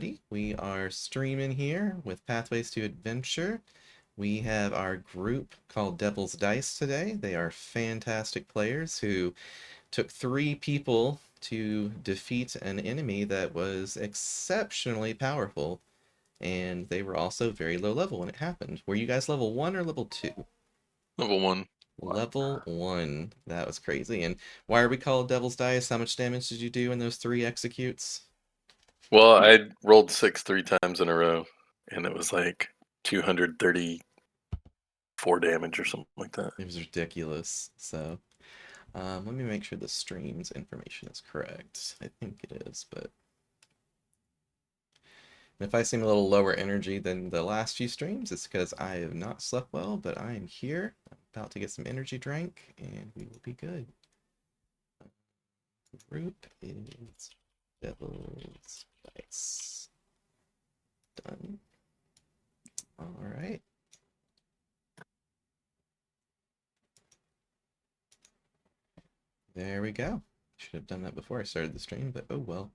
everybody. We are streaming here with Pathways to Adventure. We have our group called Devil's Dice today. They are fantastic players who took 3 people to defeat an enemy that was exceptionally powerful, and they were also very low level when it happened. Were you guys level 1 or level 2? Level 1. Level 1. That was crazy. And why are we called Devil's Dice? How much damage did you do in those 3 executes? Well, I rolled 6 3 times in a row, and it was like 234 damage or something like that. It was ridiculous. So, let me make sure the stream's information is correct. I think it is, but if I seem a little lower energy than the last few streams, it's because I have not slept well, but I am here. I'm about to get some energy drink, and we will be good. Group is Devil's Dice. Done. All right. There we go. Should have done that before I started the stream, but oh well.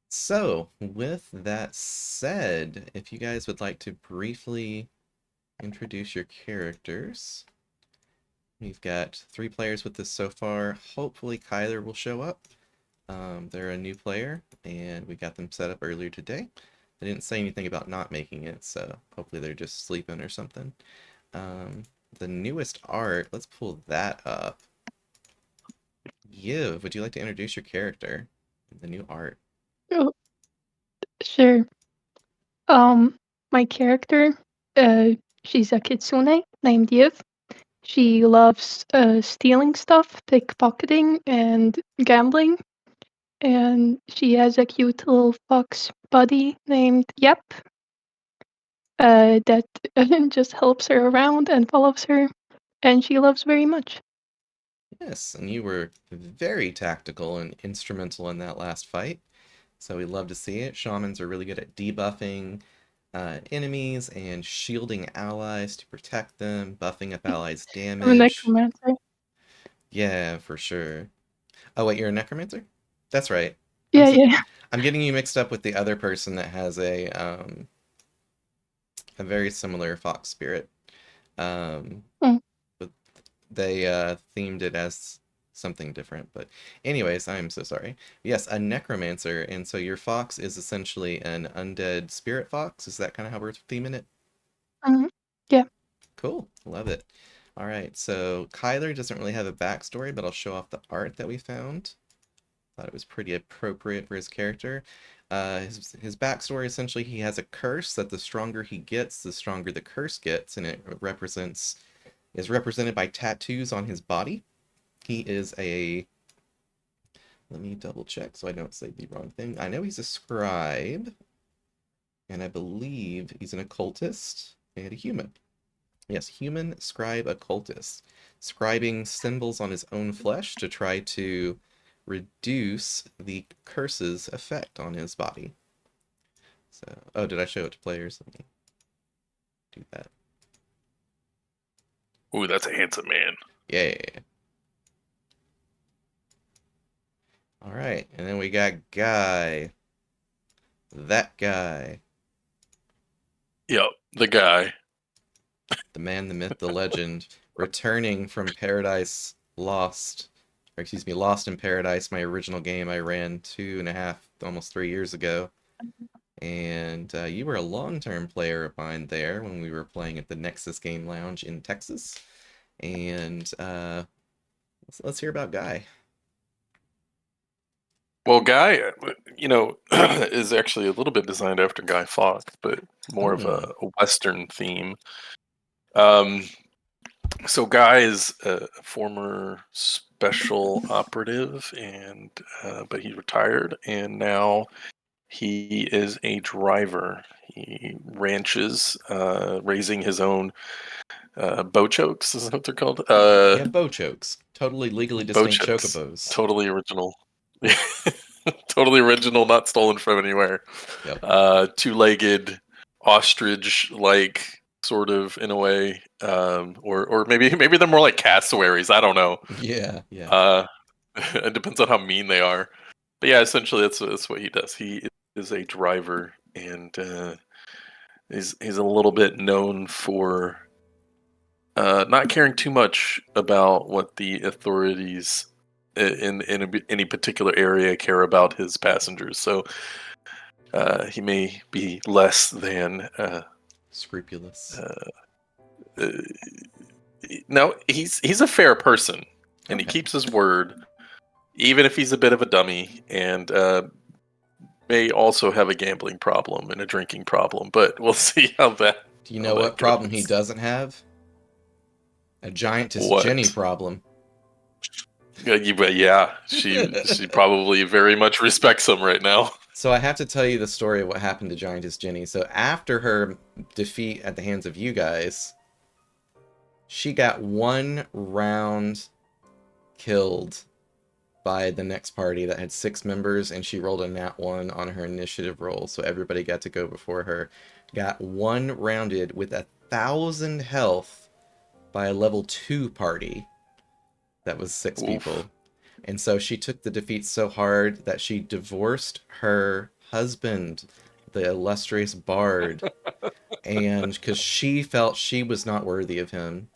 So, with that said, if you guys would like to briefly introduce your characters, we've got 3 players with this so far. Hopefully Kyler will show up. They're a new player, and we got them set up earlier today. They didn't say anything about not making it, so hopefully they're just sleeping or something. The newest art, let's pull that up. Yiv, would you like to introduce your character? The new art. Oh, sure. My character, she's a kitsune named Yiv. She loves stealing stuff, pickpocketing, and gambling. And she has a cute little fox buddy named Yep that just helps her around and follows her, and she loves very much. Yes, and you were very tactical and instrumental in that last fight. So we love to see it. Shamans are really good at debuffing enemies and shielding allies to protect them, buffing up allies' I'm a damage. necromancer. Yeah, for sure. Oh wait, you're a necromancer? That's right. Yeah, yeah. I'm getting you mixed up with the other person that has a very similar fox spirit. Um, Mm. but they themed it as something different. But anyways, I'm so sorry. Yes, a necromancer, and so your fox is essentially an undead spirit fox. Is that kind of how we're theming it? Mhm. Yeah. Cool, love it. All right, so Kyler doesn't really have a backstory, but I'll show off the art that we found. Thought it was pretty appropriate for his character. His backstory, essentially, he has a curse that the stronger he gets, the stronger the curse gets, and it is represented by tattoos on his body. He is a, let me double check so I don't say the wrong thing. I know he's a scribe, and I believe he's an occultist and a human. Yes, human scribe occultist, scribing symbols on his own flesh to try to reduce the curse's effect on his body. So, oh, did I show it to players? Let me do that. Ooh, that's a handsome man. Yeah. All right, and then we got Guy. That guy. Yep, the guy. The man, the myth, the legend, returning from Paradise Lost, or excuse me, Lost in Paradise, my original game I ran 2.5, almost 3 years ago. And you were a long-term player of mine there when we were playing at the Nexus Game Lounge in Texas. And let's hear about Guy. Well, Guy, is actually a little bit designed after Guy Fawkes, but more of a Western theme. So Guy is a former special operative, and but he retired, and now he is a driver. He ranches, raising his own bow chokes. Is that what they're called? Yeah, bow chokes. Totally legally Bow distinct chokes. chocobos. Totally original. Totally original, not stolen from anywhere. Yep. Two-legged ostrich-like, sort of, in a way, or maybe they're more like cassowaries. I don't know. Yeah. It depends on how mean they are. But yeah, essentially that's what he does. He is is a driver, and he's a little bit known for not caring too much about what the authorities any particular area care about his passengers. So he may be less than. Scrupulous. Uh, no, he's a fair person, and he Okay. keeps his word, even if he's a bit of a dummy, and may also have a gambling problem and a drinking problem. But we'll see Do you how know what that problem he goes. doesn't have? A giantess Jenny What? problem. But yeah, she probably very much respects him right now. So I have to tell you the story of what happened to Giantess Jenny. So after her defeat at the hands of you guys, she got one round killed by the next party that had 6 members, and she rolled a nat 1 on her initiative roll, so everybody got to go before her. Got one rounded with 1,000 health by a level 2 party that was 6 Oof. people. And so she took the defeat so hard that she divorced her husband, the illustrious bard, and because she felt she was not worthy of him.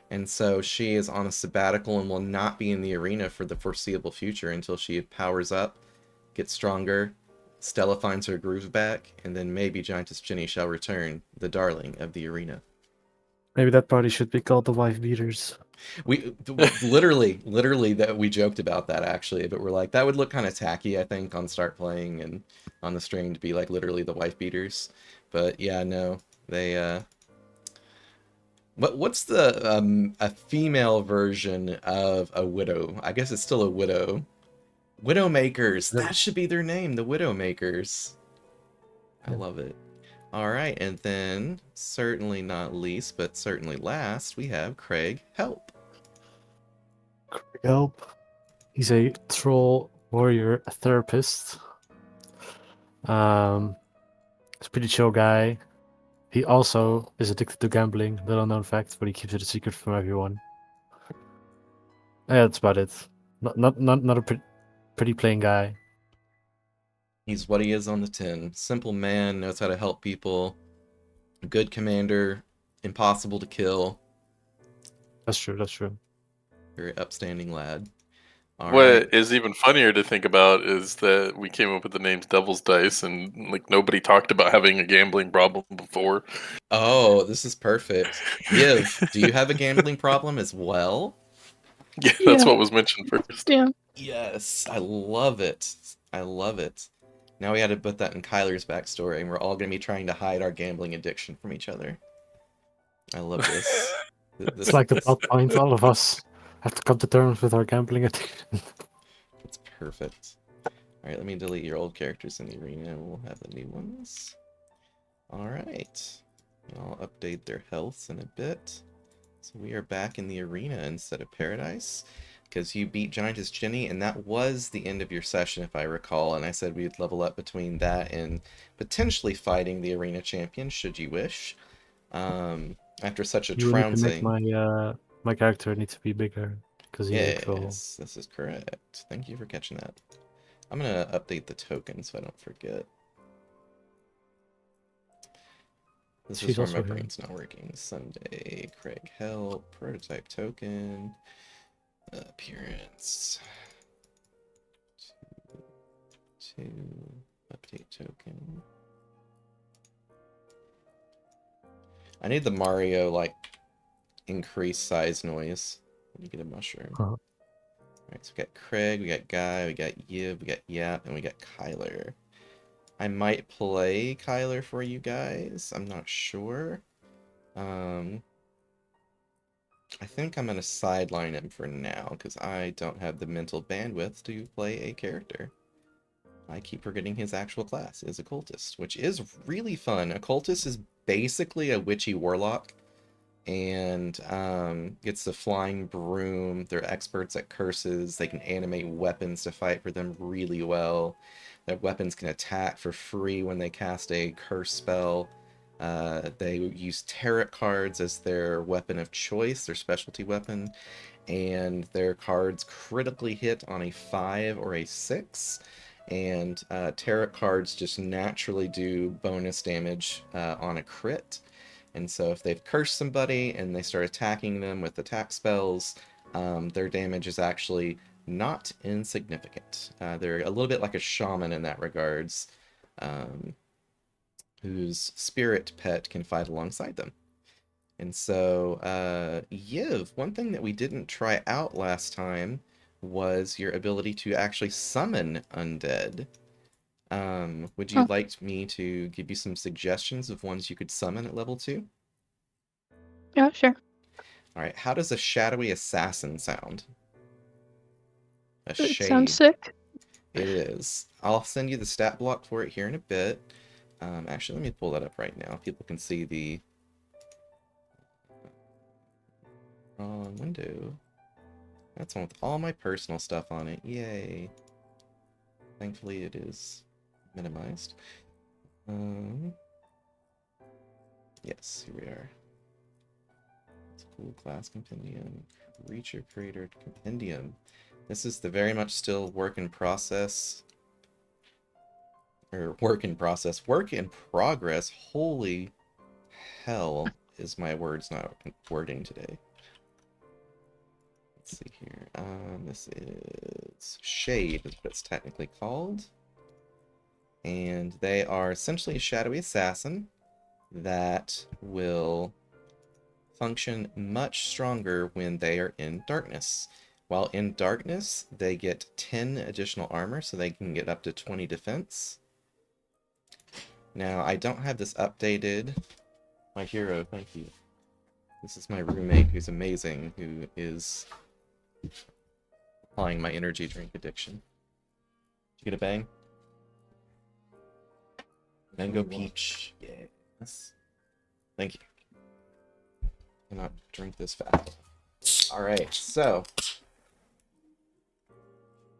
And so she is on a sabbatical and will not be in the arena for the foreseeable future until she powers up, gets stronger, Stella finds her groove back, and then maybe Giantess Jenny shall return, the darling of the arena. Maybe that party should be called the Wife Beaters. We literally that we joked about that actually, but we're like that would look kind of tacky, I think, on Start Playing and on the stream to be like literally the wife beaters. But yeah, no, they what's the a female version of a widow? I guess it's still a widow. Widowmakers. Yep. That should be their name, the Widowmakers. I Yep. love it. All right, and then certainly not least, but certainly last, we have Craig Help. Help. He's a troll warrior therapist. He's a pretty chill guy. He also is addicted to gambling, little known fact, but he keeps it a secret from everyone. Yeah, that's about it. Not a pretty plain guy. He's what he is on the tin. Simple man, knows how to help people. Good commander, impossible to kill. That's true. That's true. Very upstanding lad. All right. What is even funnier to think about is that we came up with the names Devil's Dice, and like nobody talked about having a gambling problem before. Oh, this is perfect. Yiv, do you have a gambling problem as well? Yeah, that's Yeah. what was mentioned first. Yeah. Yes, I love it. I love it. Now we had to put that in Kyler's backstory, and we're all going to be trying to hide our gambling addiction from each other. I love this. It's like the plot point. All of us have to come to terms with our gambling addiction. It's perfect. Alright, let me delete your old characters in the arena and we'll have the new ones. Alright. I'll update their health in a bit. So we are back in the arena instead of Paradise. Because you beat Giantess Jenny, and that was the end of your session, if I recall. And I said we'd level up between that and potentially fighting the arena champion, should you wish. After such a You will need to make trouncing. my character need to be bigger because he's a troll. Yes, this is correct. Thank you for catching that. I'm gonna update the token so I don't forget. This She's is where also my here. brain's not working. Sunday, Craig Help, prototype token, appearance, two, update token. I need the Mario, like, increased size noise when you get a mushroom. Uh-huh. Alright, so we got Craig, we got Guy, we got Yiv, we got Yap, and we got Kyler. I might play Kyler for you guys. I'm not sure. I think I'm going to sideline him for now because I don't have the mental bandwidth to play a character. I keep forgetting his actual class is Occultist, which is really fun. Occultist is basically a witchy warlock and gets the flying broom. They're experts at curses. They can animate weapons to fight for them really well. Their weapons can attack for free when they cast a curse spell. They use tarot cards as their weapon of choice, their specialty weapon, and their cards critically hit on a 5 or a 6, and tarot cards just naturally do bonus damage on a crit. And so if they've cursed somebody and they start attacking them with attack spells, their damage is actually not insignificant. They're a little bit like a shaman in that regards, whose spirit pet can fight alongside them. And so, Yiv, one thing that we didn't try out last time was your ability to actually summon undead. Would you Oh. like me to give you some suggestions of ones you could summon at level 2? Yeah, sure. Alright, how does a shadowy assassin sound? A It sounds shade. sick. It is. I'll send you the stat block for it here in a bit. Actually, let me pull that up right now. People can see the wrong window. That's one with all my personal stuff on it. Yay. Thankfully, it is minimized. Yes, here we are. It's cool class compendium. Creature creator compendium. This is the very much still work in process. Or work in process. Work in progress. Holy hell is my words not wording today. Let's see here. This is Shade, is what it's technically called. And they are essentially a shadowy assassin that will function much stronger when they are in darkness. While in darkness, they get 10 additional armor, so they can get up to 20 defense. Now, I don't have this updated. My hero, thank you. This is my roommate, who's amazing, who is applying my energy drink addiction. Did you get a bang? Mango peach. Yes. Thank you. Cannot drink this fast. Alright, so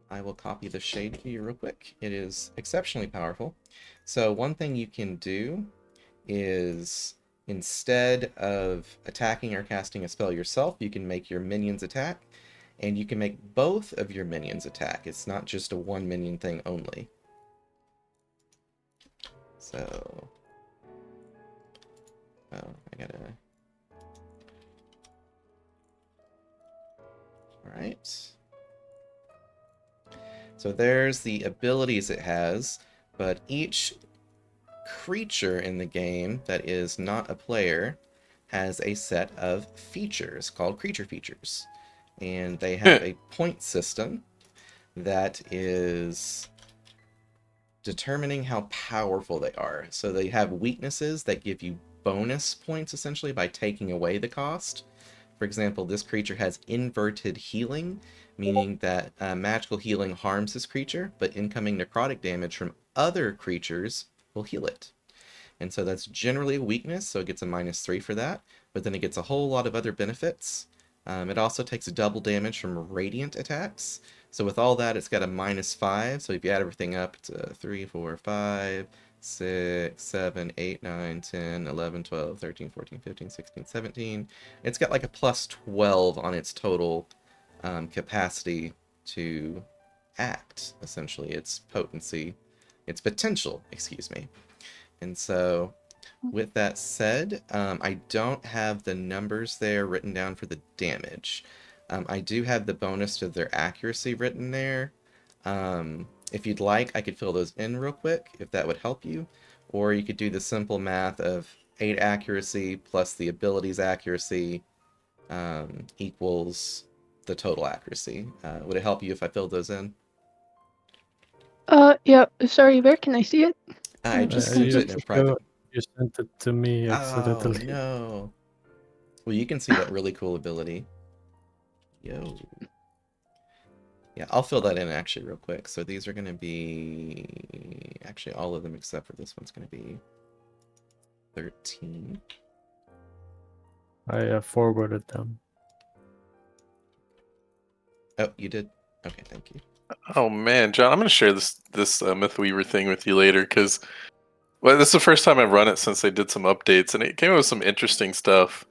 I will copy the shade for you real quick. It is exceptionally powerful. So one thing you can do is, instead of attacking or casting a spell yourself, you can make your minions attack, and you can make both of your minions attack. It's not just a one minion thing only. So, oh, I gotta... Alright. So there's the abilities it has, but each creature in the game that is not a player has a set of features called creature features. And they have a point system that is determining how powerful they are. So they have weaknesses that give you bonus points, essentially, by taking away the cost. For example, this creature has inverted healing, meaning that magical healing harms this creature, but incoming necrotic damage from other creatures will heal it. And so that's generally a weakness, so it gets a -3 for that, but then it gets a whole lot of other benefits. It also takes double damage from radiant attacks. So with all that, it's got a -5, so if you add everything up, it's a 3, 4, 5, 6, 7, 8, 9, 10, 11, 12, 13, 14, 15, 16, 17. It's got like a +12 on its total capacity to act, essentially. Its potency, its potential, excuse me. And so, with that said, I don't have the numbers there written down for the damage. I do have the bonus to their accuracy written there. If you'd like, I could fill those in real quick, if that would help you. Or you could do the simple math of 8 accuracy plus the abilities accuracy equals the total accuracy. Would it help you if I filled those in? Yeah, sorry, where can I see it? I just Can sent you it in a private. You sent it to me Oh, accidentally. no. Well, you can see that really cool ability. Yo. Yeah, I'll fill that in actually real quick. So these are going to be... Actually, all of them except for this one's going to be 13. I forwarded them. Oh, you did? Okay, thank you. Oh man, John, I'm gonna share this Mythweaver thing with you later because, well, this is the first time I've run it since they did some updates, and it came up with some interesting stuff,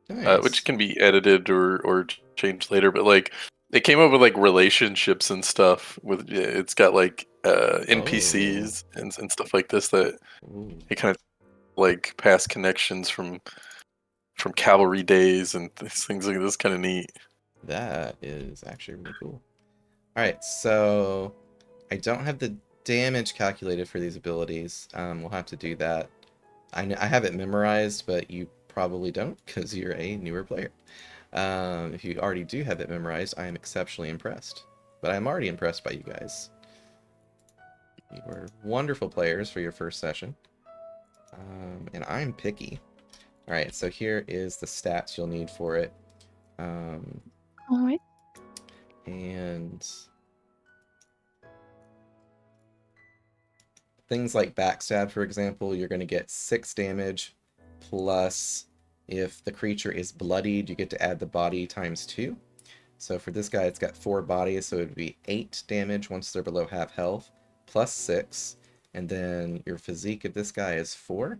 Nice. which can be edited or changed later. But like, It came up with like relationships and stuff. It's got like Oh. NPCs and stuff like this that Ooh. it kind of like past connections from cavalry days and things like this. Kind of neat. That is actually really cool. Alright, so I don't have the damage calculated for these abilities. We'll have to do that. I have it memorized, but you probably don't because you're a newer player. If you already do have it memorized, I am exceptionally impressed. But I'm already impressed by you guys. You were wonderful players for your first session. And I'm picky. Alright, so here is the stats you'll need for it. Alright. And things like backstab, for example, you're going to get 6 damage, plus if the creature is bloodied, you get to add the body times 2. So for this guy, it's got 4 bodies, so it would be 8 damage once they're below half health, plus 6. And then your physique of this guy is 4.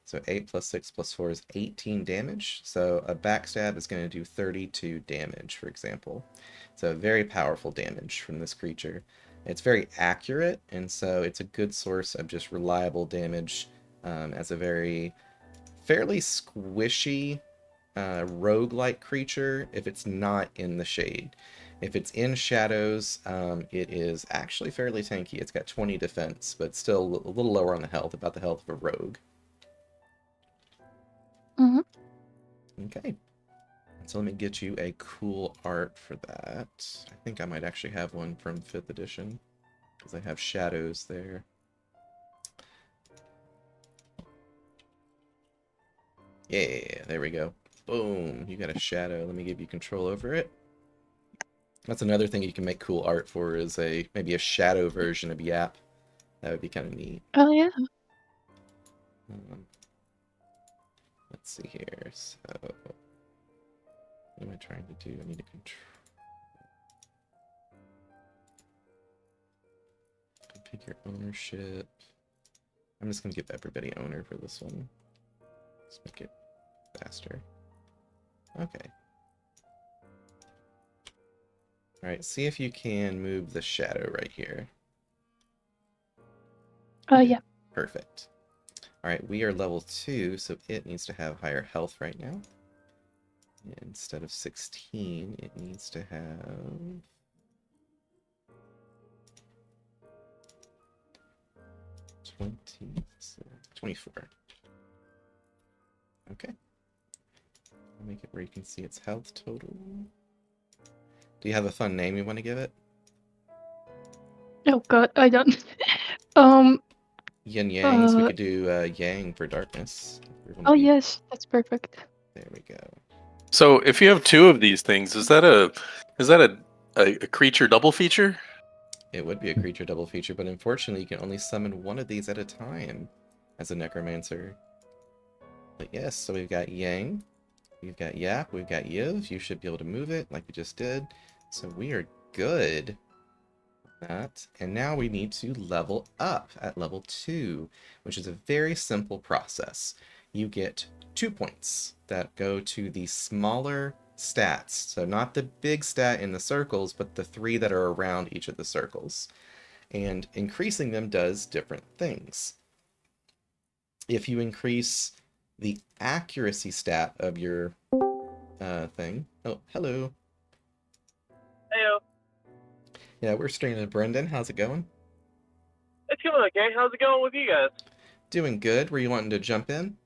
So 8 plus 6 plus 4 is 18 damage. So a backstab is going to do 32 damage, for example. So very powerful damage from this creature. It's very accurate, and so it's a good source of just reliable damage as a fairly squishy rogue-like creature if it's not in the shade. If it's in shadows, it is actually fairly tanky. It's got 20 defense, but still a little lower on the health, about the health of a rogue. Mm-hmm. Okay. So let me get you a cool art for that. I think I might actually have one from 5th edition, because I have shadows there. Yeah, there we go. Boom, you got a shadow. Let me give you control over it. That's another thing you can make cool art for, is maybe a shadow version of Yap. That would be kind of neat. Oh yeah. Let's see here. So, what am I trying to do? I need to configure ownership. I'm just gonna give everybody owner for this one. Let's make it faster. Okay. Alright, see if you can move the shadow right here. Yeah. Perfect. Alright, we are level 2, so it needs to have higher health right now. Instead of 16, it needs to have 24. Okay. I'll make it where you can see its health total. Do you have a fun name you want to give it? Oh god, I don't. Yin Yang, so we could do Yang for darkness. Oh yes, that's perfect. There we go. So if you have 2 of these things, is that a creature double feature? It would be a creature double feature, but unfortunately you can only summon one of these at a time as a necromancer. But yes, so we've got Yang, we've got Yap, we've got Yiv. You should be able to move it like we just did. So we are good. That. And now we need to level up at level 2, which is a very simple process. You get 2 points that go to the smaller stats. So not the big stat in the circles, but the 3 that are around each of the circles. And increasing them does different things. If you increase the accuracy stat of your thing... Oh, hello. Heyo. Yeah, we're streaming Brendan. How's it going? It's going okay. How's it going with you guys? Doing good. Were you wanting to jump in?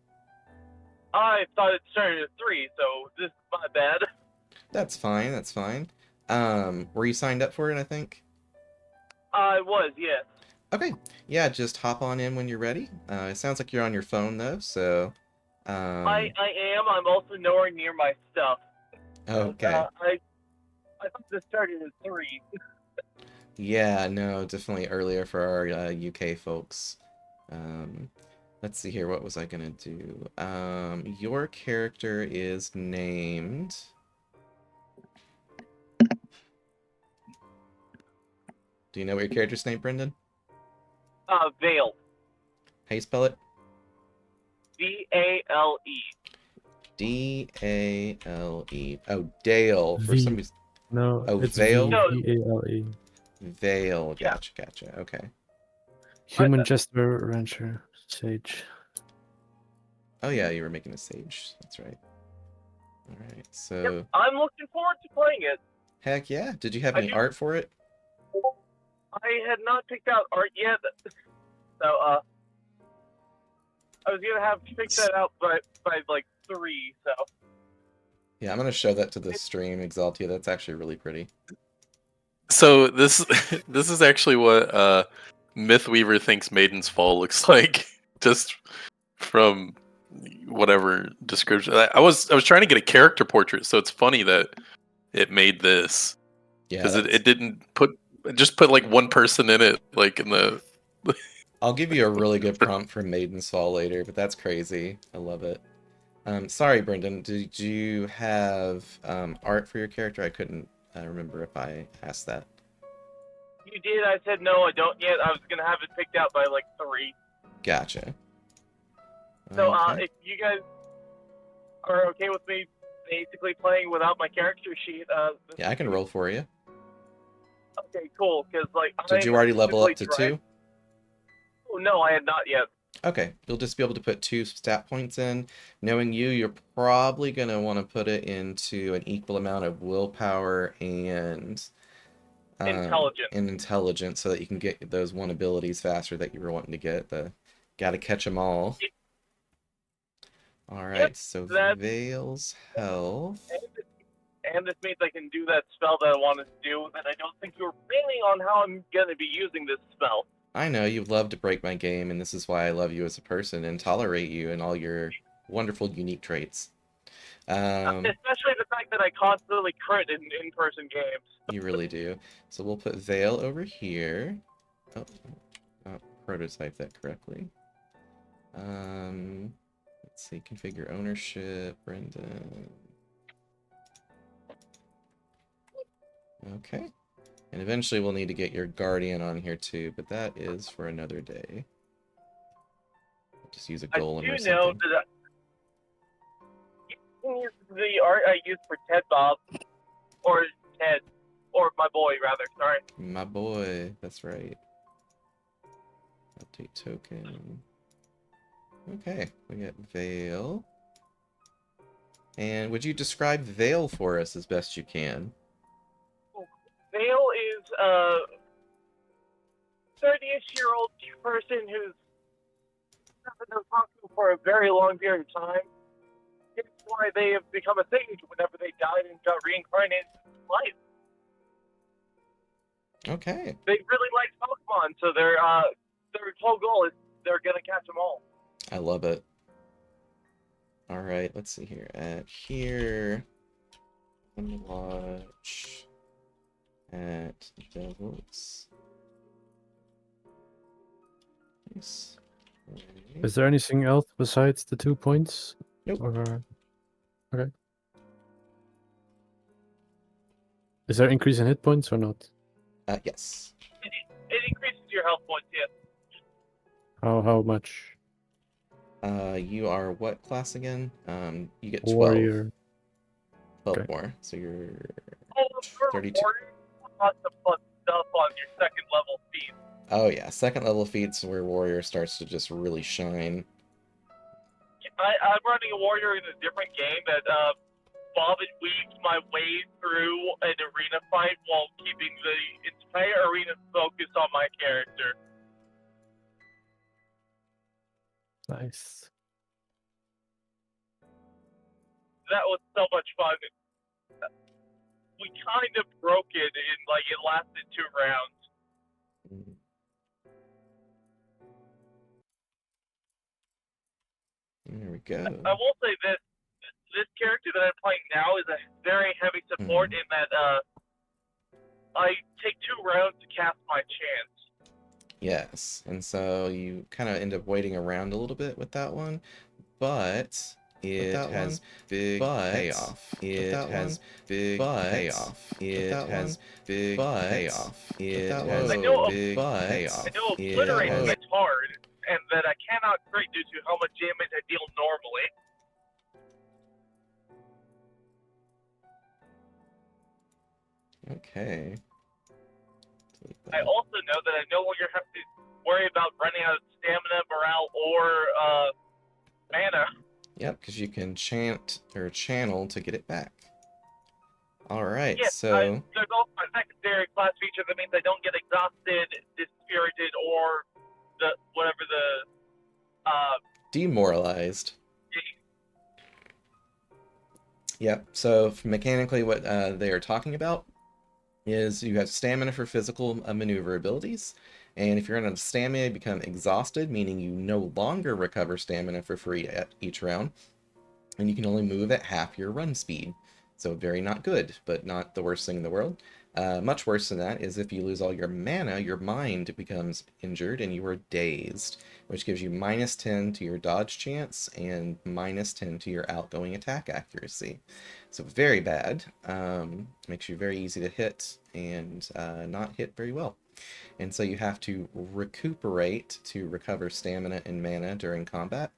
I thought it started at 3, so this is my bad. That's fine, that's fine. Were you signed up for it, I think? I was, yes. Okay, yeah, just hop on in when you're ready. It sounds like you're on your phone, though, so... I am. I'm also nowhere near my stuff. Okay. I thought this started at 3. Yeah, no, definitely earlier for our UK folks. Let's see here, what was I gonna do? Your character is named... Do you know what your character's named, Brendan? Vale. How you spell it? V-A-L-E. D-A-L-E. Oh, Dale. For V. some reason... No, Oh, it's Veil? No. V-A-L-E. Veil. Yeah. Gotcha. Okay. Human Jester Rancher Sage. Oh yeah, you were making a sage. That's right. All right. So Yep, I'm looking forward to playing it. heck yeah. Did you have I any do- art for it? I had not picked out art yet, so I was gonna have to pick that out by like 3. So Yeah, I'm gonna show that to the stream, Exaltia. That's actually really pretty. So this this is actually what Mythweaver thinks Maiden's Fall looks like, just from whatever description. I was trying to get a character portrait, so it's funny that it made this Yeah. because it didn't just put like one person in it, like in the. I'll give you a really good prompt for Maiden's Fall later, but that's crazy. I love it. Sorry, Brendan. Did you have art for your character? I couldn't remember if I asked that. you did. I said no, I don't yet. I was gonna have it picked out by like 3. Gotcha. So Okay. if you guys are okay with me basically playing without my character sheet, Yeah, I can roll for you. Okay, cool. Because like, Did you already level up to actively 2? Oh, no, I had not yet. Okay, you'll just be able to put 2 stat points in. Knowing you, you're probably going to want to put it into an equal amount of willpower and intelligence so that you can get those 1 abilities faster that you were wanting to get. Gotta catch them all. Alright, Yep, so that- Veil's health. And this means I can do that spell that I wanted to do, and I don't think you're planning on how I'm gonna be using this spell. I know you'd love to break my game, and this is why I love you as a person and tolerate you and all your wonderful, unique traits. Especially the fact that I constantly crit in in-person games. You really do. So we'll put Veil over here. Oh, prototype that correctly. Let's see, configure ownership, Brendan. Okay. And eventually we'll need to get your Guardian on here too, but that is for another day. Just use a golem or I do know something. that you can use the art I used for Ted Bob, or Ted, or my boy rather. Sorry. My boy, that's right. Update token. Okay, we got Veil. And would you describe Veil for us as best you can? Vale is a 30-ish-year-old person who's been talking for a very long period of time. It's why they have become a sage whenever they died and got reincarnated into life. Okay. They really like Pokemon, so their whole goal is they're gonna catch them all. I love it. Alright, let's see here. At here. Watch. At Devils. Nice. Is there anything else besides the 2 points? Nope. Or... Okay. Is there increase in hit points or not? Yes. It increases your health points, yes. How much? You are what class again? You get 12. Warrior. 12 Okay. more. So you're Oh, for 32. warrior, lots of fun stuff on your second level feat. Oh yeah, second level feats where warrior starts to just really shine. I'm running a warrior in a different game that bob and weave my way through an arena fight while keeping the entire arena focused on my character. Nice. That was so much fun. We kind of broke it in like it lasted 2 rounds. Mhm. There we go. I will say this character that I'm playing now is a very heavy support in that I take 2 rounds to cast my chance. Yes, and so you kind of end up waiting around a little bit with that one, but it has big payoff. It has big payoff. It has big payoff. It has big payoff. I know Obliterate is hard, and that I cannot crit due to how much damage I deal normally. Okay. Delete I that. also know that I no longer have to worry about running out of stamina, morale, or mana. Yep, because you can chant or channel to get it back. All right, Yes, so there's also a secondary class feature that means I don't get exhausted, dispirited, or the whatever the demoralized. Yep, so mechanically what they are talking about is you have stamina for physical maneuver abilities, and if you're out of stamina, you become exhausted, meaning you no longer recover stamina for free at each round, and you can only move at half your run speed. So very not good, but not the worst thing in the world. Much worse than that is if you lose all your mana, your mind becomes injured and you are dazed, which gives you -10 to your dodge chance and -10 to your outgoing attack accuracy. So very bad. Makes you very easy to hit and not hit very well. And so you have to recuperate to recover stamina and mana during combat.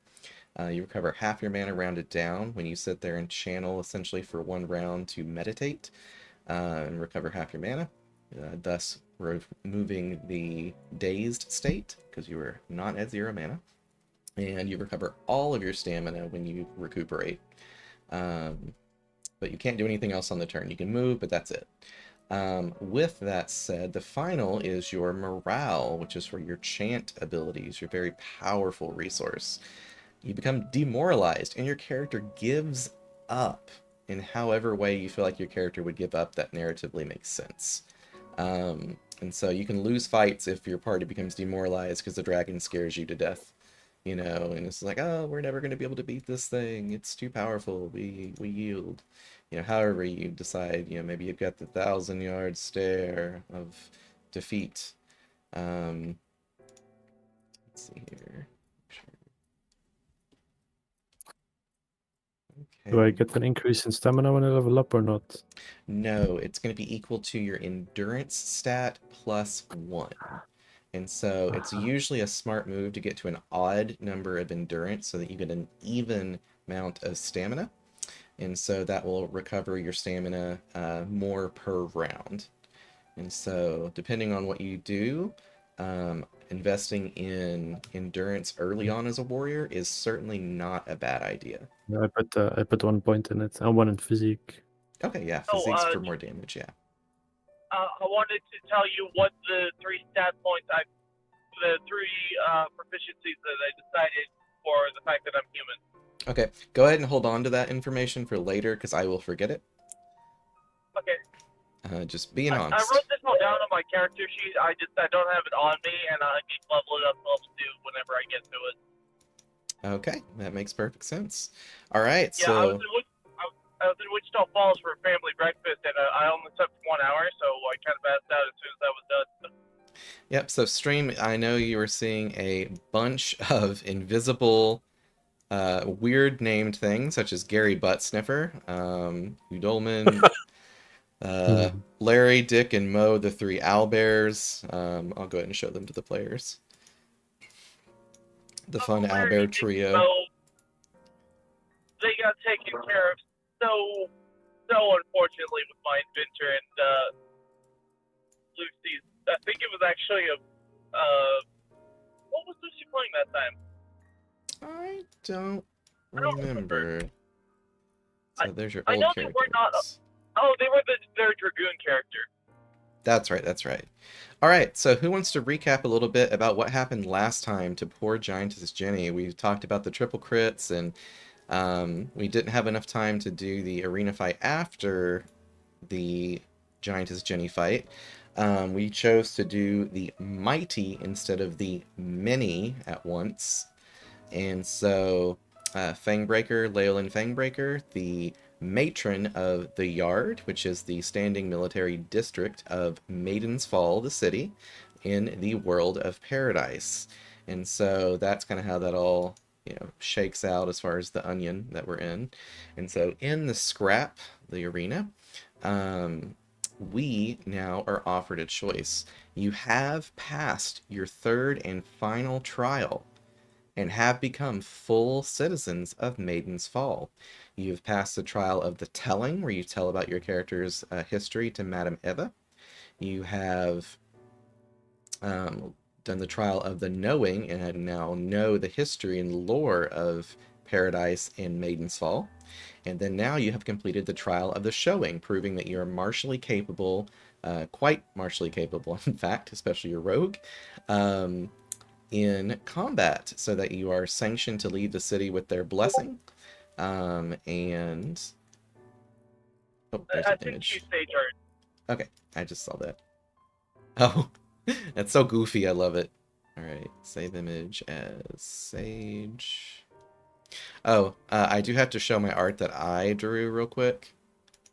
You recover half your mana rounded down when you sit there and channel essentially for 1 round to meditate and recover half your mana, thus removing the dazed state because you were not at 0 mana. And you recover all of your stamina when you recuperate. But you can't do anything else on the turn. You can move, but that's it. With that said, the final is your morale, which is for your chant abilities, your very powerful resource. You become demoralized, and your character gives up in however way you feel like your character would give up that narratively makes sense. And so you can lose fights if your party becomes demoralized because the dragon scares you to death, and it's like, oh, we're never going to be able to beat this thing. It's too powerful. We yield. However you decide, maybe you've got the 1,000-yard stare of defeat. Let's see here. Do I Okay. get an increase in stamina when I level up or not? No, it's going to be equal to your endurance stat +1. And so it's usually a smart move to get to an odd number of endurance so that you get an even amount of stamina. And so that will recover your stamina more per round. And so depending on what you do, investing in endurance early on as a warrior is certainly not a bad idea. Yeah, I put 1 point in it and 1 in physique. Okay, yeah, So, physique's for more damage, yeah. I wanted to tell you what the 3 stat points, the 3 proficiencies that I decided for the fact that I'm human. Okay, go ahead and hold on to that information for later because I will forget it. Okay. Just being I honest. wrote this all down on my character sheet. I don't have it on me, and I can level it up to level 2 whenever I get to it. Okay, that makes perfect sense. All right, Yeah, I was so in Wichita Falls for a family breakfast, and I only slept for 1 hour, so I kind of passed out as soon as I was done. yep, so stream, I know you were seeing a bunch of invisible weird named things such as Gary Butt Sniffer, Udolman, Larry, Dick, and Mo, the 3 owlbears. I'll go ahead and show them to the players. The fun Larry, owlbear Dick, and trio. Mo, they got taken care of so unfortunately with my inventor and Lucy's. I think it was actually what was Lucy playing that time? I don't I don't remember. remember. So there's your I old know they were not. characters. Oh, they were their dragoon character. That's right, that's right. All right, so who wants to recap a little bit about what happened last time to poor Giantess Jenny? We talked about the triple crits, and we didn't have enough time to do the arena fight after the Giantess Jenny fight. We chose to do the mighty instead of the many at once. And so Fangbreaker, Leolin Fangbreaker, the matron of the Yard, which is the standing military district of Maiden's Fall, the city, in the world of Paradise. And so that's kind of how that all shakes out as far as the onion that we're in. And so in the scrap, the arena, we now are offered a choice. You have passed your third and final trial, and have become full citizens of Maiden's Fall. You have passed the trial of the Telling, where you tell about your character's history to Madame Eva. You have done the trial of the Knowing and now know the history and lore of Paradise and Maiden's Fall. And then now you have completed the trial of the Showing, proving that you are martially capable, quite martially capable, in fact, especially your rogue, in combat, so that you are sanctioned to leave the city with their blessing. And oh, there's I an think you image. stage art. Okay, I just saw that. Oh, that's so goofy. I love it. All right, save image as Sage. Oh, I do have to show my art that I drew real quick.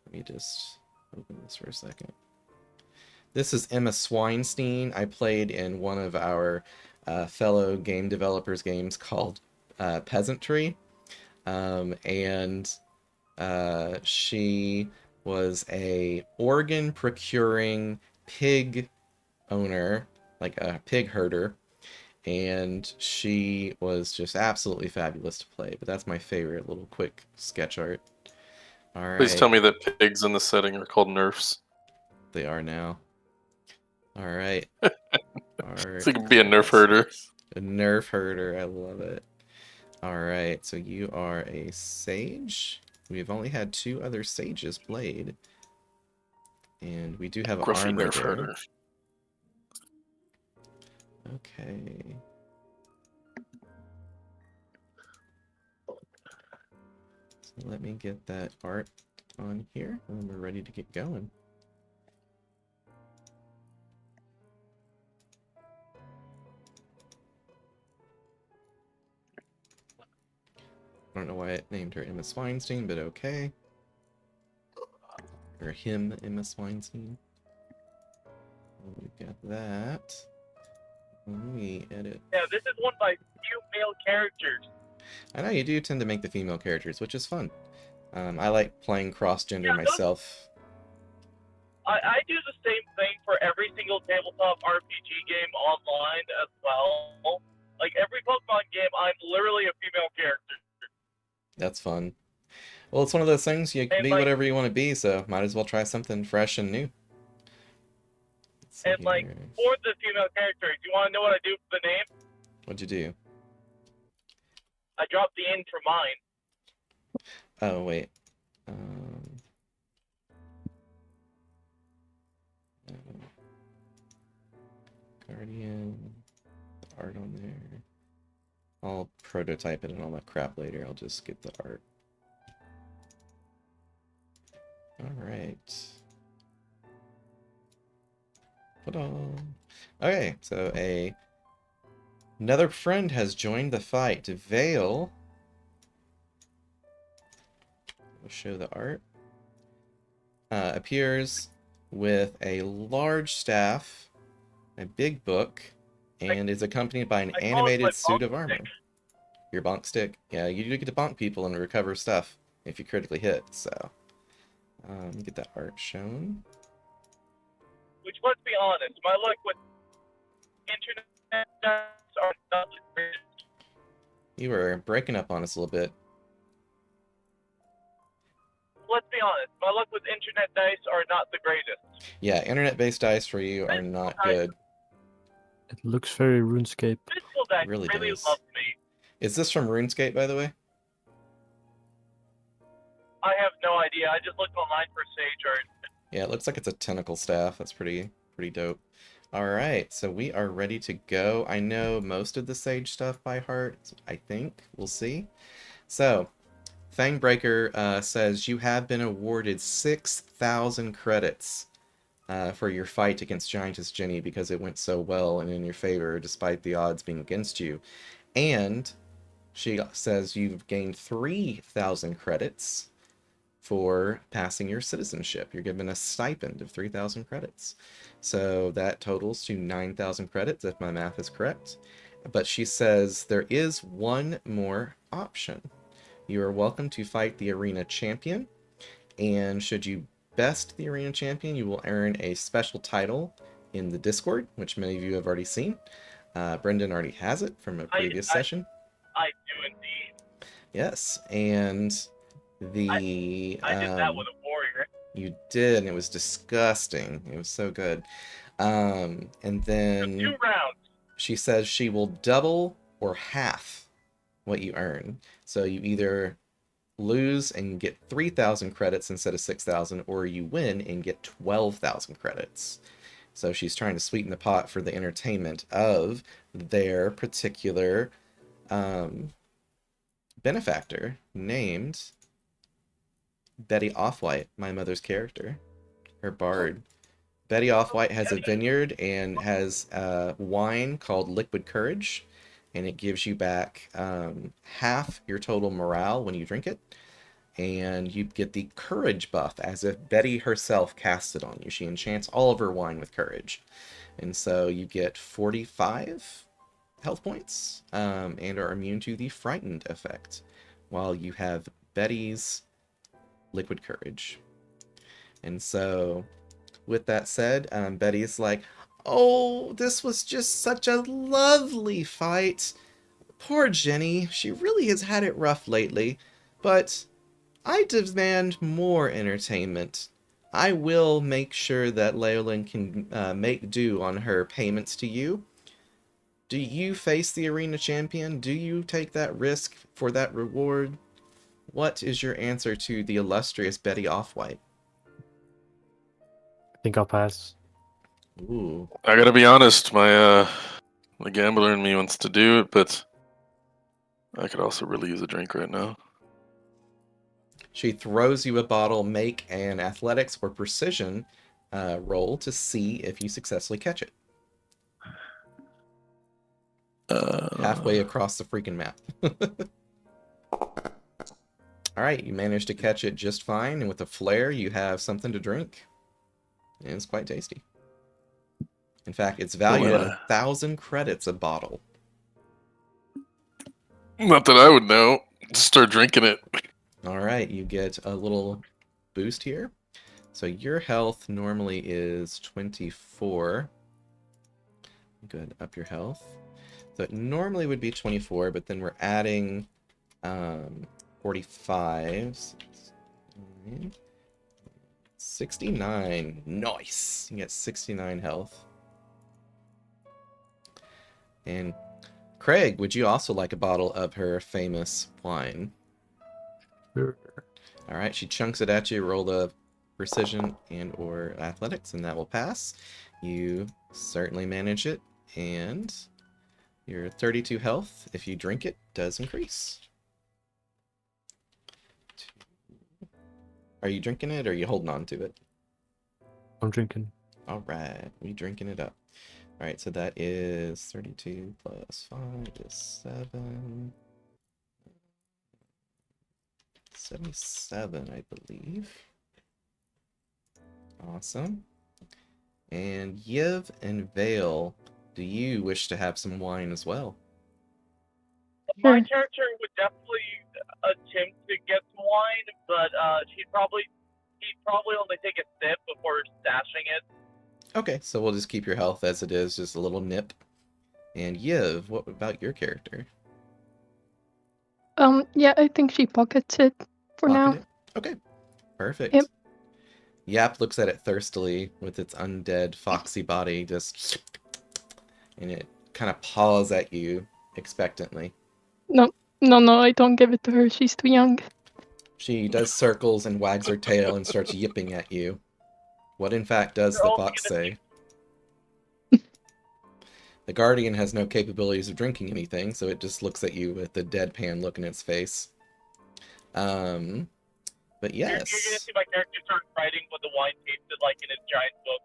Let me just open this for a second. This is Emma Swinestein. I played in one of our fellow game developers' games called Peasantry. And she was a organ procuring pig owner, like a pig herder, and she was just absolutely fabulous to play. But that's my favorite little quick sketch art. All Please right, tell me that pigs in the setting are called nerfs. they are now. All right, So you can be a nerf herder. a nerf herder. I love it. All right, so you are a sage. We've only had 2 other sages played, and we do have Gruffy armor nerf there. herder. Okay. So let me get that art on here, and we're ready to get going. I don't know why it named her Emma Swinestein, but okay. Or him, Emma Swinestein. We've got that. Let me edit. Yeah, this is one of my few male characters. I know you do tend to make the female characters, which is fun. I like playing cross-gender Yeah, myself. I do the same thing for every single tabletop RPG game online as well. Like every Pokemon game, I'm literally a female character. That's fun. Well, it's one of those things, you can And be like, whatever you want to be, so might as well try something fresh and new. Let's see and like here. for the female character, do you want to know what I do for the name? What'd you do? I drop the N for mine. Oh, wait. Guardian. Art on there. I'll prototype it and all that crap later. I'll just get the art. Alright. Okay, so another friend has joined the fight. Vale. We'll show the art. Appears with a large staff, a big book, and is accompanied by an I call it animated my suit bonk of armor. stick. Your bonk stick. Yeah, you do get to bonk people and recover stuff if you critically hit, so. Get that art shown. Which, let's be honest, my luck with internet are not the greatest. You were breaking up on us a little bit. Let's be honest, my luck with internet dice are not the greatest. Yeah, internet-based dice for you are not good. It looks very RuneScape. Physical dice It really really does. love me. Is this from RuneScape, by the way? I have no idea. I just looked online for Sage art. Yeah, it looks like it's a tentacle staff. That's pretty dope. Alright, so we are ready to go. I know most of the Sage stuff by heart, I think. We'll see. So, Fangbreaker says you have been awarded 6,000 credits for your fight against Giantess Jenny because it went so well and in your favor despite the odds being against you. And she says you've gained 3,000 credits for passing your citizenship. You're given a stipend of 3,000 credits. So that totals to 9,000 credits if my math is correct. But she says there is one more option. You are welcome to fight the arena champion, and should you best the arena champion, you will earn a special title in the Discord, which many of you have already seen. Brendan already has it from a previous session. I do indeed. Yes, and the I did that with a warrior. you did, and it was disgusting. It was so good. And For 2 then rounds. she says she will double or half what you earn. So you either lose and get 3,000 credits instead of 6,000, or you win and get 12,000 credits. So she's trying to sweeten the pot for the entertainment of their particular benefactor named Betty Offwhite, my mother's character, her bard. Betty Offwhite has a vineyard and has wine called Liquid Courage, and it gives you back half your total morale when you drink it. And you get the courage buff as if Betty herself cast it on you. She enchants all of her wine with courage. And so you get 45 health points and are immune to the frightened effect while you have Betty's liquid courage. And so with that said, Betty's like, oh, this was just such a lovely fight. Poor Jenny, she really has had it rough lately, but I demand more entertainment. I will make sure that Leolin can make do on her payments to you. Do you face the arena champion? Do you take that risk for that reward? What is your answer to the illustrious Betty Offwhite? I think I'll pass. Ooh. I gotta be honest, my gambler in me wants to do it, but I could also really use a drink right now. She throws you a bottle. Make an athletics or precision roll to see if you successfully catch it. Halfway across the freaking map. Alright, you managed to catch it just fine, and with a flare, you have something to drink. And it's quite tasty. In fact, it's valued at 1,000 credits a bottle. Not that I would know. Just start drinking it. Alright, you get a little boost here. So your health normally is 24. Good, up your health. So it normally would be 24, but then we're adding 45. 69. Nice. You get 69 health. And Craig, would you also like a bottle of her famous wine? Sure. All right, she chunks it at you. Roll the precision and or athletics, and that will pass. You certainly manage it, and your 32 health, if you drink it, does increase. Are you drinking it, or are you holding on to it? I'm drinking. All right, we drinking it up. All right, so that is 32 plus 5 is 7. 77, I believe. Awesome. And Yiv and Vale, do you wish to have some wine as well? My Sure. character would definitely attempt to get some wine, but he'd probably only take a sip before stashing it. Okay, so we'll just keep your health as it is, just a little nip. And Yiv, what about your character? Yeah, I think she pockets it for now. Pocket it? Okay, perfect. Yep. Yap looks at it thirstily with its undead foxy body, just, and it kind of paws at you expectantly. No, I don't give it to her. She's too young. She does circles and wags her tail and starts yipping at you. What in fact does You're the only fox gonna say? The Guardian has no capabilities of drinking anything, so it just looks at you with the deadpan look in its face. But You're gonna yes. see my character start writing what the wine tasted like in his giant book.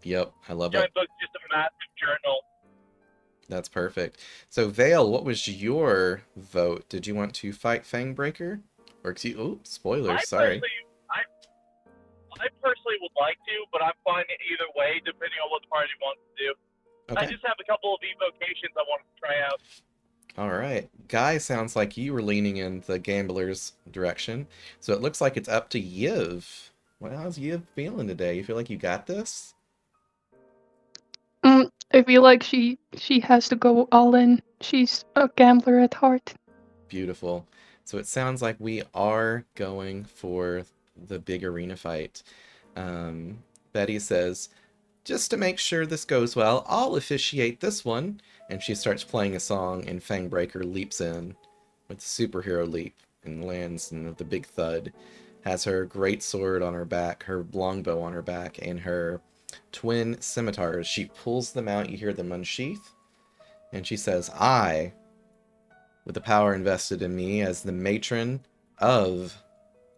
Yep, I love it. Giant book's just a massive journal. That's perfect. So Vale, what was your vote? Did you want to fight Fangbreaker? Or spoilers, sorry. I personally would like to, but I'm fine either way, depending on what the party wants to do. Okay. I just have a couple of evocations I want to try out. Alright. Guy sounds like you were leaning in the gambler's direction. So it looks like it's up to Yiv. Well, how's Yiv feeling today? You feel like you got this? I feel like she has to go all in. She's a gambler at heart. Beautiful. So it sounds like we are going for the big arena fight. Betty says, just to make sure this goes well, I'll officiate this one. And she starts playing a song, and Fangbreaker leaps in with superhero leap and lands in the big thud. Has her great sword on her back, her longbow on her back, and her twin scimitars. She pulls them out, you hear them unsheath, and she says, I, with the power invested in me as the matron of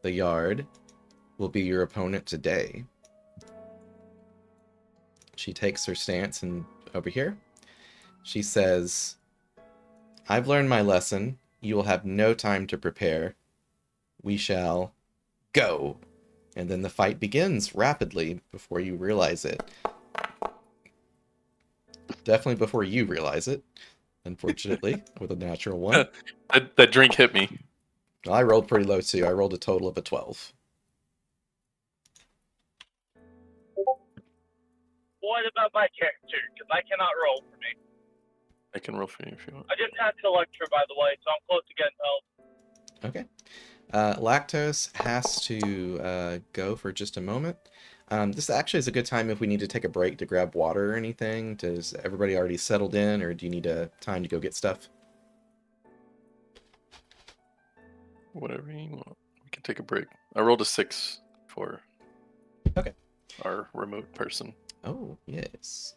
the yard, will be your opponent today. She takes her stance and over here. She says, I've learned my lesson. You will have no time to prepare. We shall go. And then the fight begins rapidly before you realize it. Definitely before you realize it, unfortunately, with a natural one. That drink hit me. Well, I rolled pretty low too. I rolled a total of a 12. What about my character? Because I cannot roll for me. I can roll for you if you want. I just had to lecture, by the way, so I'm close to getting help. Okay. Lactose has to go for just a moment. This actually is a good time if we need to take a break to grab water or anything. Does everybody already settled in, or do you need a time to go get stuff? Whatever you want. We can take a break. I rolled a 6 for our remote person. Oh, yes.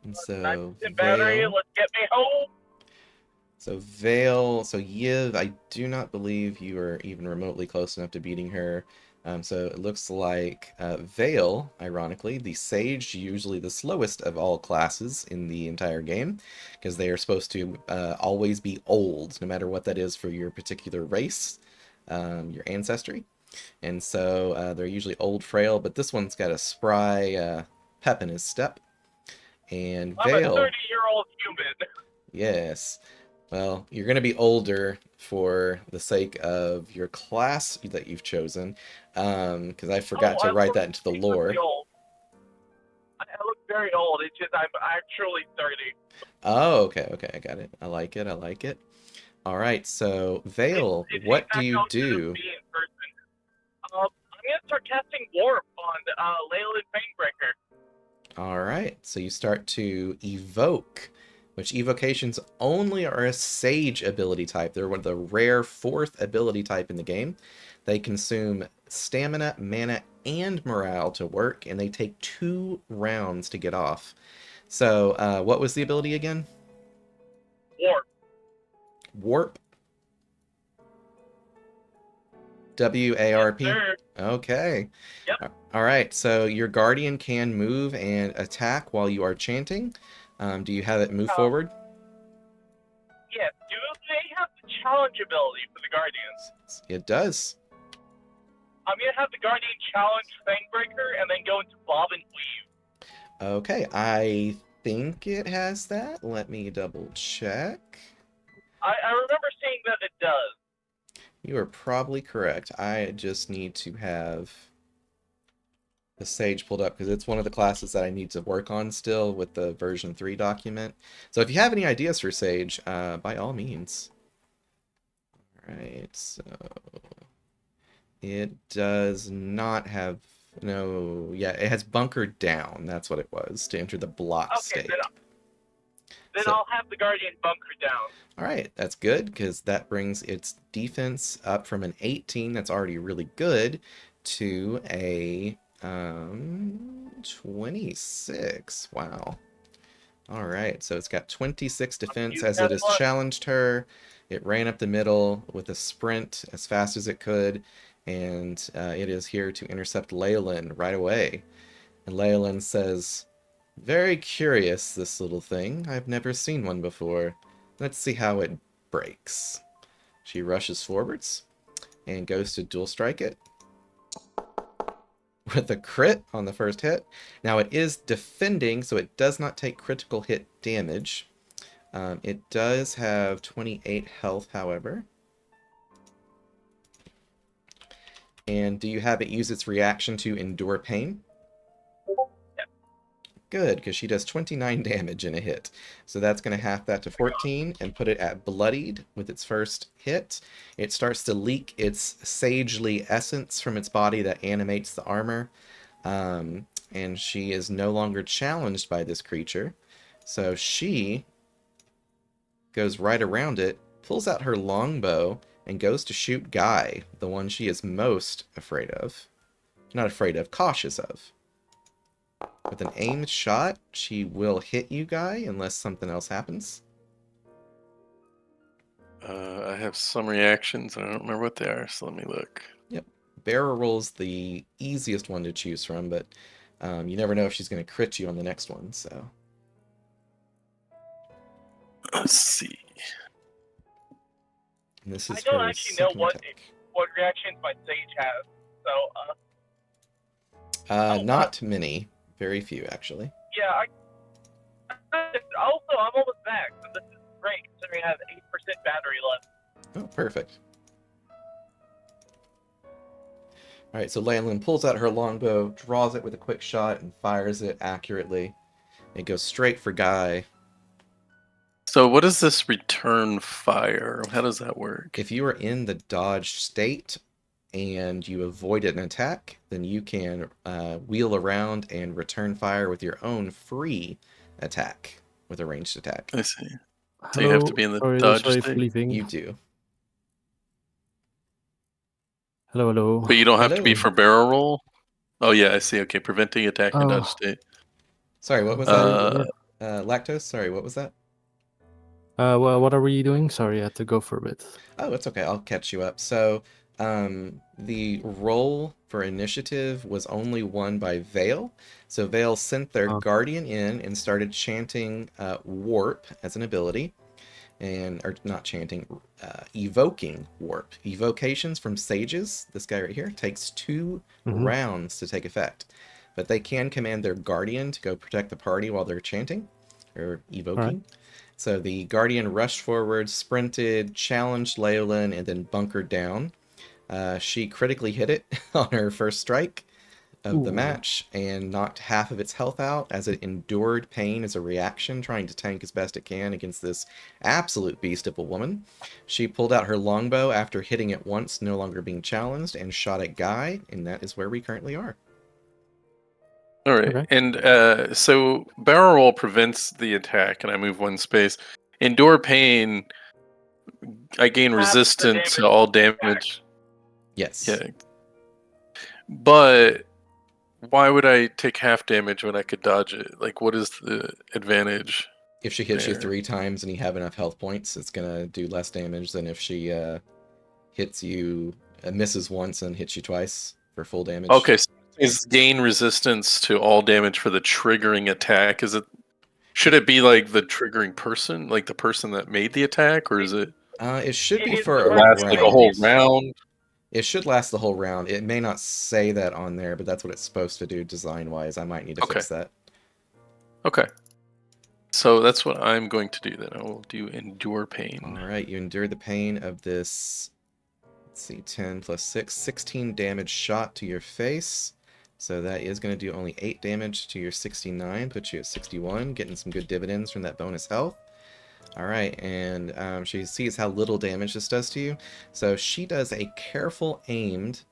And Nice so, and battery, Vale. let's get me home. So, Vale. So, Yiv, I do not believe you are even remotely close enough to beating her. So, it looks like Vale, ironically, the Sage, usually the slowest of all classes in the entire game, because they are supposed to always be old, no matter what that is for your particular race, your ancestry. And so they're usually old, frail, but this one's got a spry pep in his step. And I'm a Vale, 30-year-old human. yes. Well, you're going to be older for the sake of your class that you've chosen, because I forgot to I write look that into the ridiculously lore. old. I look very old. It's just I'm actually 30. Oh, okay, okay, I got it. I like it, I like it. All right, so Vale, It what hangs do back you out to do? me in person. I'm gonna start casting warp on Leyland Fangbreaker. All right, so you start to evoke, which evocations only are a sage ability type. They're one of the rare 4th ability type in the game. They consume stamina, mana, and morale to work, and they take 2 rounds to get off. So, what was the ability again? Warp. Warp. W-A-R-P. Sir. Okay. Yep. All right, so your guardian can move and attack while you are chanting. Do you have it move forward? Yes. Do they have the challenge ability for the Guardians? It does. I'm gonna have the Guardian challenge Fangbreaker and then go into Bob and Weave. Okay, I think it has that. Let me double check. I remember saying that it does. You are probably correct. I just need to have the Sage pulled up because it's one of the classes that I need to work on still with the version 3 document. So if you have any ideas for Sage, by all means. Alright, so it does not have, no, yeah, it has bunkered down. That's what it was, to enter the block Okay, state. then So- I'll have the Guardian bunker down. Alright, that's good, because that brings its defense up from an 18, that's already really good, to a 26. Wow. Alright, so it's got 26 defense as it has challenged her. It ran up the middle with a sprint as fast as it could, and it is here to intercept Leyland right away. And Leyland says, very curious, this little thing. I've never seen one before. Let's see how it breaks. She rushes forwards and goes to dual strike it with a crit on the first hit. Now it is defending, so it does not take critical hit damage. It does have 28 health, however. And do you have it use its reaction to endure pain? Yep. Good, because she does 29 damage in a hit. So that's going to half that to 14 and put it at bloodied with its first hit. It starts to leak its sagely essence from its body that animates the armor. And she is no longer challenged by this creature. So she goes right around it, pulls out her longbow, and goes to shoot Guy, the one she is most afraid of. Not afraid of, cautious of. With an aimed shot, she will hit you, Guy, unless something else happens. I have some reactions, and I don't remember what they are, so let me look. Yep. Barrel roll's the easiest one to choose from, but you never know if she's going to crit you on the next one, so... Let's see. And this I is don't her actually know second what attack. reactions my sage has. So, Not many. Very few, actually. yeah. Also, I'm almost back, so this is great considering I have 8% battery left. Oh, perfect. Alright, so Landlin pulls out her longbow, draws it with a quick shot, and fires it accurately. It goes straight for Guy. So what is this return fire? How does that work? If you are in the dodge state and you avoid an attack, then you can wheel around and return fire with your own free attack, with a ranged attack. I see. So Hello. you have to be in the sorry, dodge sorry for state? leaving. You do. Hello, hello. But you don't have to be Hello. for barrel roll? Oh yeah, I see. Okay, preventing attack in dodge Oh. state. Sorry, what was Sorry, that? what- Lactose? Sorry, what was that? well, what are we doing? Sorry, I had to go for a bit. Oh, it's okay. I'll catch you up. So, the roll for initiative was only won by Vale. So Vale sent their Oh. guardian in and started chanting warp as an ability. Or not chanting, evoking warp. Evocations from sages, this guy right here, takes 2 Mhm. rounds to take effect. But they can command their guardian to go protect the party while they're chanting, or evoking. So the guardian rushed forward, sprinted, challenged Leolin, and then bunkered down. She critically hit it on her first strike of the Ooh. match and knocked half of its health out as it endured pain as a reaction, trying to tank as best it can against this absolute beast of a woman. She pulled out her longbow after hitting it once, no longer being challenged, and shot at Guy, and that is where we currently are. All right. Okay. And so barrel roll prevents the attack, and I move 1 space. Endure pain, I gain Half the resistance to damage all of the attack. damage. Yes. Yeah. But why would I take half damage when I could dodge it? Like, what is the advantage? If she hits you there? 3 times and you have enough health points, it's gonna do less damage than if she hits you, misses once and hits you twice for full damage. Okay, so is gain resistance to all damage for the triggering attack? Should it be like the triggering person, like the person that made the attack, or is it It should It be is for the a last like a round. whole round? It should last the whole round. It may not say that on there, but that's what it's supposed to do design-wise. I might need to fix that. Okay. So that's what I'm going to do then. I will do endure pain. Alright, you endure the pain of this, let's see, 10 plus 6, 16 damage shot to your face. So that is going to do only 8 damage to your 69, puts you at 61, getting some good dividends from that bonus health. Alright, and she sees how little damage this does to you. So she does a careful aimed,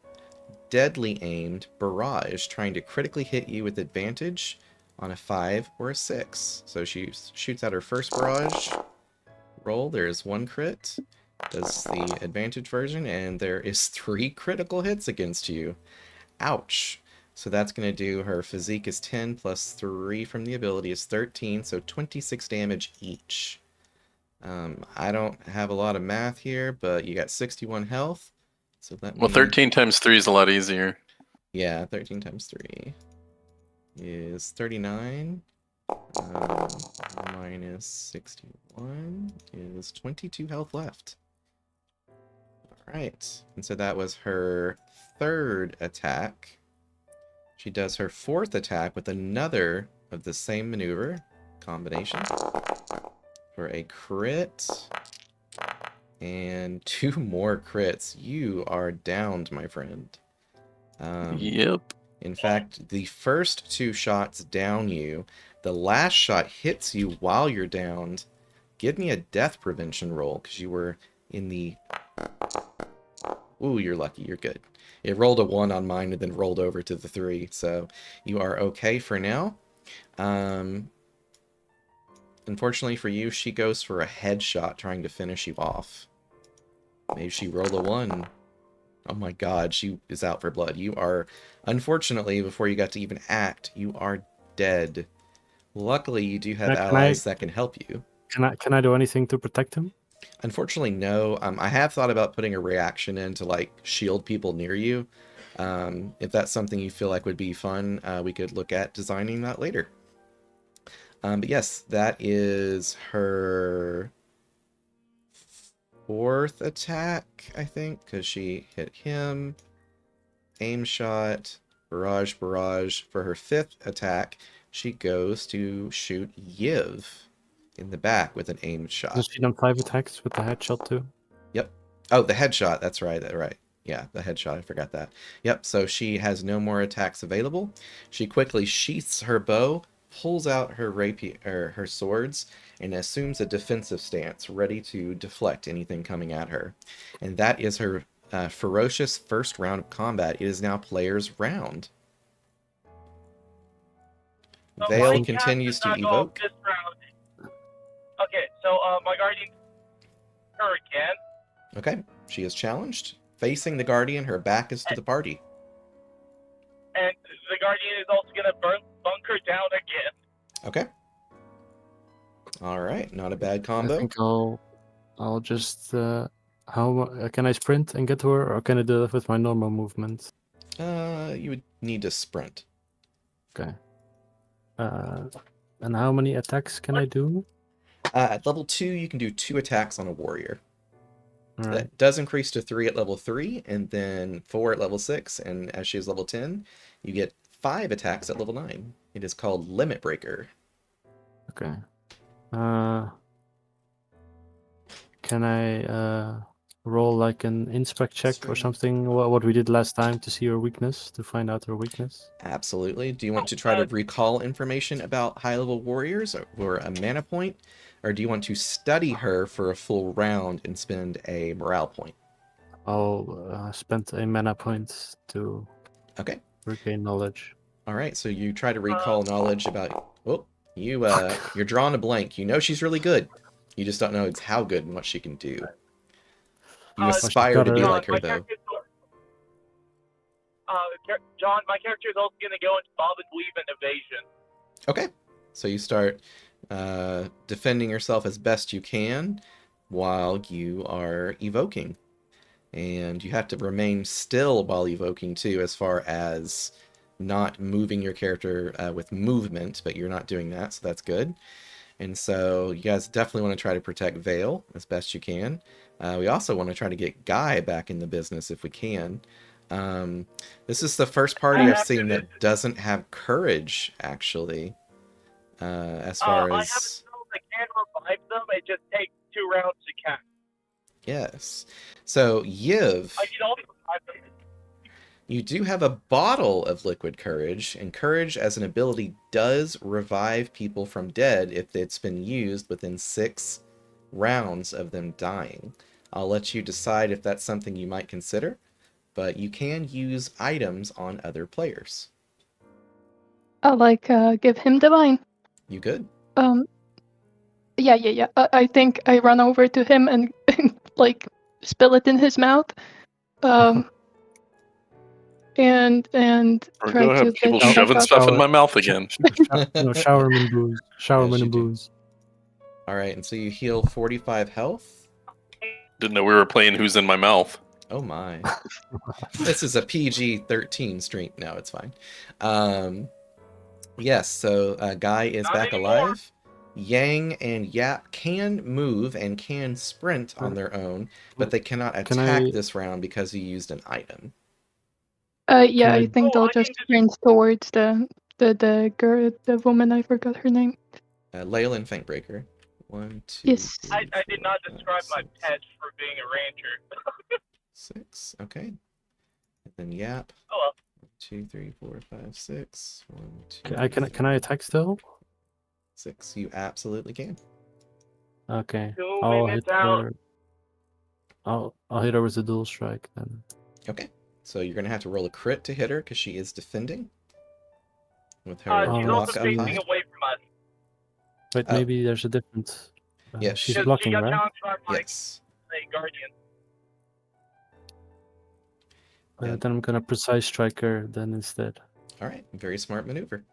deadly aimed barrage, trying to critically hit you with advantage on a 5 or a 6. So she shoots out her first barrage roll. There is 1 crit. Does the advantage version, and there is 3 critical hits against you. Ouch. So that's going to do, her physique is 10 plus 3 from the ability is 13, so 26 damage each. I don't have a lot of math here, but you got 61 health. So let me... Well, 13 times 3 is a lot easier. Yeah, 13 times 3 is 39. Minus 61 is 22 health left. Alright, and so that was her 3rd attack. She does her 4th attack with another of the same maneuver combination for a crit and 2 more crits. You are downed, my friend. Yep. In fact, the first 2 shots down you. The last shot hits you while you're downed. Give me a death prevention roll, because you were in the... Ooh, you're lucky. You're good. It rolled a 1 on mine and then rolled over to the 3, so you are okay for now. Unfortunately for you, she goes for a headshot trying to finish you off. Maybe she rolled a 1. Oh my god, she is out for blood. You are, unfortunately, before you got to even act, you are dead. Luckily, you do have allies that can help you. Can I do anything to protect him? Unfortunately, no. I have thought about putting a reaction in to, like, shield people near you. If that's something you feel like would be fun, we could look at designing that later. But yes, that is her 4th attack, I think, because she hit him. Aim shot, barrage, barrage. For her 5th attack, she goes to shoot Yiv in the back with an aim shot. Does she done 5 attacks with the headshot too? Yep. Oh, the headshot. That's right. Right. Yeah, the headshot. I forgot that. Yep. So she has no more attacks available. She quickly sheaths her bow, pulls out her rapier, or her swords, and assumes a defensive stance, ready to deflect anything coming at her. And that is her ferocious first round of combat. It is now player's round. So Vale my continues to cast does not go off evoke. this round. Okay, so my guardian her again. Okay, she is challenged. Facing the guardian, her back is to the party. And the guardian is also gonna bunker down again. Okay. All right, not a bad I combo. think I'll just how can I sprint and get to her, or can I do it with my normal movement? You would need to sprint. Okay. And how many attacks can I do? At level 2, you can do 2 attacks on a warrior. All right. That does increase to 3 at level 3, and then 4 at level 6, and as she is level 10, you get 5 attacks at level 9. It is called Limit Breaker. Okay. Can I roll like an inspect check or something? What we did last time to see her weakness, to find out her weakness? Absolutely. Do you want to try to recall information about high-level warriors or a mana point? Or do you want to study her for a full round and spend a morale point? I'll spend a mana point to Okay. regain knowledge. All right, so you try to recall knowledge about... Oh, you're drawing a blank. You know she's really good. You just don't know it's how good and what she can do. You aspire to be like her, though. John, my character is also gonna go into bob and weave and evasion. Okay, so you start defending yourself as best you can while you are evoking. And you have to remain still while evoking, too, as far as not moving your character with movement, but you're not doing that, so that's good. And so you guys definitely want to try to protect Vale as best you can. We also want to try to get Guy back in the business if we can. This is the first party I've seen that doesn't have courage, actually. As far I as... have spells that can revive them, it just takes 2 rounds to cast. Yes. So, Yiv, I can also revive them. you do have a bottle of liquid courage, and courage as an ability does revive people from dead if it's been used within 6 rounds of them dying. I'll let you decide if that's something you might consider, but you can use items on other players. I'll give him divine. You could. Yeah. I think I run over to him and like spill it in his mouth. And Or try go to ahead, people get him back shoving up. stuff in my mouth again. Showerman and booze. Showerman Yes, you and do. booze. All right, and so you heal 45 health. Didn't know we were playing Who's in My Mouth. Oh my. This is a PG-13 stream. No, it's fine. Yes, so Guy is Not back anymore. alive. Yang and Yap can move and can sprint on their own, but they cannot Can attack I- this round because he used an item. Yeah, I- I think Oh, they'll I just think this- sprint towards the girl, the woman. I forgot her name. Leyland Faintbreaker. 1, 2, Yes. 3, I did not 4, describe 5, my 6, pet for being a ranger. 6. Okay. And then Yap. Oh well. 2, 3, 4, 5, 6. 1, 2, Can I attack still? 6. You absolutely can. Okay. 2 I'll minutes hit out. her. I'll hit her with the dual strike then. Okay. So you're going to have to roll a crit to hit her because she is defending with her Oh, She's block also up let's facing high. see. away from us. Wait, Oh, maybe there's a different. yes. She's Because she blocking, got right? challenged by my Yes. guardian. Yeah. Then I'm gonna precise strike her then instead. All right. Very smart maneuver.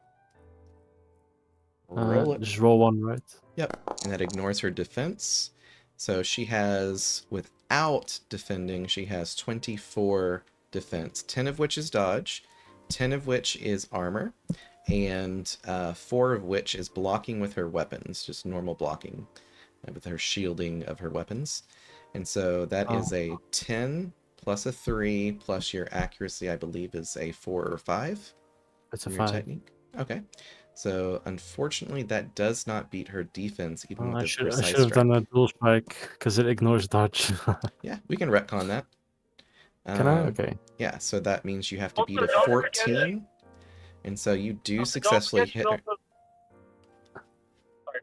Roll it. Just roll one, right? Yep. And that ignores her defense. So she has, without defending, she has 24 defense, 10 of which is dodge, 10 of which is armor, and 4 of which is blocking with her weapons, just normal blocking with her shielding of her weapons. And so that is a 10 plus a 3 plus your accuracy, I believe, is a 4 or 5 It's a from your 5. technique. Okay. So unfortunately, that does not beat her defense, even Oh, with I this should precise have done strike. a dual strike because it ignores dodge. Yeah, we can retcon that. Can I? Okay. Yeah, so that means you have to Also, beat a don't forget 14, and so you do don't successfully forget she's hit her. also. Sorry.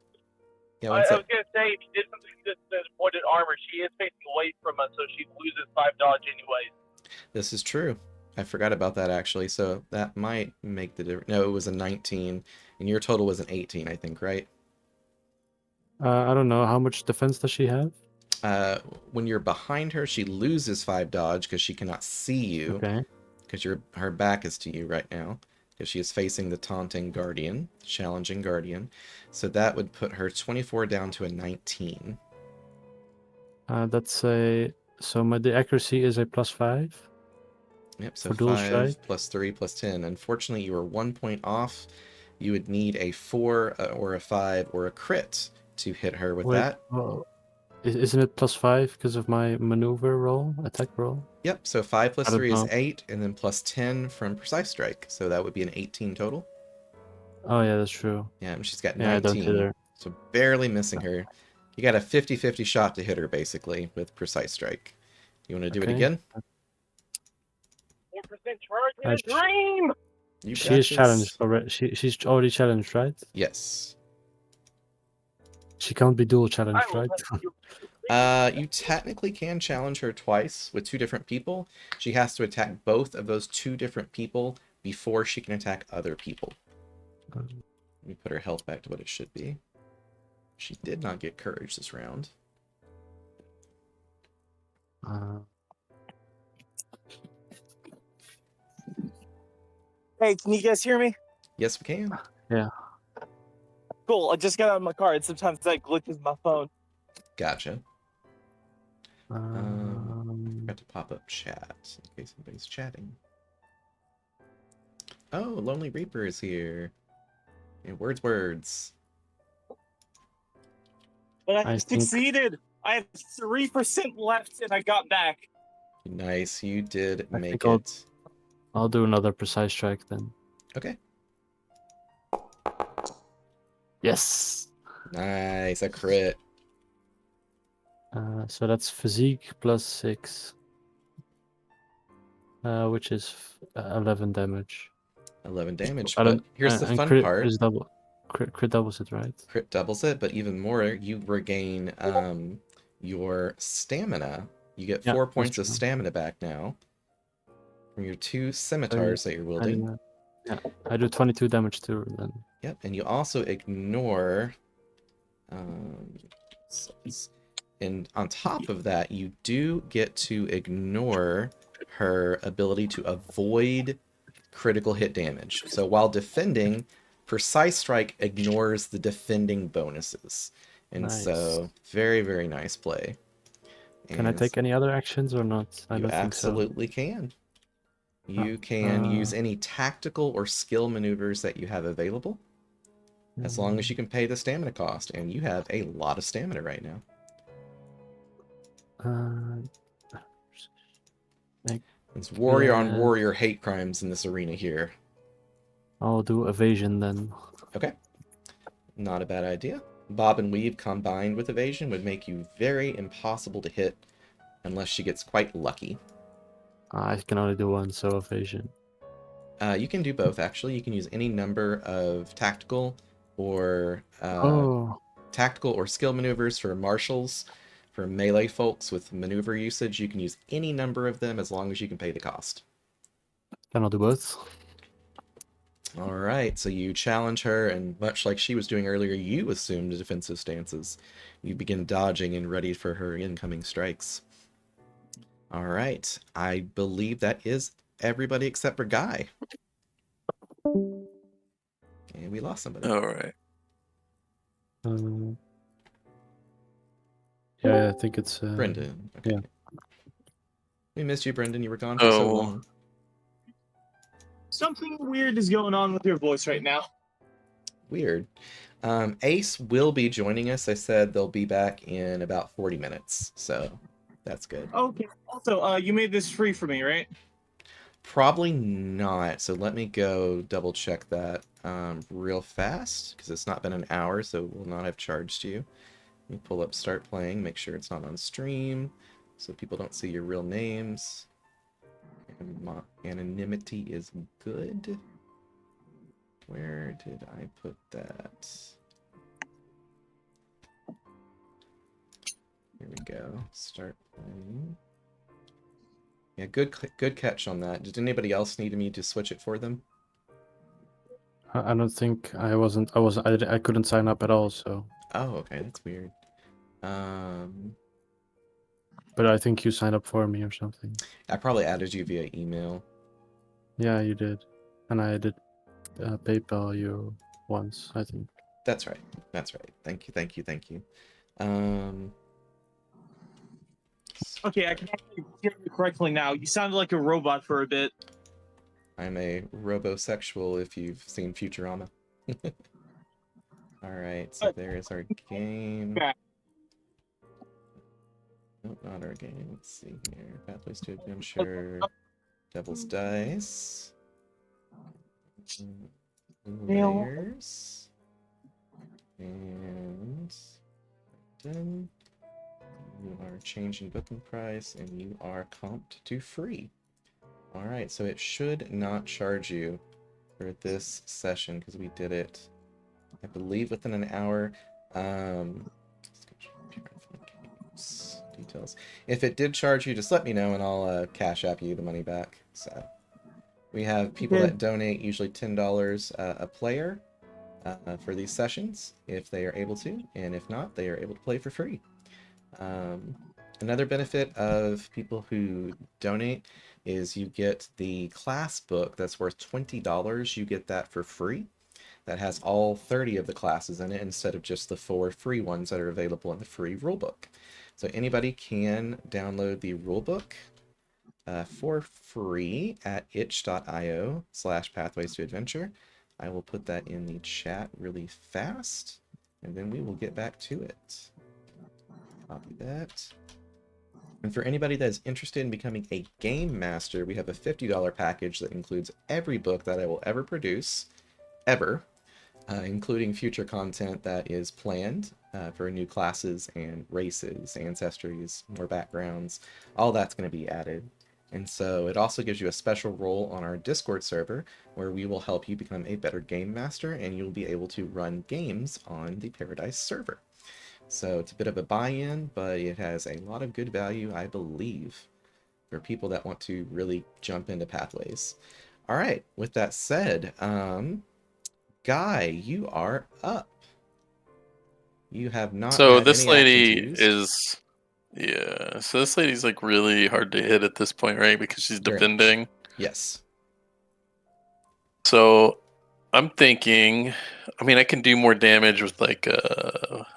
Yeah, I one was sec. gonna say if you did something that avoided armor, she is facing away from us, so she loses 5 dodge anyways. This is true. I forgot about that actually, so that might make the difference. No, it was a 19, and your total was an 18, I think, right? I don't know how much defense does she have. When you're behind her, she loses 5 dodge because she cannot see you, Okay. because her back is to you right now, because she is facing the taunting guardian, challenging guardian. So that would put her 24 down to a 19. That's a the accuracy is a +5 Yep, so for dual 5 strike. plus 3 plus 10. Unfortunately, you were 1 point off. You would need a 4 or a 5 or a crit to hit her with Wait, that. well, isn't it +5 because of my maneuver roll, attack roll? Yep, so 5 plus I don't 3 is know. 8, and then plus 10 from Precise Strike. So that would be an 18 total. Oh yeah, that's true. Yeah, and she's got Yeah, I don't hit 19, her. so barely missing her. You got a 50-50 shot to hit her, basically, with Precise Strike. You want to do it Okay. again? 4% charge in Uh, a dream. You She got is challenged this. already. She's already challenged, right? Yes. She can't be dual I challenged, will right? let you. You technically can challenge her twice with 2 different people. She has to attack both of those 2 different people before she can attack other people. Let me put her health back to what it should be. She did not get courage this round. Uh, Hey, can you guys hear me? Yes, we can. yeah. Cool. I just got out of my car, and sometimes that glitches my phone. Gotcha. Um, Forgot to pop up chat in case anybody's chatting. Oh, Lonely Reaper is here. Yeah, words. But I I think succeeded. I have 3% left, and I got back. Nice, you did I make think it. I'll do another precise strike then. Okay. Yes. Nice, a crit. So that's physique +6, which is 11 damage. 11 damage, I but don't. here's the And fun crit part. is double. Crit doubles it, right? Crit doubles it, but even more, you regain your stamina. You get Yeah, 4 that's points of true. stamina back now from your 2 So scimitars that you're wielding. I do 22 damage too then. Yep, and you also ignore. And on top of that, you do get to ignore her ability to avoid critical hit damage. So while defending, Precise Strike ignores the defending bonuses. And Nice. so, very, very nice play. Can I And take any other actions or not? I you don't think so. absolutely can. You can use any tactical or skill maneuvers that you have available, as long as you can pay the stamina cost. And you have a lot of stamina right now. It's warrior on warrior hate crimes in this arena here. I'll do evasion then. Okay. Not a bad idea. Bob and Weave combined with evasion would make you very impossible to hit unless she gets quite lucky. I can only do one, so evasion. You can do both, actually. You can use any number of tactical or Oh, skill maneuvers for marshals. For melee folks with maneuver usage, you can use any number of them as long as you can pay the cost. then I'll do both. All right, so you challenge her, and much like she was doing earlier, you assume the defensive stances. You begin dodging and ready for her incoming strikes. All right, I believe that is everybody except for Guy. And we lost somebody. All right. Yeah, I think it's Brendan. Okay. yeah. We missed you, Brendan. You were gone for so long. Something weird is going on with your voice right now. Weird. Ace will be joining us. I said they'll be back in about 40 minutes, so that's good. Okay. Also, you made this free for me, right? Probably not. So let me go double check that real fast, because it's not been an hour, so we'll not have charged you. Let me pull up Start Playing, make sure it's not on stream, so people don't see your real names. And anonymity is good. Where did I put that? Here we go. Start playing. Yeah, good catch on that. Did anybody else need me to switch it for them? I don't think I couldn't sign up at all, so. Oh, okay, that's weird. But I think you signed up for me or something. I probably added you via email. Yeah, you did, and I did PayPal you once, I think. That's right. That's right. Thank you. Okay, I can actually hear you correctly now. You sounded like a robot for a bit. I'm a robosexual if you've seen Futurama. Alright, so there is our game. Nope, not our game. Let's see here. Pathways to Adventure. Devil's Dice. Layers. And then you are changing booking price and you are comped to free. Alright, so it should not charge you for this session because we did it, I believe, within an hour. Details. If it did charge you, just let me know and I'll cash app you the money back. So we have people that donate usually $10 a player for these sessions if they are able to, and if not, they are able to play for free. Another benefit of people who donate is you get the class book that's worth $20. You get that for free. That has all 30 of the classes in it instead of just the 4 free ones that are available in the free rulebook. So anybody can download the rulebook for free at itch.io/pathways to adventure. I will put that in the chat really fast, and then we will get back to it. Copy that. And for anybody that is interested in becoming a game master, we have a $50 package that includes every book that I will ever produce, ever, including future content that is planned for new classes and races, ancestries, more backgrounds. All that's going to be added. And so it also gives you a special role on our Discord server where we will help you become a better game master and you'll be able to run games on the Paradise server. So it's a bit of a buy-in, but it has a lot of good value, I believe, for people that want to really jump into Pathways. All right, with that said, Guy, you are up. You have not So had this any actions lady used. is, yeah. So this lady's like really hard to hit at this point, right? Because she's Very defending. much. Yes. So I'm thinking, I mean, I can do more damage with like a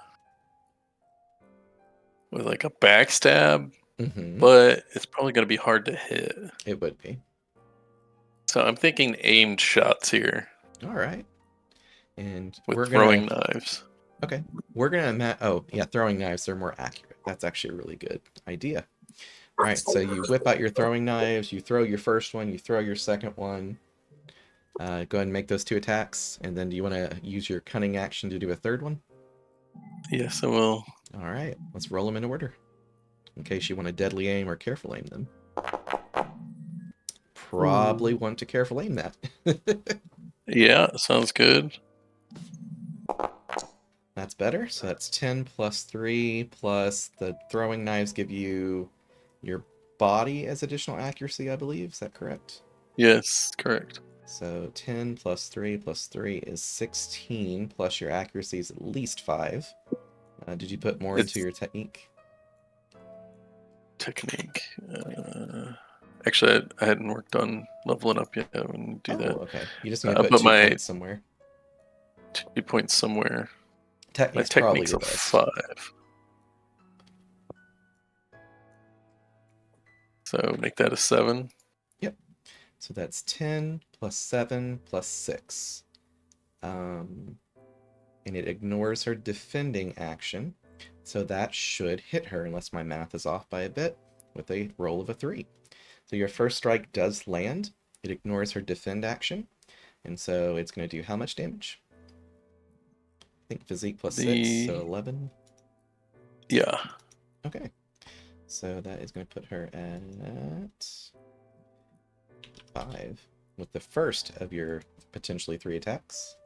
backstab, but it's probably going to be hard to hit. It would be. So I'm thinking aimed shots here. All right. And with we're throwing gonna... knives. Okay. We're gonna... Oh, yeah, throwing knives are more accurate. That's actually a really good idea. All right, so you whip out your throwing knives, you throw your first one, you throw your second one. Go ahead and make those 2 attacks, and then do you want to use your cunning action to do a third one? Yes, I will. All right, let's roll them in order, in case you want to deadly aim or careful aim them. probably want to careful aim that. Yeah, sounds good. That's better. So that's 10 plus 3 plus the throwing knives give you your body as additional accuracy, I believe. Is that correct? Yes, correct. So 10 plus 3 plus 3 is 16, plus your accuracy is at least 5. Did you put more It's into your technique? technique. Actually, I hadn't worked on leveling up yet. I wouldn't do that. Okay. You just need to put But 2 my points somewhere. 2 points somewhere. My Technique's probably technique's your a best. 5. So make that a 7. Yep. So that's 10 plus 7 plus 6. And it ignores her defending action. So that should hit her, unless my math is off by a bit, with a roll of a 3. So your first strike does land. It ignores her defend action. And so it's going to do how much damage? I think physique plus 6, so 11. Yeah. Okay. So that is going to put her at 5 with the first of your potentially 3 attacks.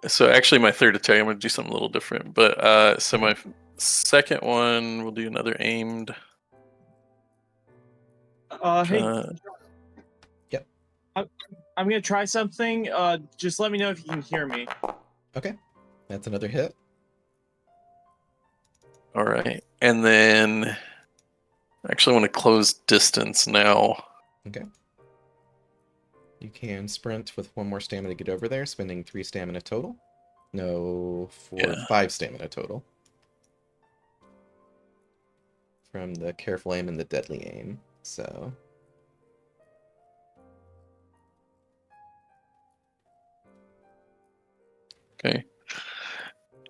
So actually, my third attack, I'm going to do something a little different. But so my second one, we'll do another aimed. Hey, Yep. I'm gonna try something. Just let me know if you can hear me. Okay. That's another hit. All right. And then I actually want to close distance now. Okay. You can sprint with 1 more stamina to get over there, spending 3 stamina total. No, 5 stamina total. From the careful aim and the deadly aim. So. Okay.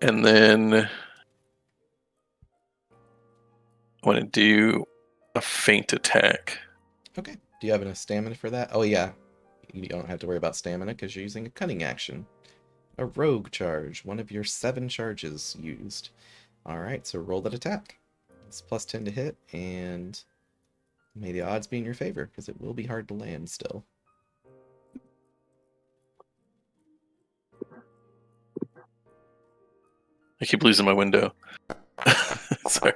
And then I want to do a feint attack. Okay. Do you have enough stamina for that? Oh, yeah. You don't have to worry about stamina because you're using a cunning action. A rogue charge. One of your 7 charges used. Alright, so roll that attack. It's plus 10 to hit, and may the odds be in your favor, because it will be hard to land still. I keep losing my window. Sorry.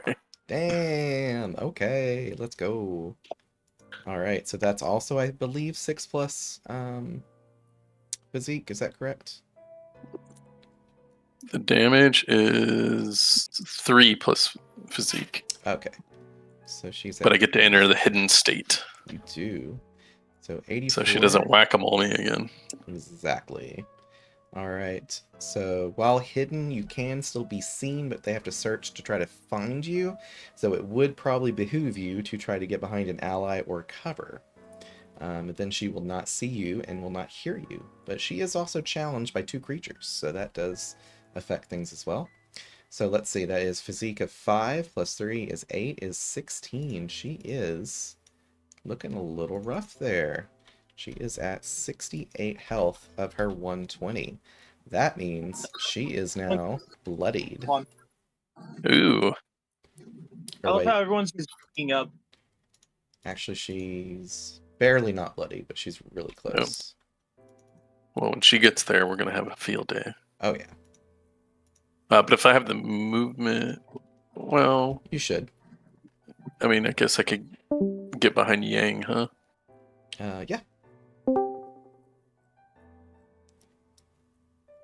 Damn! Okay, let's go. Alright, so that's also, I believe, 6 plus physique, is that correct? The damage is 3 plus physique. Okay. So she's at... But I get to enter the hidden state. You do. So 84. So she doesn't whack-a-mole me again. Exactly. Alright, so while hidden, you can still be seen, but they have to search to try to find you. So it would probably behoove you to try to get behind an ally or cover. But then she will not see you and will not hear you. But she is also challenged by 2 creatures, so that does affect things as well. So let's see, that is physique of 5 plus 3 is 8 is 16. She is looking a little rough there. She is at 68 health of her 120. That means she is now bloodied. Ooh. I love how everyone's just picking up. Actually, she's barely not bloody, but she's really close. Well, when she gets there, we're going to have a field day. Oh, yeah. But if I have the movement, well... You should. I mean, I guess I could get behind Yang, huh? Yeah.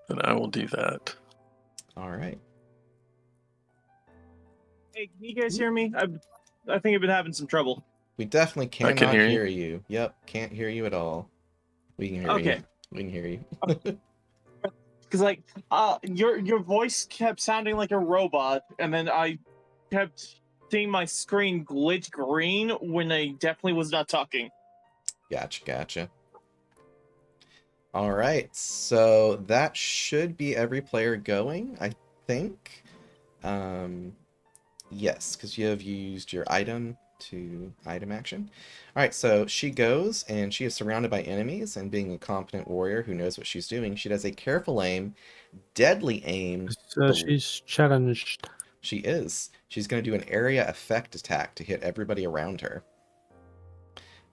Then I will do that. All right. Hey, can you guys hear me? I think I've been having some trouble. We definitely cannot can hear hear you. Yep, can't hear you at all. We can hear you. Okay. We can hear you. Because like, your voice kept sounding like a robot, and then I kept seeing my screen glitch green when I definitely was not talking. Gotcha. All right, so that should be every player going, I think. Yes, because you have used your item to item action. All right, so she goes, and she is surrounded by enemies, and being a competent warrior who knows what she's doing, she does a careful aim, deadly aim. She's challenged. She is. She's going to do an area effect attack to hit everybody around her.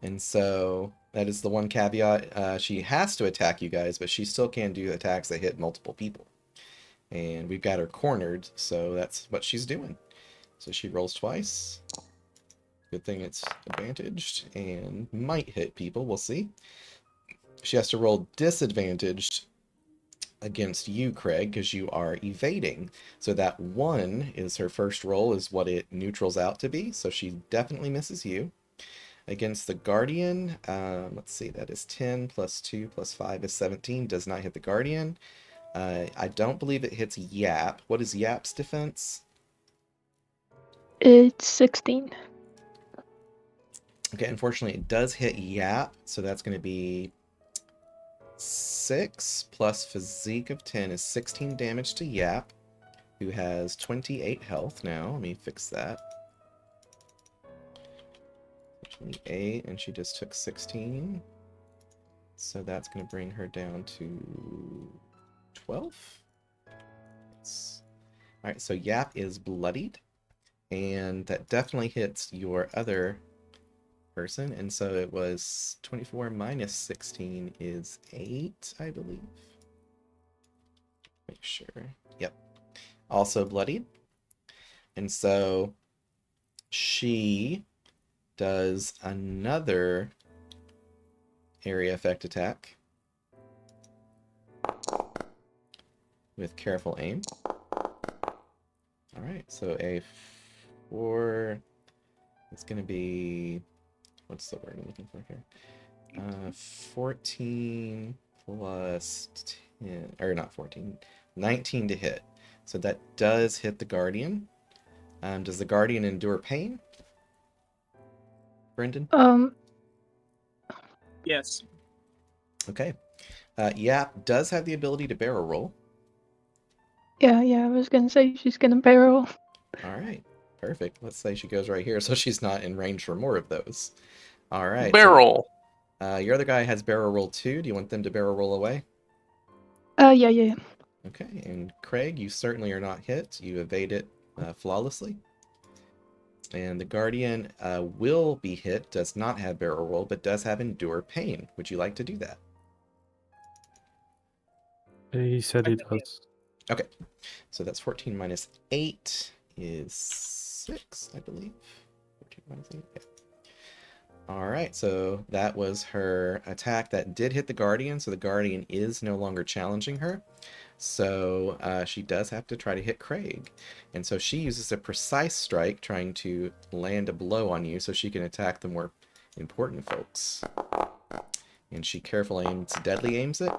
And so that is the one caveat. She has to attack you guys, but she still can do attacks that hit multiple people. And we've got her cornered, so that's what she's doing. So she rolls twice. Good thing it's advantaged and might hit people. We'll see. She has to roll disadvantaged against you, Craig, because you are evading. So that 1 is her first roll, is what it neutrals out to be. So she definitely misses you. Against the Guardian, let's see, that is 10 plus 2 plus 5 is 17. Does not hit the Guardian. I don't believe it hits Yap. What is Yap's defense? It's 16. Okay, unfortunately, it does hit Yap, so that's going to be 6 plus physique of 10 is 16 damage to Yap, who has 28 health now. Let me fix that. 28, and she just took 16. So that's going to bring her down to 12. Alright, so Yap is bloodied, and that definitely hits your other person, and so it was 24 minus 16 is 8, I believe. Make sure. Yep. Also bloodied. And so she does another area effect attack with careful aim. Alright, so a 4 is going to be, what's the word I'm looking for here? 14 plus 10, or not 14, 19 to hit. So that does hit the Guardian. Does the Guardian endure pain? Brendan? Yes. Okay. Yap does have the ability to barrel roll. Yeah, I was gonna say she's gonna barrel. Alright, perfect. Let's say she goes right here so she's not in range for more of those. Alright. Barrel. So, your other guy has barrel roll too. Do you want them to barrel roll away? Yeah. Okay, and Craig, you certainly are not hit. You evade it flawlessly. And the Guardian will be hit, does not have barrel roll, but does have endure pain. Would you like to do that? He said he does. Okay, so that's 14 minus 8 is 6, I believe. 14 minus 8, yeah. Alright, so that was her attack that did hit the Guardian, so the Guardian is no longer challenging her. So she does have to try to hit Craig. And so she uses a precise strike, trying to land a blow on you so she can attack the more important folks. And she carefully aims, deadly aims it.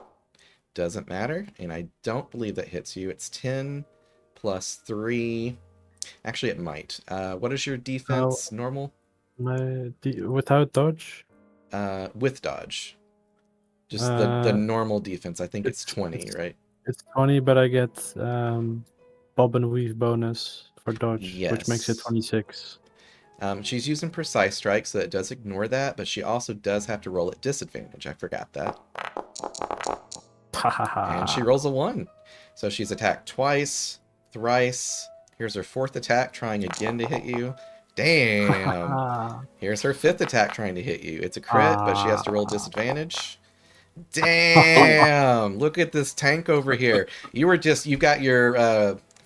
Doesn't matter, and I don't believe that hits you. It's 10 plus 3. Actually, it might. What is your defense normal? Without dodge? With dodge. Just the normal defense. I think it's 20, right? It's 20, but I get bob and weave bonus for dodge, which makes it Yes. 26. She's using precise strike, so that does ignore that, but she also does have to roll at disadvantage. I forgot that. And she rolls a 1. So she's attacked twice, thrice. Here's her 4th attack, trying again to hit you. Damn! Here's her 5th attack trying to hit you. It's a crit, but she has to roll disadvantage. Damn! Look at this tank over here. You got your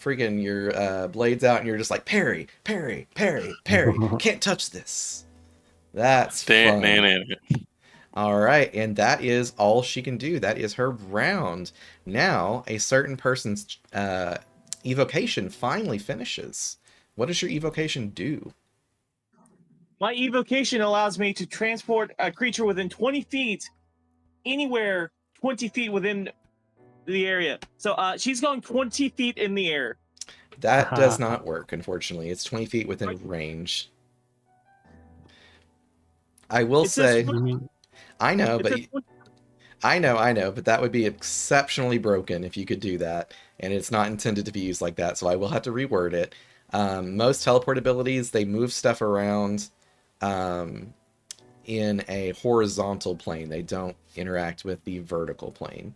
freaking your blades out, and you're just like, parry, parry, parry, parry. Can't touch this. That's fun. All right, and that is all she can do. That is her round. Now, a certain person's evocation finally finishes. What does your evocation do? My evocation allows me to transport a creature within 20 feet, anywhere 20 feet within the area. So she's going 20 feet in the air. That does not work, unfortunately. It's 20 feet within range. I will say... I know, but I know, but that would be exceptionally broken if you could do that, and it's not intended to be used like that, so I will have to reword it. Most teleport abilities, they move stuff around in a horizontal plane. They don't interact with the vertical plane.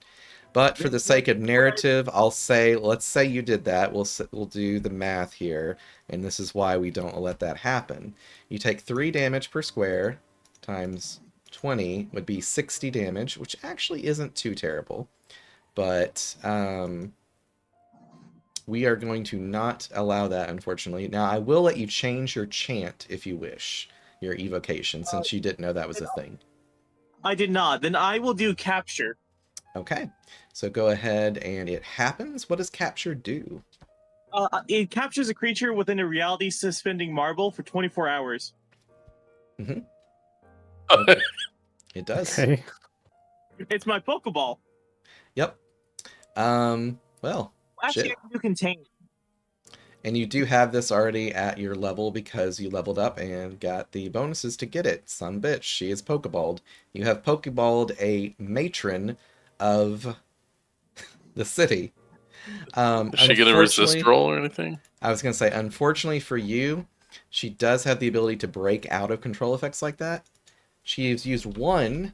But for the sake of narrative, I'll say, let's say you did that. We'll do the math here, and this is why we don't let that happen. You take 3 damage per square times 20 would be 60 damage, which actually isn't too terrible. But we are going to not allow that, unfortunately. Now, I will let you change your chant if you wish, your evocation, since you didn't know that was a thing. I did not. Then I will do capture. Okay, so go ahead and it happens. What does capture do? It captures a creature within a reality suspending marble for 24 hours. Mm-hmm. Okay. It does. Okay. It's my Pokeball. Yep. Well, Actually, shit. I can do contain. And you do have this already at your level because you leveled up and got the bonuses to get it. Some bitch, she is Pokeballed. You have Pokeballed a matron of the city. Is she gonna resist roll or anything? I was going to say, unfortunately for you, she does have the ability to break out of control effects like that. She's used one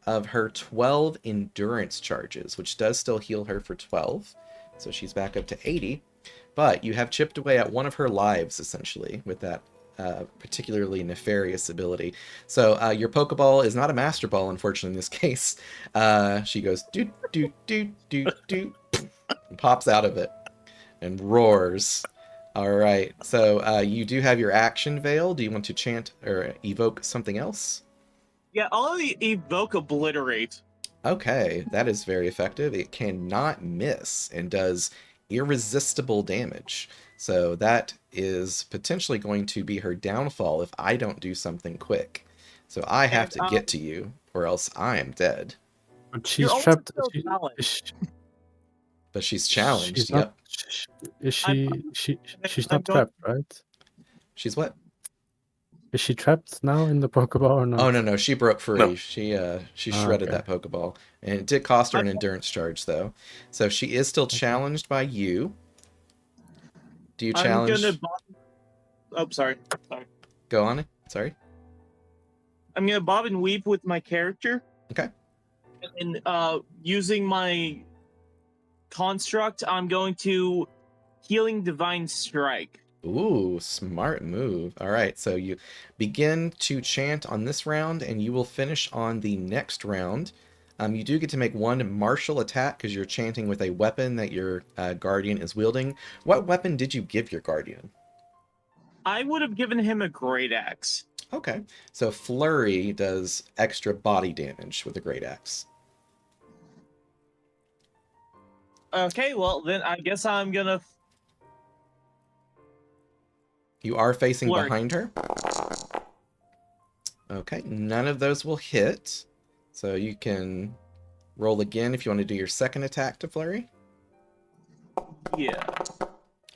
of her 12 endurance charges, which does still heal her for 12. So she's back up to 80. But you have chipped away at one of her lives, essentially, with that particularly nefarious ability. So your Pokeball is not a Master Ball, unfortunately, in this case. She goes doot, doot, doot, doot, doot, and pops out of it and roars. All right, so you do have your action veil. Do you want to chant or evoke something else? Yeah, I'll evoke obliterate. Okay, that is very effective. It cannot miss and does irresistible damage. So that is potentially going to be her downfall if I don't do something quick. So I have to get to you, or else I am dead. But You're she's also trapped. still challenged. But she's challenged, She's not. yep. Is she's I'm not going- trapped, right? She's what? Is she trapped now in the Pokeball or not? Oh, no, she broke free. No. She shredded okay. that Pokeball. And it did cost her an endurance charge, though. So she is still challenged by you. Do you challenge? I'm gonna. Oh, sorry. Go on. Sorry. I'm gonna bob and weave with my character. Okay. And using my construct, I'm going to healing divine strike. Ooh, smart move. All right, so you begin to chant on this round, and you will finish on the next round. You do get to make one martial attack because you're chanting with a weapon that your guardian is wielding. What weapon did you give your guardian? I would have given him a great axe. Okay, so Flurry does extra body damage with a great axe. Okay, well then I guess I'm gonna. You are facing Flurry. behind her. Okay, none of those will hit. So you can roll again if you want to do your second attack to Flurry. Yeah.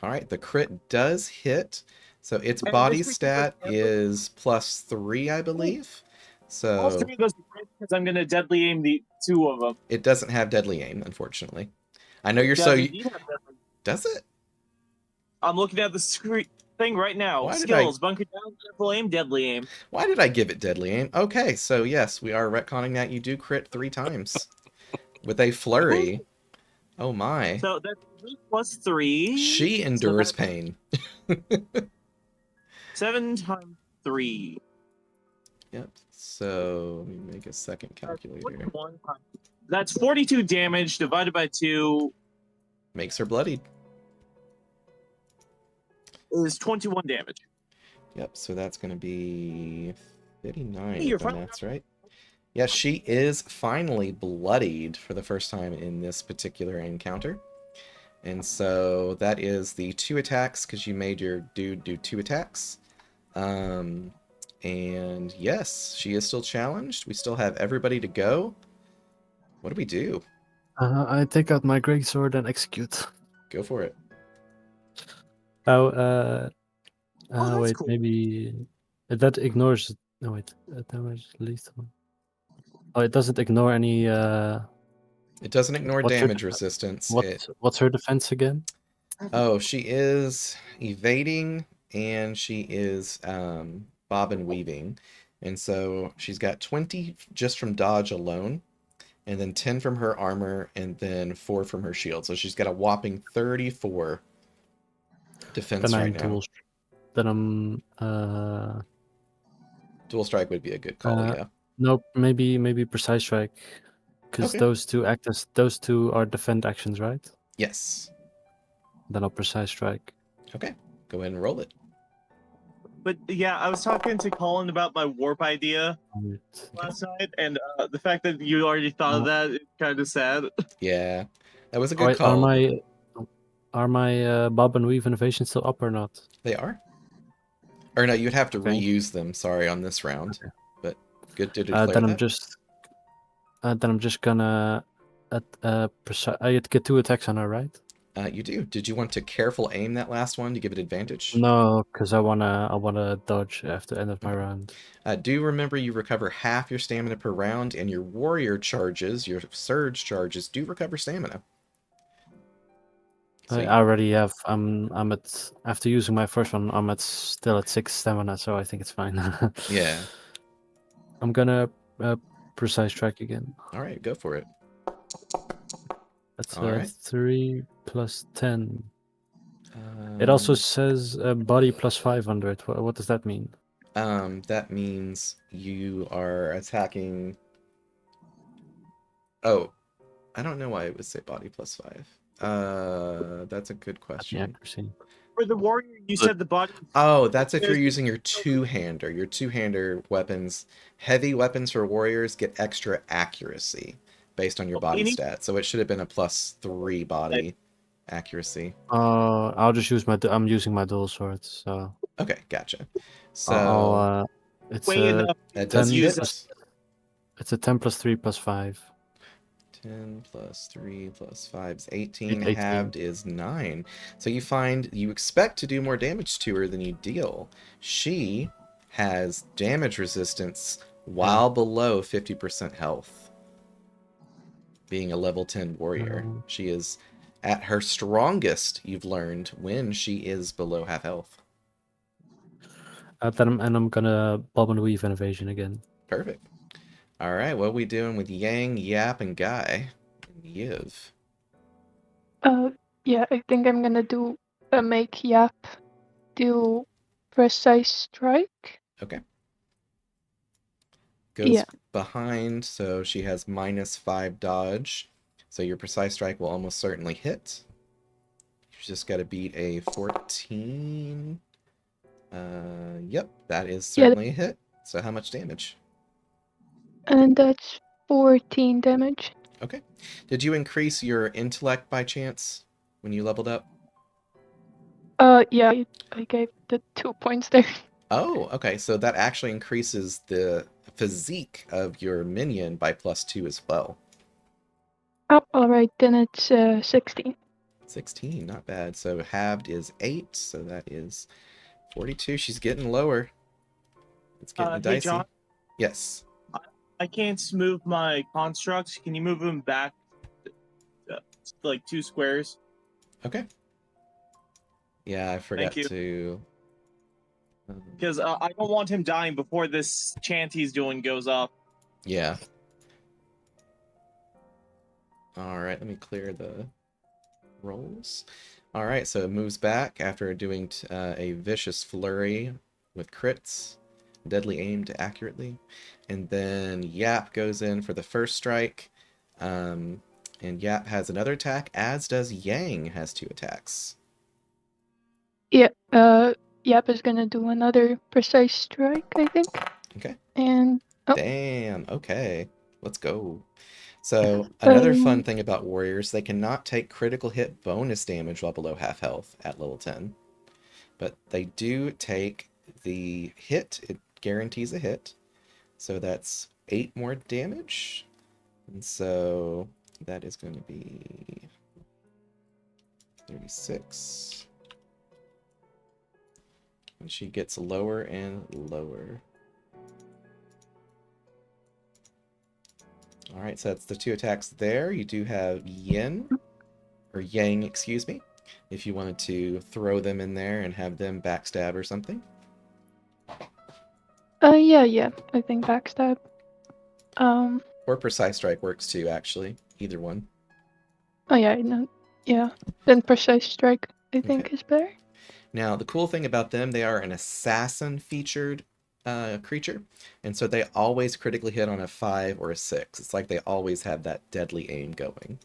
All right, the crit does hit. So its And body this week stat was- is +3, I believe. All So three goes to crit because I'm gonna deadly aim the two of them. it doesn't have deadly aim, unfortunately. I know you're Does so... indeed have deadly- Does it? I'm looking at the screen thing right now. Why did I- Skills: bunker down, careful aim, deadly aim. Why did I give it deadly aim? Okay, so yes, we are retconning that. You do crit 3 times with a flurry. Oh my. So that's 3 + 3. She endures pain. 7 times 3. Yep. So let me make a second calculator. 21 times. That's 42 damage divided by 2 Makes her bloodied. is 21 damage. Yep, so that's going to be 39 Hey, you're if the finally- math's right. Yeah, she is finally bloodied for the first time in this particular encounter. And so that is the 2 attacks, because you made your dude do 2 attacks. And yes, she is still challenged. We still have everybody to go. What do we do? I take out my greatsword and execute. Go for it. that's Wait, cool. maybe that ignores. No, wait, damage lethal. Oh, it doesn't ignore any. It doesn't ignore What's her damage def- resistance. What's her defense again? Oh, she is evading and she is bob and weaving. And so she's got 20 just from dodge alone. and then 10 from her armor, and then 4 from her shield. So she's got a whopping 34 defense Then right I'm now. dual. Then I'm Dual strike would be a good call, yeah. nope, maybe precise strike, because Okay. those two are defend actions, right? Yes. Then I'll precise strike. Okay. Go ahead and roll it. But yeah, I was talking to Colin about my warp idea Right. last night, and the fact that you already thought of that is kind of sad. Yeah. That was a good Wait, call. are my bob and weave innovations still up or not? They are? Or no, you'd have to Okay. reuse them, sorry, on this round. Okay. But good to declare Then that. I'm just gonna I get 2 attacks on her, right? You do. Did you want to careful aim that last one to give it advantage? No, because I wanna dodge after the end of my round. Do remember you recover half your stamina per round, and your warrior charges, your surge charges, do recover stamina. So I already have. I'm at after using my first one. I'm still at 6 stamina, so I think it's fine. yeah. I'm gonna precise track again. All right, go for it. That's All right. 3 plus 10. It also says body plus 500. What does that mean? That means you are attacking. Oh, I don't know why it would say body plus 5. That's a good question. Accuracy. For the warrior, you said the body. Oh, that's if you're using your two-hander. Your two-hander weapons, heavy weapons for warriors get extra accuracy based on your body stat. So it should have been a +3 body accuracy. I'll just use I'm using my dual sword, so. Okay, gotcha. So it's way enough. that 10 does hit. It's a 10 plus 3 plus 5. 10 plus 3 plus 5 is 18. 18. Halved is 9. So you expect to do more damage to her than you deal. She has damage resistance while below 50% health. Being a level 10 warrior. She is at her strongest, you've learned, when she is below half health. I'm gonna bob and weave innovation again. Perfect. All right, what are we doing with Yang, Yap, and Guy? And Yiv. Yeah, I think I'm gonna do a make Yap do precise strike. Okay. Goes behind, so she has -5 dodge. So your precise strike will almost certainly hit. You just got to beat a 14. Yep, that is certainly a hit. So how much damage? And that's 14 damage. Okay. Did you increase your intellect by chance when you leveled up? Yeah, I gave the 2 points there. Oh, okay. So that actually increases the physique of your minion by +2 as well. Oh, alright, then it's 16. 16, not bad. So halved is 8, so that is 42. She's getting lower. It's getting dicey. Hey, John? Yes. I can't move my constructs. Can you move them back like 2 squares? Okay. Yeah, I forgot to... Because I don't want him dying before this chant he's doing goes up. Yeah. Alright, let me clear the rolls. Alright, so it moves back after doing a vicious flurry with crits. Deadly aimed accurately. And then Yap goes in for the first strike. And Yap has another attack, as does Yang has 2 attacks. Yeah, Yap is gonna do another precise strike, I think. Okay. And Damn, okay. Let's go. So, another fun thing about warriors, they cannot take critical hit bonus damage while below half health at level 10. But they do take the hit. It guarantees a hit. So that's 8 more damage. And so that is going to be 36. And she gets lower and lower. Alright, so that's the 2 attacks there. You do have Yang, excuse me, if you wanted to throw them in there and have them backstab or something. yeah, I think backstab. Or Or Precise Strike works too, actually. Either one. Oh yeah, no, yeah. Then Precise Strike, I think, Okay. is better. Now, the cool thing about them, they are an assassin featured creature, and so they always critically hit on a 5 or a 6. It's like they always have that deadly aim going.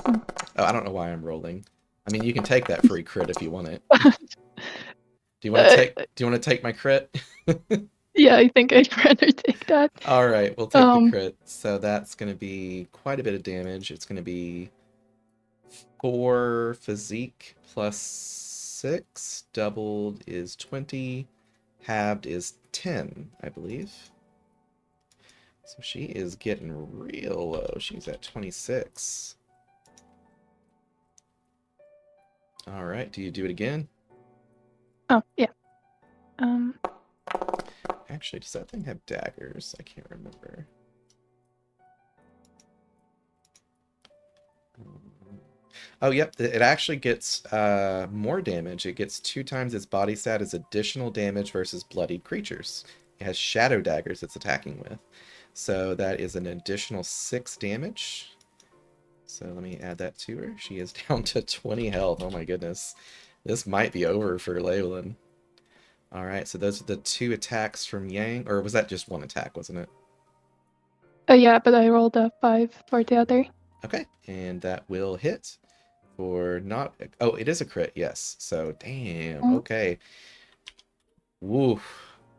Mm. Oh, I don't know why I'm rolling. I mean, you can take that free crit if you want it. Do you want to take? Do you want to take my crit? Yeah, I think I'd rather take that. All right, we'll take the crit. So that's going to be quite a bit of damage. It's going to be 4 physique plus 6. Doubled is 20. Halved is 10, I believe. So she is getting real low. She's at 26. All right, do you do it again? Oh yeah. Actually, does that thing have daggers? I can't remember. Oh, yep, it actually gets more damage. It gets 2 times its body stat as additional damage versus bloodied creatures. It has shadow daggers it's attacking with. So that is an additional 6 damage. So let me add that to her. She is down to 20 health. Oh my goodness. This might be over for Leyland. Alright, so those are the 2 attacks from Yang. Or was that just 1 attack, wasn't it? Yeah, but I rolled a 5 for the other. Okay, and that will hit for not... Oh, it is a crit, yes. So, damn, okay. Woo.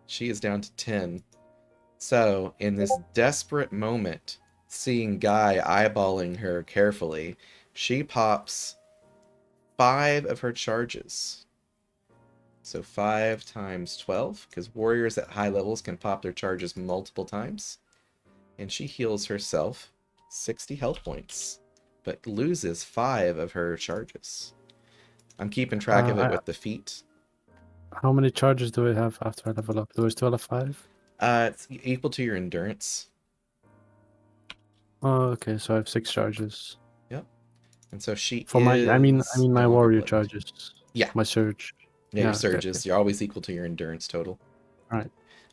She is down to 10. So, in this desperate moment, seeing Guy eyeballing her carefully, she pops 5 of her charges. So 5 times 12, because warriors at high levels can pop their charges multiple times. And she heals herself 60 health points, but loses 5 of her charges. I'm keeping track of it with the feat. How many charges do I have after I level up? Do I still have 5? It's equal to your endurance. Oh, okay, so I have 6 charges. Yep. And so she For my, I mean my no longer warrior bloodied. charges. Yeah. My surge. Yeah, your okay, surges. okay. You're always equal to your endurance total. Alright.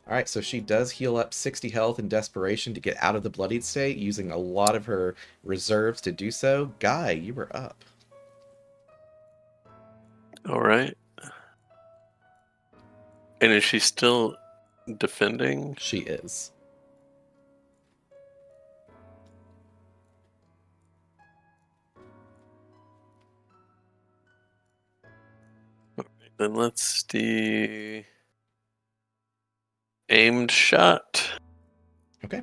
Alright, so she does heal up 60 health in desperation to get out of the bloodied state, using a lot of her reserves to do so. Guy, you were up. All right. And is she still defending? She is. Then let's do aimed shot. Okay.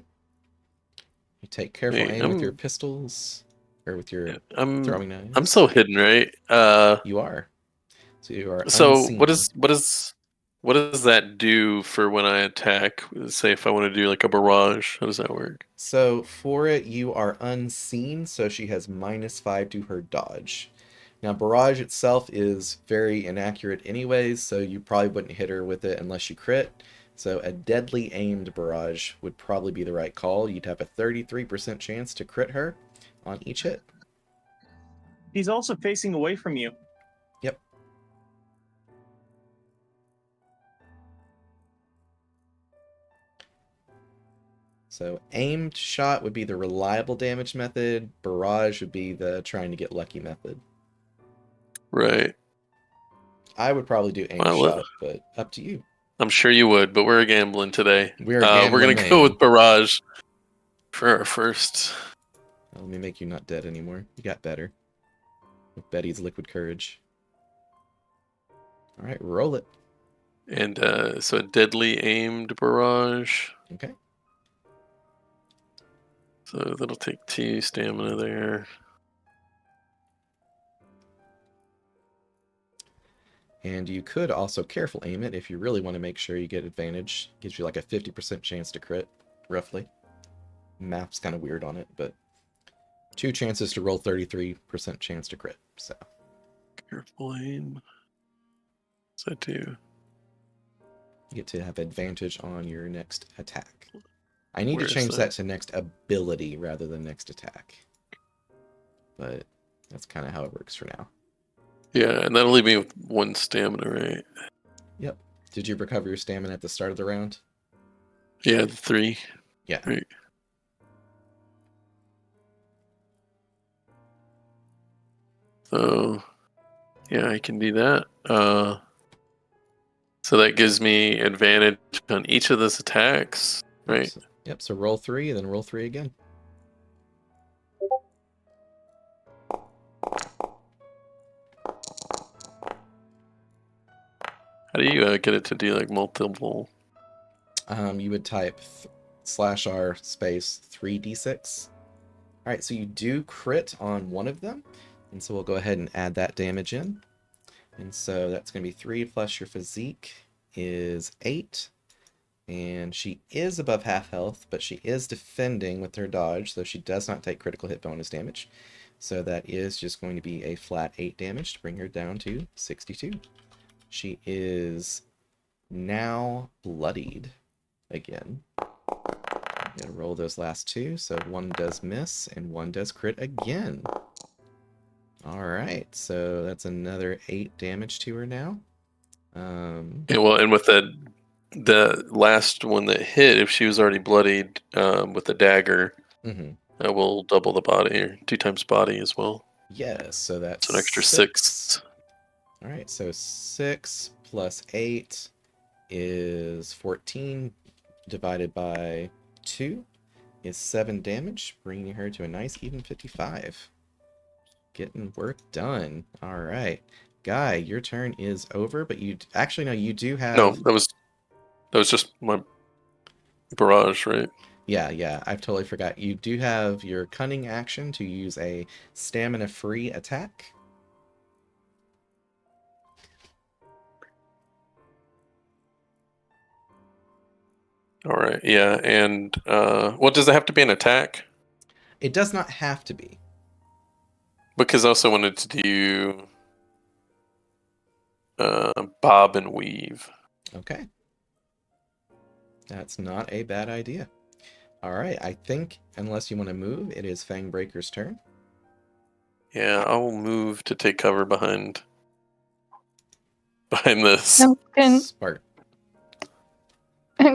You take careful Wait, aim with your pistols, or with your throwing knives. I'm so hidden, right? You are. So you are So unseen. what does that do for when I attack? Say if I want to do like a barrage, how does that work? So for it, you are unseen, so she has -5 to her dodge. Now, barrage itself is very inaccurate anyways, so you probably wouldn't hit her with it unless you crit. So a deadly aimed barrage would probably be the right call. You'd have a 33% chance to crit her on each hit. He's also facing away from you. Yep. So aimed shot would be the reliable damage method. Barrage would be the trying to get lucky method. Right. I would probably do aimed shot, but up to you. I'm sure you would, but we're gambling today. We're gambling. Gonna go with barrage for our first. Let me make you not dead anymore. You got better. With Betty's liquid courage. Alright, roll it. And so a deadly aimed barrage. Okay. So that'll take 2 stamina there. And you could also careful aim it if you really want to make sure you get advantage. Gives you like a 50% chance to crit, roughly. Math's kind of weird on it, but 2 chances to roll 33% chance to crit. So Careful aim. What's that do? you get to have advantage on your next attack. I need Where to is change that? that to next ability rather than next attack. But that's kind of how it works for now. Yeah, and that'll leave me with 1 stamina, right? Yep. Did you recover your stamina at the start of the round? Yeah, the 3. Yeah. Right. So, yeah, I can do that. So that gives me advantage on each of those attacks, right? Yep, so roll 3, and then roll 3 again. How do you get it to do like multiple? You would type /r space 3d6. Alright, so you do crit on one of them, and so we'll go ahead and add that damage in. And so that's going to be 3 plus your physique is 8. And she is above half health, but she is defending with her dodge, so she does not take critical hit bonus damage. So that is just going to be a flat 8 damage to bring her down to 62. She is now bloodied again. Gotta roll those last two, so one does miss and one does crit again. Alright, so that's another 8 damage to her now. Yeah, well, and with the last one that hit, if she was already bloodied with the dagger, I will double the body, or 2 times body as well. Yes, so that's So an extra 6. Alright, so 6 plus 8 is 14, divided by 2 is 7 damage, bringing her to a nice even 55. Getting work done. Alright. Guy, your turn is over, but you actually no, you do have... No, that was just my barrage, right? Yeah, I've totally forgot. You do have your cunning action to use a stamina-free attack. All right, yeah, and what does it have to be an attack? It does not have to be. Because I also wanted to do bob and weave. Okay. That's not a bad idea. Alright, I think, unless you want to move, it is Fangbreaker's turn. Yeah, I will move to take cover behind this. And Smart.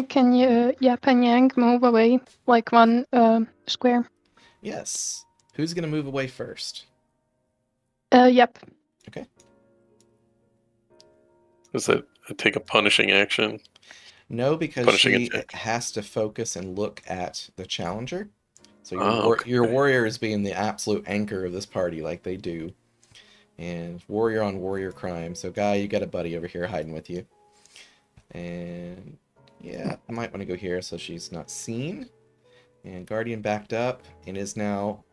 can you, Yap and Yang, move away like one square? Yes. Who's going to move away first? Yep. Okay. Does it take a punishing action? No, because Punishing she attack. has to focus and look at the challenger. So Okay. your warrior is being the absolute anchor of this party, like they do. And warrior on warrior crime. So, Guy, you got a buddy over here hiding with you. And yeah, might want to go here so she's not seen. And Guardian backed up and is now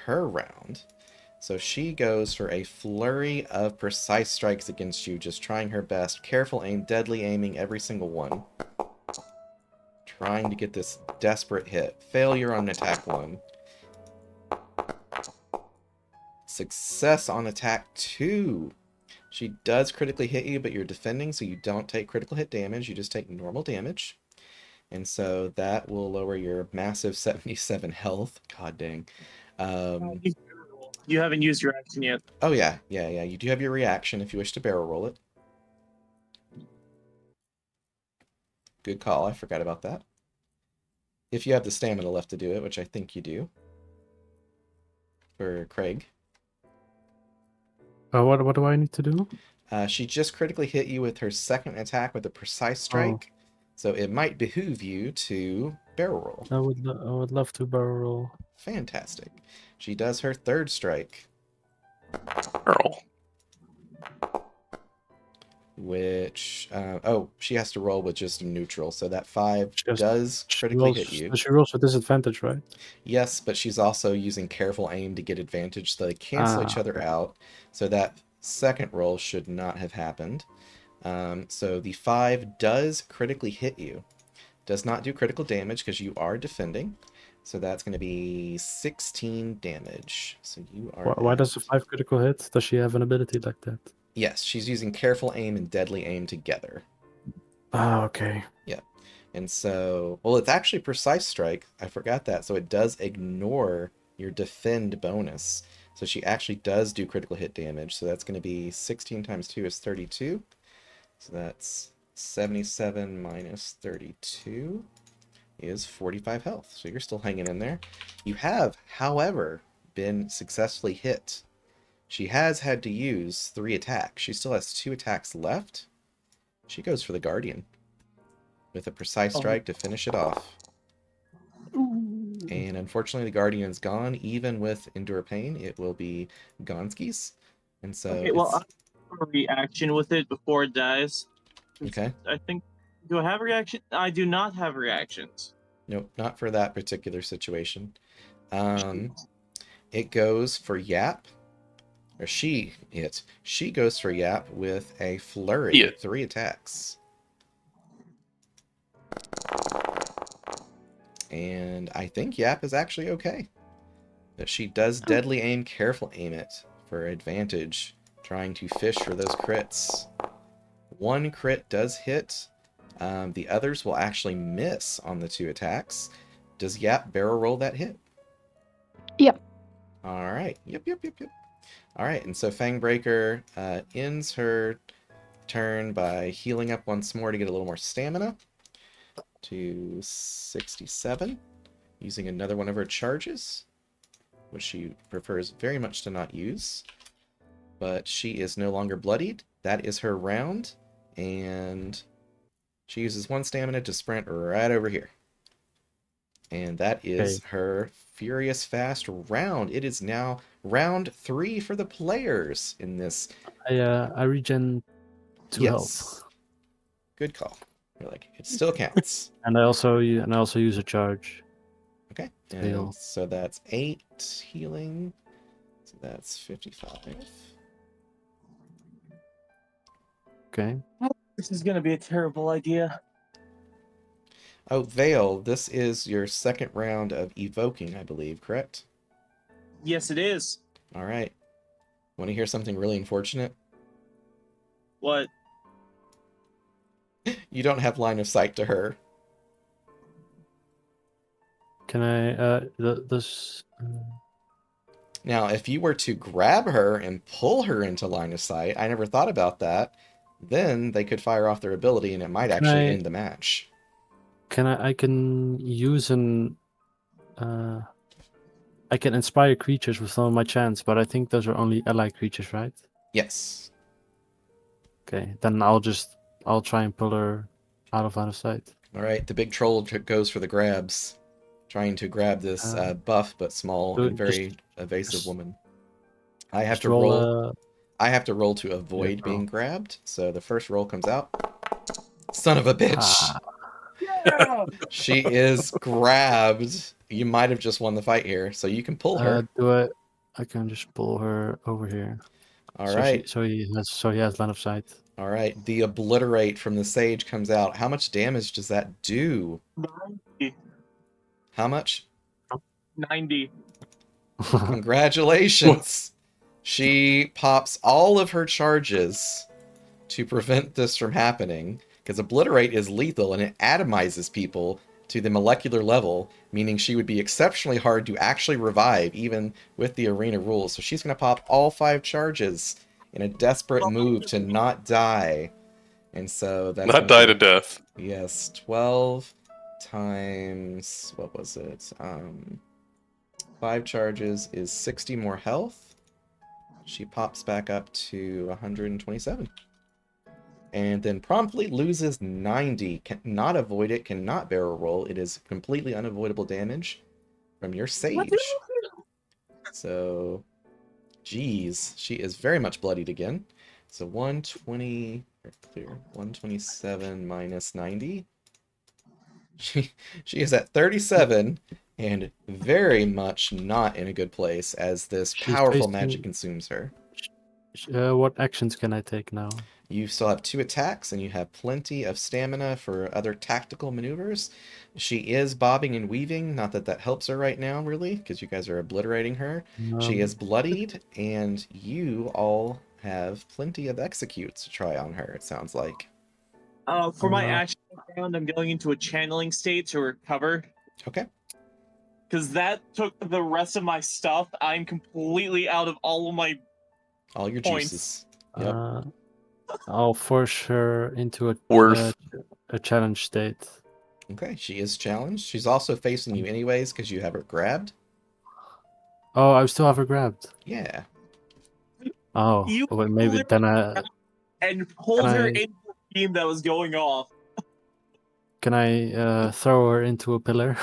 her round. So she goes for a flurry of precise strikes against you, just trying her best. Careful aim, deadly aiming every single one. Trying to get this desperate hit. Failure on attack 1. Success on attack 2. She does critically hit you, but you're defending, so you don't take critical hit damage. You just take normal damage. And so that will lower your massive 77 health. God dang. You haven't used your action yet. Oh, yeah. You do have your reaction if you wish to barrel roll it. Good call. I forgot about that. If you have the stamina left to do it, which I think you do. For Craig. What do I need to do? She just critically hit you with her second attack with a precise strike. So it might behoove you to barrel roll. I would love to barrel roll. Fantastic. She does her third strike. Barrel. Which, she has to roll with just a neutral. So that 5 does She critically rolls, hit you. She rolls with disadvantage, right? Yes, but she's also using careful aim to get advantage, so they cancel each other out. So that second roll should not have happened. So the 5 does critically hit you. Does not do critical damage because you are defending. So that's going to be 16 damage. So you are... Why does a 5 critical hit? Does she have an ability like that? Yes, she's using careful aim and deadly aim together. Okay. Yeah. And so, well, it's actually precise strike. I forgot that. So it does ignore your defend bonus. So she actually does do critical hit damage. So that's going to be 16 times 2 is 32. So that's 77 minus 32 is 45 health. So you're still hanging in there. You have, however, been successfully hit She has had to use 3 attacks. She still has 2 attacks left. She goes for the Guardian with a precise strike to finish it off. And unfortunately, the Guardian's gone. Even with Endure Pain, it will be Gonski's. And so Okay, well, I it's... have a reaction with it before it dies. Okay. I think. Do I have a reaction? I do not have reactions. Nope, not for that particular situation. It goes for Yap. Or she goes for Yap with a flurry. Yeah. 3 attacks. And I think Yap is actually okay. But she does deadly aim, careful aim it for advantage, trying to fish for those crits. 1 crit does hit. The others will actually miss on the 2 attacks. Does Yap barrel roll that hit? Yep. All right. Yep. All right, and so Fangbreaker ends her turn by healing up once more to get a little more stamina to 67, using another one of her charges, which she prefers very much to not use. But she is no longer bloodied. That is her round, and she uses 1 stamina to sprint right over here. And that is her Furious Fast round. It is now round 3 for the players in this. I regen 2 health. Good call. You're like, it still counts. And I also use a charge. Okay. to And heal. so that's 8 healing. So that's 55. Okay. This is gonna be a terrible idea. Oh, Vale, this is your second round of evoking, I believe, correct? Yes, it is. All right. Want to hear something really unfortunate? What? You don't have line of sight to her. Can I this Now, if you were to grab her and pull her into line of sight, I never thought about that, then they could fire off their ability and it might actually end the match. I can use I can inspire creatures with some of my chants, but I think those are only allied creatures, right? Yes. Okay, then I'll try and pull her out of sight. All right, the big troll goes for the grabs, trying to grab this buff but small and very evasive woman. I have to roll. I have to roll to avoid being grabbed. So the first roll comes out. Son of a bitch! Yeah! She is grabbed. You might have just won the fight here, so you can pull her. I can just pull her over here. All right. So he has line of sight. All right. The obliterate from the sage comes out. How much damage does that do? 90. How much? 90. Congratulations. She pops all of her charges to prevent this from happening, because obliterate is lethal and it atomizes people to the molecular level, meaning she would be exceptionally hard to actually revive, even with the arena rules. So she's going to pop all 5 charges in a desperate move to not die. And so that's Not die to death. Yes, 12 times, what was it? 5 charges is 60 more health. She pops back up to 127. And then promptly loses 90. Cannot avoid it, cannot barrel roll. It is completely unavoidable damage from your sage. So, geez, she is very much bloodied again. So 120, clear, 127 minus 90. She is at 37 and very much not in a good place as this powerful magic consumes her. What actions can I take now? You still have 2 attacks, and you have plenty of stamina for other tactical maneuvers. She is bobbing and weaving, not that that helps her right now, really, because you guys are obliterating her. She is bloodied, and you all have plenty of executes to try on her, it sounds like. For my action round, I'm going into a channeling state to recover. Okay. Because that took the rest of my stuff. I'm completely out of all all your points. Juices. Yep. I'll force her into a challenge state. Okay, she is challenged. She's also facing you anyways because you have her grabbed. Oh, I still have her grabbed. Yeah. Oh, You well, maybe then and pulled her I- into the beam that was going off. can I throw her into a pillar?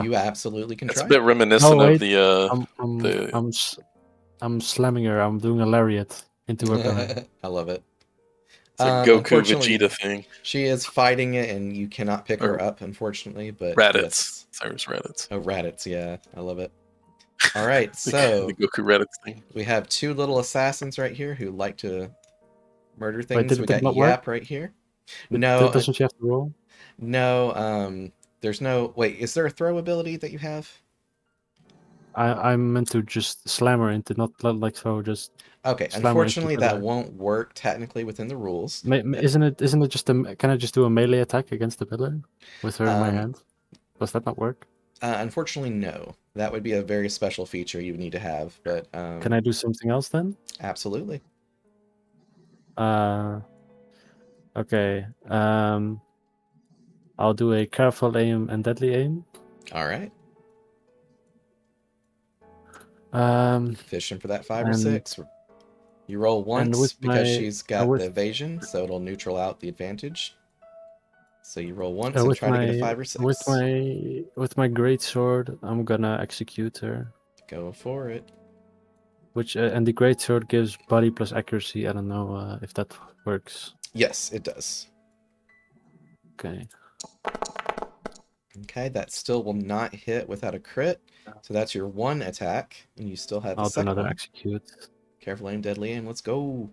You absolutely can It's a try. bit reminiscent wait. of the I'm I'm slamming her. I'm doing a lariat into her pillar. I love it. it's a Goku Unfortunately, Vegeta thing. she is fighting it, and you cannot pick her Or up, unfortunately. But Raditz. yes. Cyrus Raditz. Oh, Raditz, yeah. I love it. All right, The so Goku Raditz thing. we have two little assassins right here who like to murder Wait, things. We did it got not work? Yap right here. No, Doesn't she have to roll? no, there's no... Wait, is there a throw ability that you have? I'm meant to just slam her into, not like so, just Okay, slam her into the unfortunately that pillar. won't work technically within the rules. Isn't it just a? Can I just do a melee attack against the pillar with her in my hand? Does that not work? Unfortunately, no. That would be a very special feature you would need to have, but Can I do something else then? absolutely. Okay. I'll do a careful aim and deadly aim. All right. Um, Fishing for that 5 or and 6. You roll once with because my she's got with the evasion, so it'll neutral out the advantage. So you roll once and with try to get a 5 or 6. with my great sword, I'm gonna execute her. Go for it. Which and the great sword gives body plus accuracy. I don't know if that works. Yes, it does. Okay. Okay, that still will not hit without a crit. So that's your one attack, and you still have the I'll do second another one. execute. Careful aim, deadly aim. Let's go.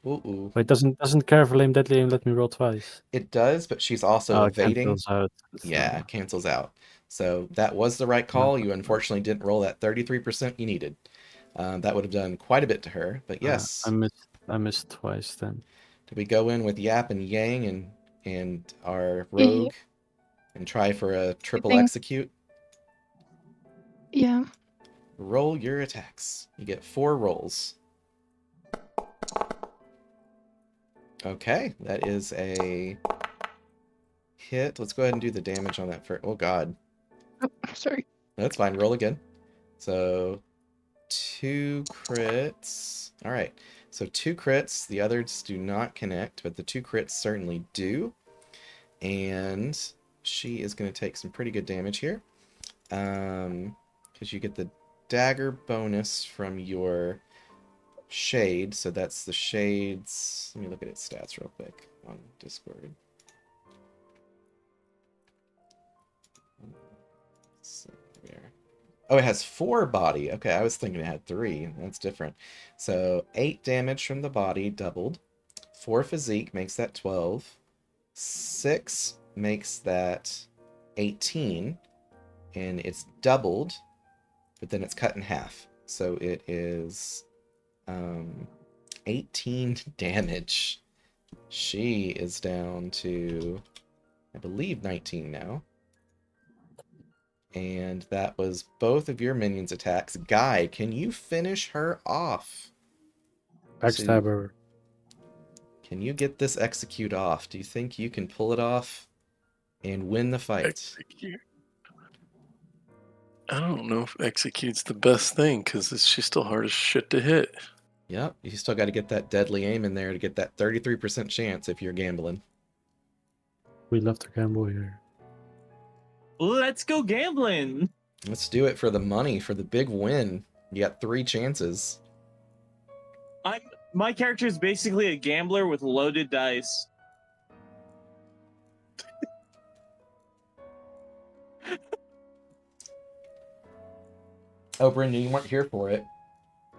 Ooh. Wait, doesn't careful aim, deadly aim let me roll twice? It does, but she's also It evading. cancels out. Yeah, cancels out. So that was the right call. You unfortunately didn't roll that 33% you needed. That would have done quite a bit to her. But yes. I missed twice then. Did we go in with Yap and Yang and our rogue and try for a triple execute? Yeah. Roll your attacks. You get 4 rolls. Okay, that is a hit. Let's go ahead and do the damage on that first. Oh god. Oh, sorry. That's fine. Roll again. So 2 crits. All right. So 2 crits. The others do not connect, but the 2 crits certainly do. And she is going to take some pretty good damage here. Because you get the dagger bonus from your shade. So that's the shade's... Let me look at its stats real quick on Discord. So there. Oh, it has 4 body. Okay, I was thinking it had 3. That's different. So 8 damage from the body, doubled. 4 physique makes that 12. 6 makes that 18. And it's doubled, but then it's cut in half. So it is 18 damage. She is down to, I believe, 19 now. And that was both of your minions' attacks. Guy, can you finish her off? Backstab her. Can you get this execute off? Do you think you can pull it off and win the fight? Execute. I don't know if execute's the best thing because she's still hard as shit to hit. Yep, you still got to get that deadly aim in there to get that 33% chance if you're gambling. We love to gamble here. Let's go gambling. Let's do it for the money, for the big win. You got 3 chances. My character is basically a gambler with loaded dice. Oh, Brendan, you weren't here for it.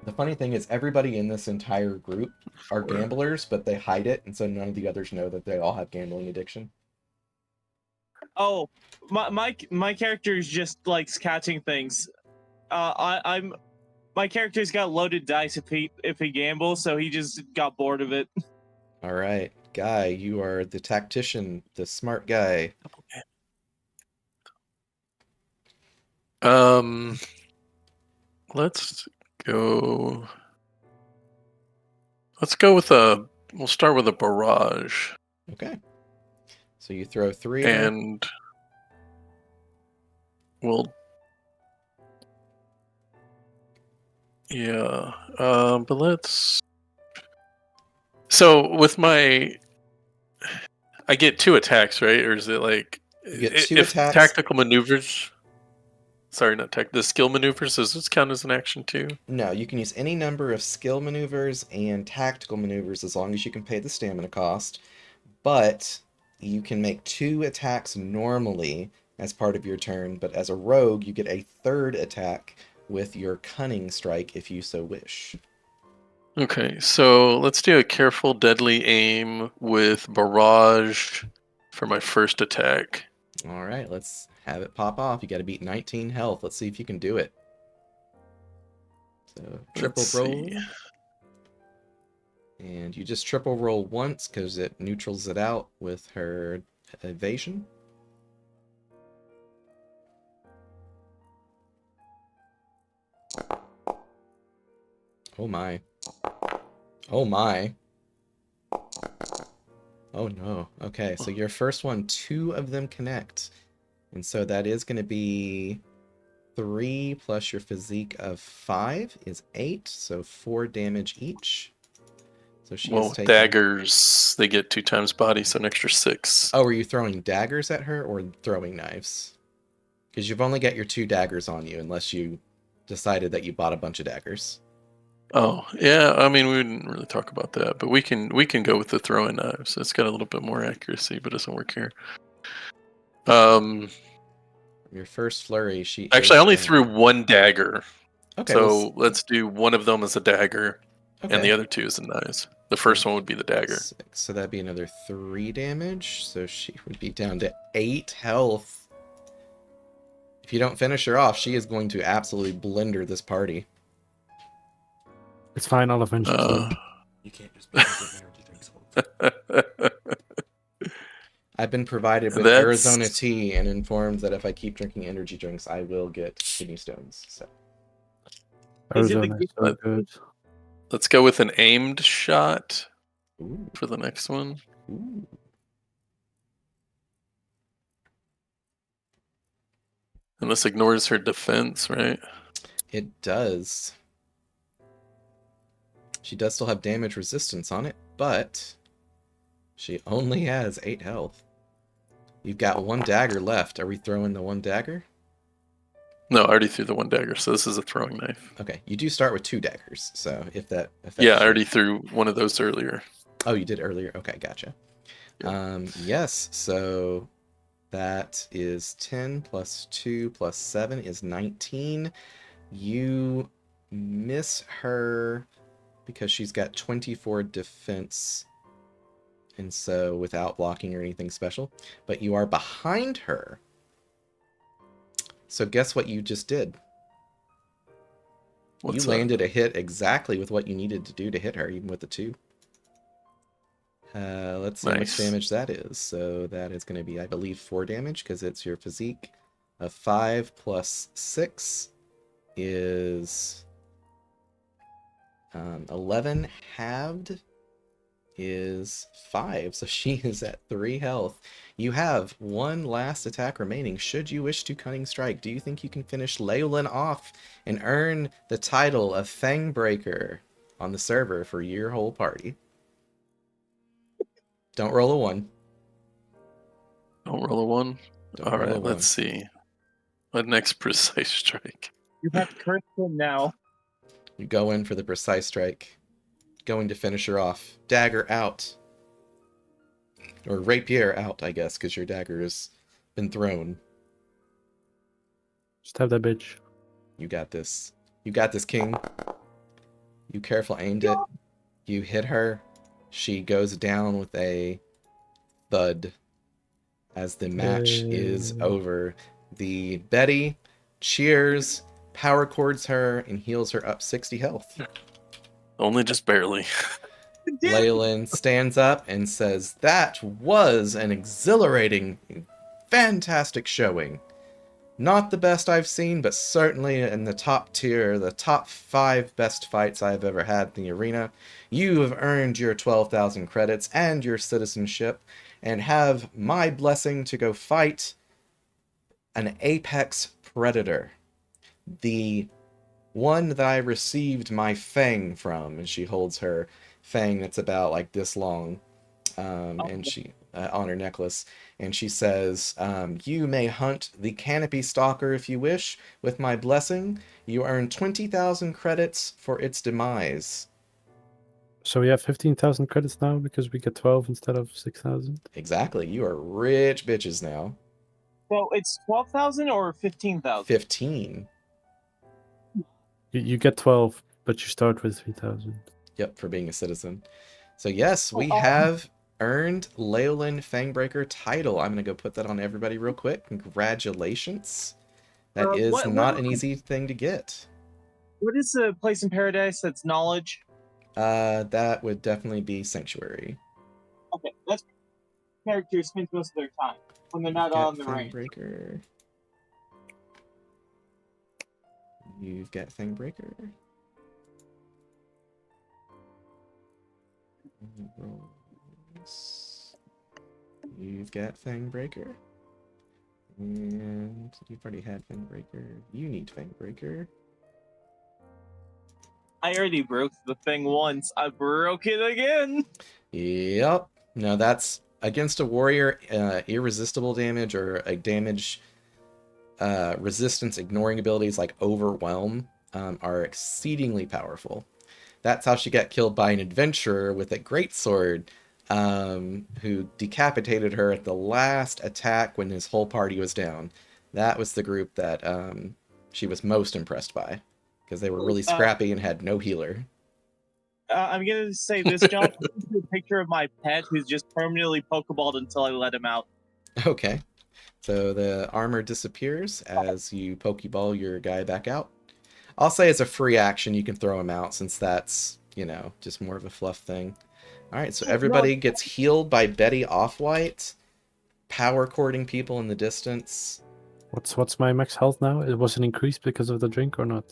The funny thing is everybody in this entire group are gamblers, but they hide it, and so none of the others know that they all have gambling addiction. Oh, my character is just like catching things. My character's got loaded dice if he gambles, so he just got bored of it. All right, Guy, you are the tactician, the smart guy. Let's go. Let's go with a. We'll start with a barrage. Okay. So you throw 3 and we'll Yeah. But let's. So with my, I get 2 attacks, right? Or is it like You get 2 if attacks. tactical maneuvers? Sorry, not tech. The skill maneuvers, does this count as an action too? No, you can use any number of skill maneuvers and tactical maneuvers as long as you can pay the stamina cost. But you can make 2 attacks normally as part of your turn, but as a rogue, you get a 3rd attack with your cunning strike if you so wish. Okay, so let's do a careful, deadly aim with barrage for my first attack. All right, let's have it pop off. You got to beat 19 health. Let's see if you can do it. So triple Let's roll. see. And you just triple roll once because it neutrals it out with her evasion. Oh my. Oh my. Oh no. Okay, so your first one, 2 of them connect. And so that is going to be 3 plus your physique of 5 is 8, so 4 damage each. So she Well, is with taking... daggers, they get 2 times body, so an extra 6. Oh, were you throwing daggers at her or throwing knives? Because you've only got your 2 daggers on you, unless you decided that you bought a bunch of daggers. Oh, yeah. I mean, we didn't really talk about that, but we can go with the throwing knives. It's got a little bit more accuracy, but it doesn't work here. Your first flurry, she Actually, I is only going... threw 1 dagger. Okay, So let's do one of them as a dagger, and the okay. other 2 as the knives. The first one would be the dagger. 6, so that'd be another 3 damage. So she would be down to 8 health. If you don't finish her off, she is going to absolutely blender this party. It's fine, I'll avenge it. You can't just be drinking energy drinks all the time. I've been provided with That's- Arizona tea and informed that if I keep drinking energy drinks, I will get kidney stones. So Is it the Arizona is so good. Let's go with an aimed shot ooh, for the next one. ooh. And this ignores her defense, right? It does. She does still have damage resistance on it, but she only has 8 health. You've got 1 dagger left. Are we throwing the 1 dagger? No, I already threw the 1 dagger, so this is a throwing knife. Okay, you do start with 2 daggers, so if that affects Yeah, I you. already threw one of those earlier. Oh, you did earlier? Okay, gotcha. Yeah. Yes, so that is 10 plus 2 plus 7 is 19. You miss her because she's got 24 defense, and so without blocking or anything special. But you are behind her. So guess what you just did? What's You that? landed a hit exactly with what you needed to do to hit her, even with the 2. Let's see how much Nice. damage that is. So that is going to be, I believe, 4 damage because it's your physique. 5 plus 6 is 11. Halved is 5. So she is at 3 health. You have 1 last attack remaining. Should you wish to Cunning Strike, do you think you can finish Leolin off and earn the title of Fangbreaker on the server for your whole party? Don't roll a 1. Don't roll a 1. Don't All roll a right, 1. let's see. What next precise strike? You have critical now. You go in for the precise strike. Going to finish her off. Dagger out. Or rapier out, I guess, because your dagger has been thrown. Stab that bitch. You got this. You got this, King. You careful aimed it. You hit her. She goes down with a thud as the match is Yay. over. The Betty cheers, power chords her, and heals her up 60 health. Only just barely. Leyland stands up and says, "That was an exhilarating, fantastic showing. Not the best I've seen, but certainly in the top tier, the top 5 best fights I've ever had in the arena. You have earned your 12,000 credits and your citizenship, and have my blessing to go fight an apex predator. The one that I received my fang from. And she holds her fang that's about like this long, and she on her necklace, and she says, "You may hunt the canopy stalker if you wish. With my blessing, you earn 20,000 credits for its demise." So we have 15,000 credits now because we get 12 instead of 6,000. Exactly. You are rich bitches now. So it's 12,000 or 15,000? 15. You get 12, but you start with 3,000. Yep, for being a citizen. So yes, we Oh, have earned Leolin Fangbreaker title. I'm gonna go put that on everybody real quick. Congratulations. That is not an easy thing to get. What is the place in paradise that's knowledge? That would definitely be Sanctuary. Okay, that's characters spend most of their time when they're not Got on the range. Fangbreaker. You've got Fangbreaker. You've got Fangbreaker. And you've already had Fangbreaker. You need Fangbreaker. I already broke the thing once. I broke it again. Yep. No, that's against a warrior. Irresistible damage or a damage resistance ignoring abilities like Overwhelm are exceedingly powerful. That's how she got killed by an adventurer with a greatsword, who decapitated her at the last attack when his whole party was down. That was the group that she was most impressed by, because they were really scrappy and had no healer. I'm gonna say this, John. A picture of my pet who's just permanently pokeballed until I let him out. Okay. So the armor disappears as you Pokeball your guy back out. I'll say as a free action you can throw him out, since that's, just more of a fluff thing. Alright, so everybody gets healed by Betty Offwhite, power cording people in the distance. What's my max health now? It was an increase because of the drink or not?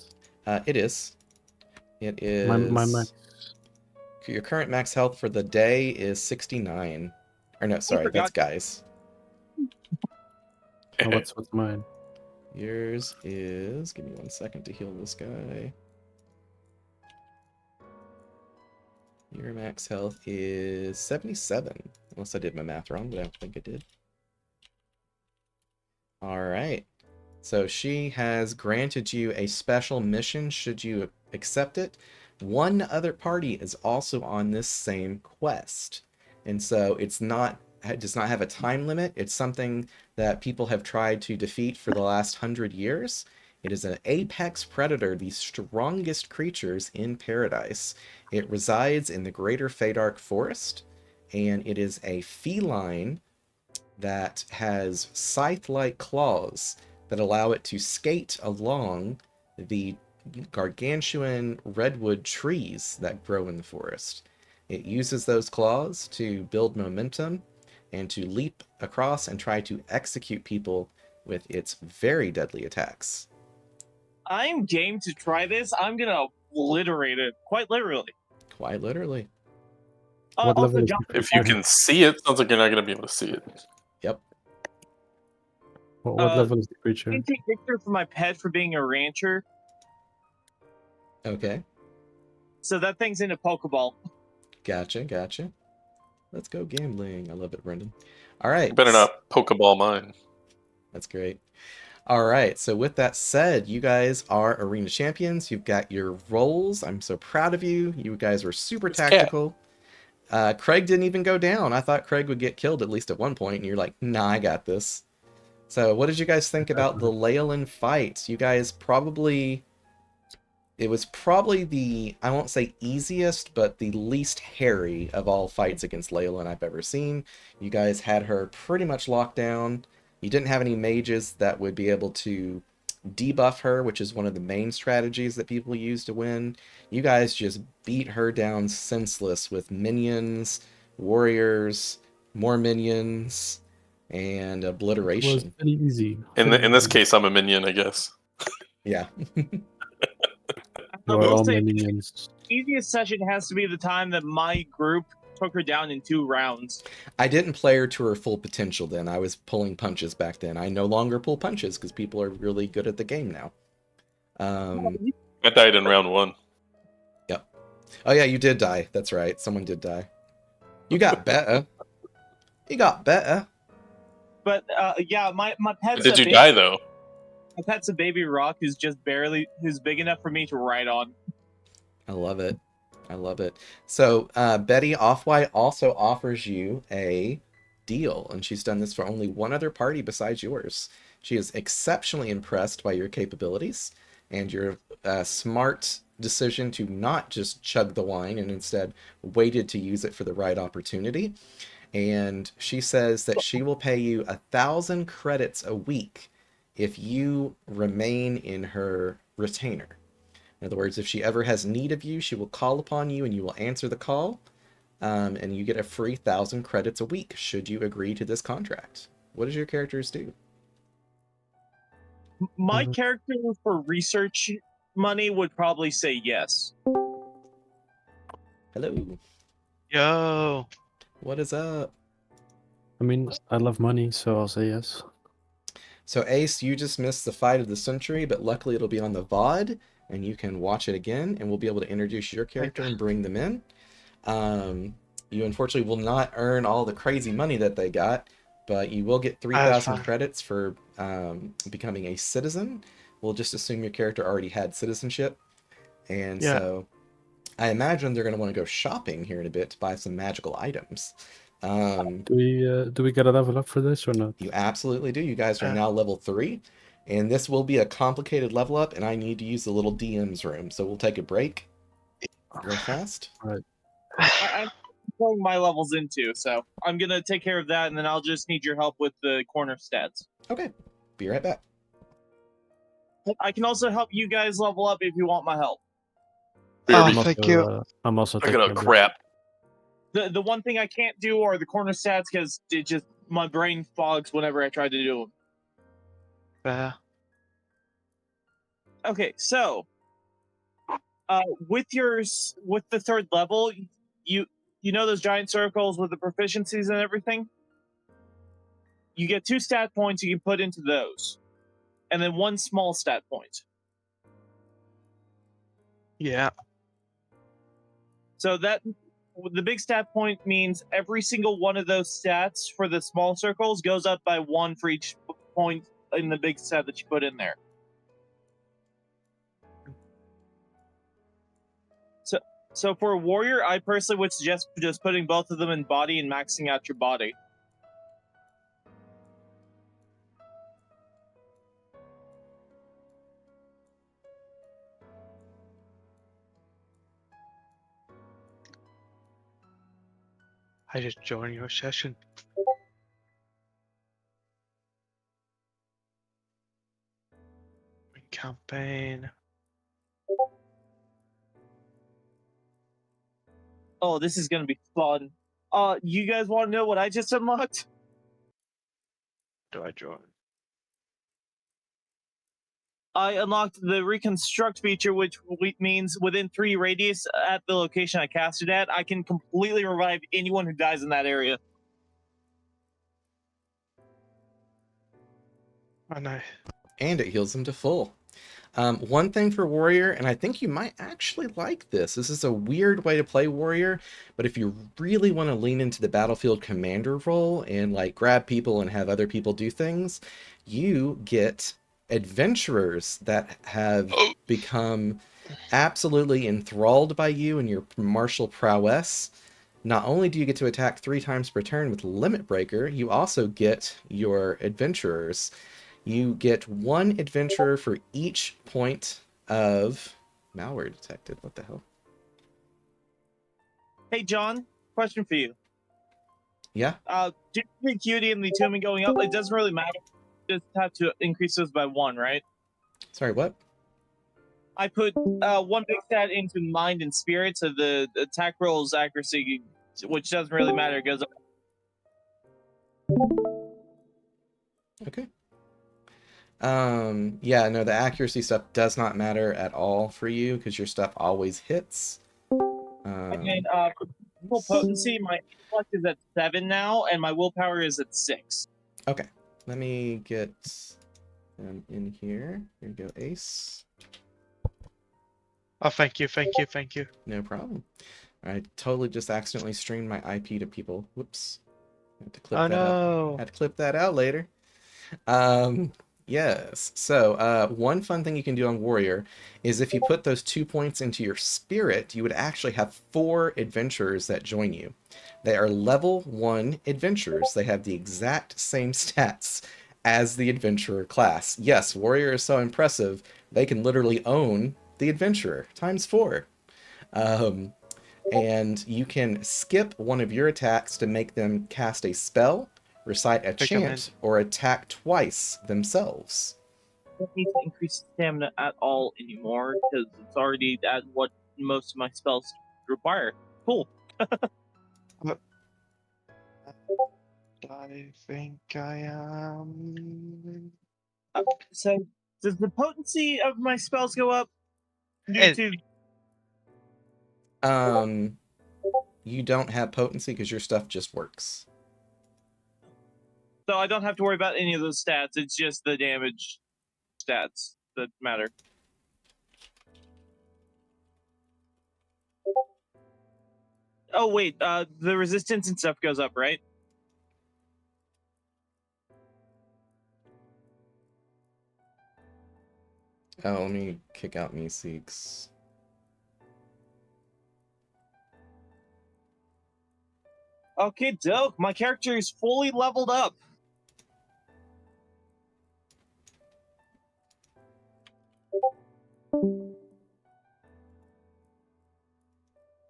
It is. It is... My max. Your current max health for the day is 69. Or no, sorry, that's guys. Oh, what's mine? Yours is... Give me 1 second to heal this guy. Your max health is 77. Unless I did my math wrong, but I don't think I did. Alright. So she has granted you a special mission should you accept it. One other party is also on this same quest. And so it does not have a time limit. It's something that people have tried to defeat for the last 100 years. It is an apex predator, the strongest creatures in paradise. It resides in the greater Fadark Forest, and it is a feline that has scythe-like claws that allow it to skate along the gargantuan redwood trees that grow in the forest. It uses those claws to build momentum and to leap across and try to execute people with its very deadly attacks. I'm game to try this. I'm gonna obliterate it, quite literally. Quite literally. What level is John, If you can see it, sounds like you're not going to be able to see it. Yep. What level is the creature? I can take Victor for my pet for being a rancher. Okay. So that thing's in a Pokeball. Gotcha. Let's go gambling. I love it, Brendan. All right. You better not Pokeball mine. That's great. All right. So with that said, you guys are arena champions. You've got your roles. I'm so proud of you. You guys were super tactical. Craig didn't even go down. I thought Craig would get killed at least at one point, and you're like, nah, I got this. So what did you guys think about the Leolin fight? You guys probably... It was probably the, I won't say easiest, but the least hairy of all fights against Leolin I've ever seen. You guys had her pretty much locked down. You didn't have any mages that would be able to debuff her, which is one of the main strategies that people use to win. You guys just beat her down senseless with minions, warriors, more minions, and obliteration. It was very easy. In this case, I'm a minion, I guess. Yeah. You are all minions. Easiest session has to be the time that my group took her down in 2 rounds. I didn't play her to her full potential then. I was pulling punches back then. I no longer pull punches because people are really good at the game now. I died in round 1. Oh yeah, you did die. That's right. Someone did die. You got better. You got better. But yeah, my pet's Did a you baby, die though? my pet's a baby rock who's just barely who's big enough for me to ride on. I love it. I love it. So Betty Off-White also offers you a deal, and she's done this for only one other party besides yours. She is exceptionally impressed by your capabilities and your smart decision to not just chug the wine and instead waited to use it for the right opportunity. And she says that she will pay you 1,000 credits a week if you remain in her retainer. In other words, if she ever has need of you, she will call upon you and you will answer the call. And you get a free 1,000 credits a week should you agree to this contract. What does your characters do? My Mhm. character for research money would probably say yes. Hello. Yo. What is up? I mean, I love money, so I'll say yes. So Ace, you just missed the fight of the century, but luckily it'll be on the VOD, and you can watch it again, and we'll be able to introduce your character and bring them in. You unfortunately will not earn all the crazy money that they got, but you will get 3,000 fine. credits for becoming a citizen. We'll just assume your character already had citizenship, and Yeah. so I imagine they're going to want to go shopping here in a bit to buy some magical items. Do we get a level up for this or not? You absolutely do. You guys are Uh. now level 3, and this will be a complicated level up, and I need to use the little DM's room, so we'll take a break real fast. I'm pulling my levels into, so I'm gonna take care of that, and then I'll just need your help with the corner stats. Okay, be right back. I can also help you guys level up if you want my help. Oh, Beardy. thank you. I'm also Look at taking a a break. crap. The one thing I can't do are the corner stats because it just my brain fogs whenever I try to do them. Fair. Okay, so with the third level, you know those giant circles with the proficiencies and everything. You get 2 stat points you can put into those, and then 1 small stat point. Yeah. So that the big stat point means every single one of those stats for the small circles goes up by 1 for each point in the big stat that you put in there. So for a warrior, I personally would suggest just putting both of them in body and maxing out your body. I just joined your session. Campaign. Oh, this is gonna be fun. You guys want to know what I just unlocked? Do I join? I unlocked the reconstruct feature, which means within 3 radius at the location I casted at, I can completely revive anyone who dies in that area. Oh no. And it heals them to full. One thing for Warrior, and I think you might actually like this. This is a weird way to play Warrior, but if you really want to lean into the battlefield commander role and like grab people and have other people do things, you get adventurers that have become absolutely enthralled by you and your martial prowess. Not only do you get to attack 3 times per turn with Limit Breaker, you also get your adventurers. You get 1 adventurer for each point of malware detected. What the hell? Hey, John, question for you. Yeah? Due to the acuity and the attunement going up, it doesn't really matter. You just have to increase those by 1, right? Sorry, what? I put 1 big stat into mind and spirit, so the attack roll's accuracy, which doesn't really matter, goes up. Okay. Yeah, no, the accuracy stuff does not matter at all for you because your stuff always hits. And then full potency, my intellect is at 7 now, and my willpower is at 6. Okay, let me get them in here. Here you go, Ace. Oh, thank you, thank you, thank you. No problem. I totally just accidentally streamed my IP to people. Whoops. Had to clip Oh that out. no. Had to clip that out later. Yes. So, one fun thing you can do on Warrior is if you put those 2 points into your spirit, you would actually have 4 adventurers that join you. They are level 1 adventurers. They have the exact same stats as the adventurer class. Yes, Warrior is so impressive, they can literally own the adventurer times 4. Um, and you can skip one of your attacks to make them cast a spell, recite a Take a minute. chant, or attack twice themselves. Don't need to increase stamina at all anymore because it's already at what most of my spells require. Cool. I think I am. So, does the potency of my spells go up due It- to? You don't have potency because your stuff just works. So I don't have to worry about any of those stats. It's just the damage stats that matter. Oh wait, the resistance and stuff goes up, right? Oh, let me kick out Meeseeks. Okay, dope. My character is fully leveled up.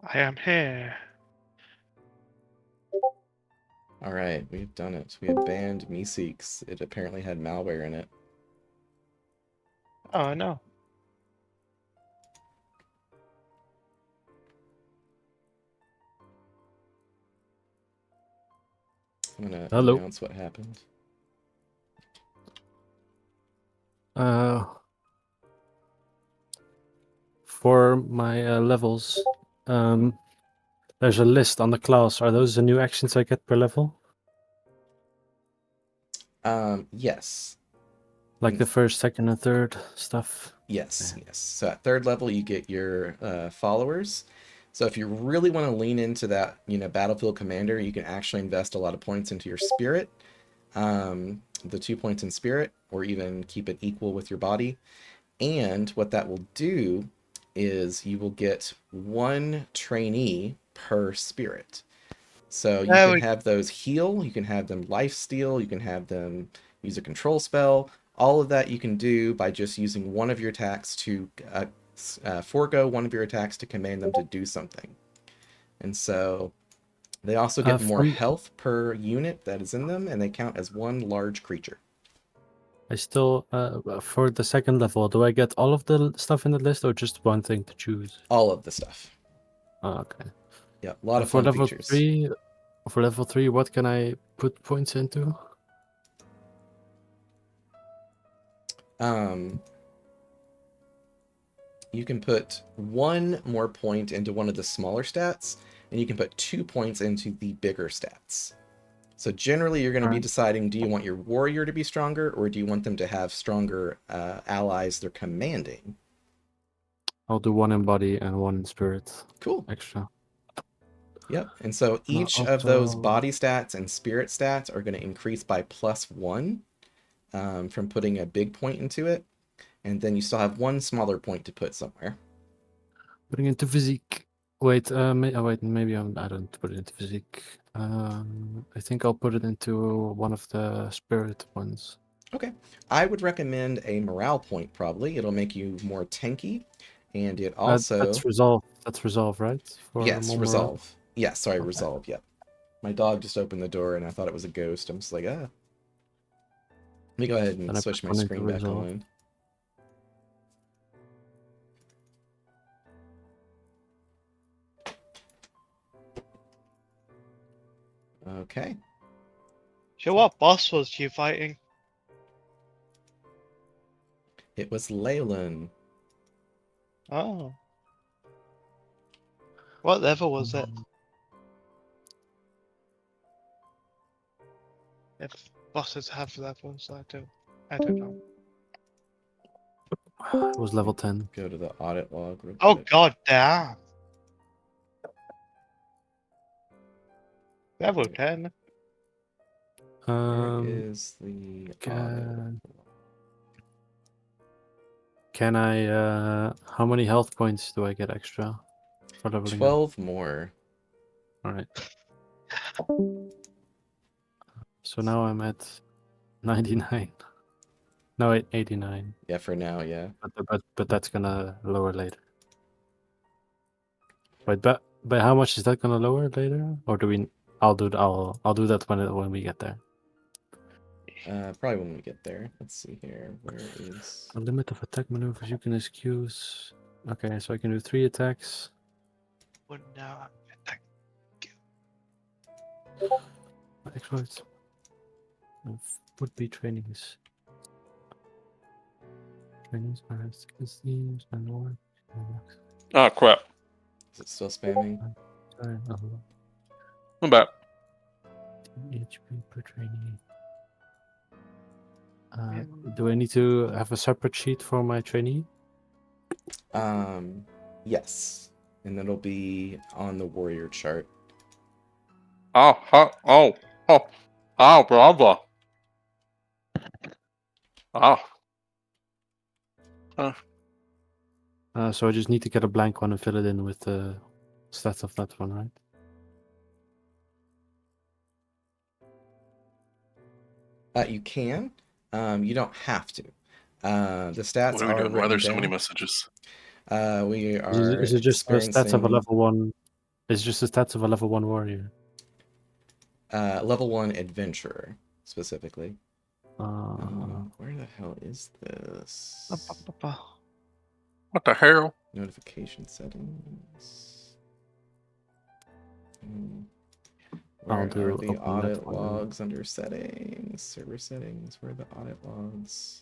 I am here. Alright, we've done it. We have banned Meeseeks. It apparently had malware in it. Oh no. I'm gonna Hello. announce what happened. For my levels, there's a list on the class. Are those the new actions I get per level? Yes. Like the first, second, and third stuff? Yes, yes. So at 3rd level, you get your followers. So if you really want to lean into that, battlefield commander, you can actually invest a lot of points into your spirit, the 2 points in spirit, or even keep it equal with your body. And what that will do is you will get 1 trainee per spirit. So you There can we have those heal, you can have them life steal, you can have them use a control spell. All of that you can do by just using one of your attacks to forego one of your attacks to command them to do something. And so they also get more From health per unit that is in them, and they count as 1 large creature. I still for the second level, do I get all of the stuff in the list or just one thing to choose? All of the stuff. Oh, okay. Yeah, a lot of For fun level features. 3, what can I put points into? You can put 1 more point into one of the smaller stats, and you can put 2 points into the bigger stats. So generally, you're going to be Alright. deciding, do you want your warrior to be stronger, or do you want them to have stronger allies they're commanding? I'll do one in body and one in spirit. Cool. Extra. Yep. And so And each of those also, body stats and spirit stats are going to increase by +1 from putting a big point into it. And then you still have 1 smaller point to put somewhere. putting into physique. Wait, wait, maybe I don't put it into physique. I think I'll put it into one of the spirit ones. Okay. I would recommend a morale point, probably. It'll make you more tanky. And it also... That's resolve. That's resolve, right? For Yes, more morale? resolve. Yeah, sorry, Okay. resolve, yep. My dog just opened the door and I thought it was a ghost. I'm just like, ah. Let me go ahead Then and I switch put my one into screen back resolve. on. Okay. So what boss was you fighting? It was Leyland. Oh. What level was it? If bosses have levels, I don't know. It was level 10. Go to the audit log real Oh quick. god damn. Level 10. Where is the audit? Can I? How many health points do I get extra for leveling up? 12 more. All right. So now I'm at 99. No, wait, 89. Yeah, for now, yeah. But that's gonna lower later. Wait, but how much is that gonna lower later? Or do we? I'll do that when we get there. Probably when we get there. Let's see here. Where is... A limit of attack maneuvers you can excuse. Okay, so I can do 3 attacks. Oh no. Exploits. Would be trainings. Trainings are skills and more. Oh crap! Is it still spamming? I'm back. HP per trainee. Do I need to have a separate sheet for my trainee? Yes. And it'll be on the warrior chart. Oh, bravo. Oh. So I just need to get a blank one and fill it in with the stats of that one, right? You can. You don't have to. The stats What are we are doing? Why are written there so many down. messages? We are Is it just the stats of a experiencing level 1? It's just the stats of a level 1 warrior. level 1 adventurer, specifically. Uh, Where the hell is this? What the hell? Notification settings. I'll Where do are the open that audit one. logs under settings? Server settings. Where are the audit logs?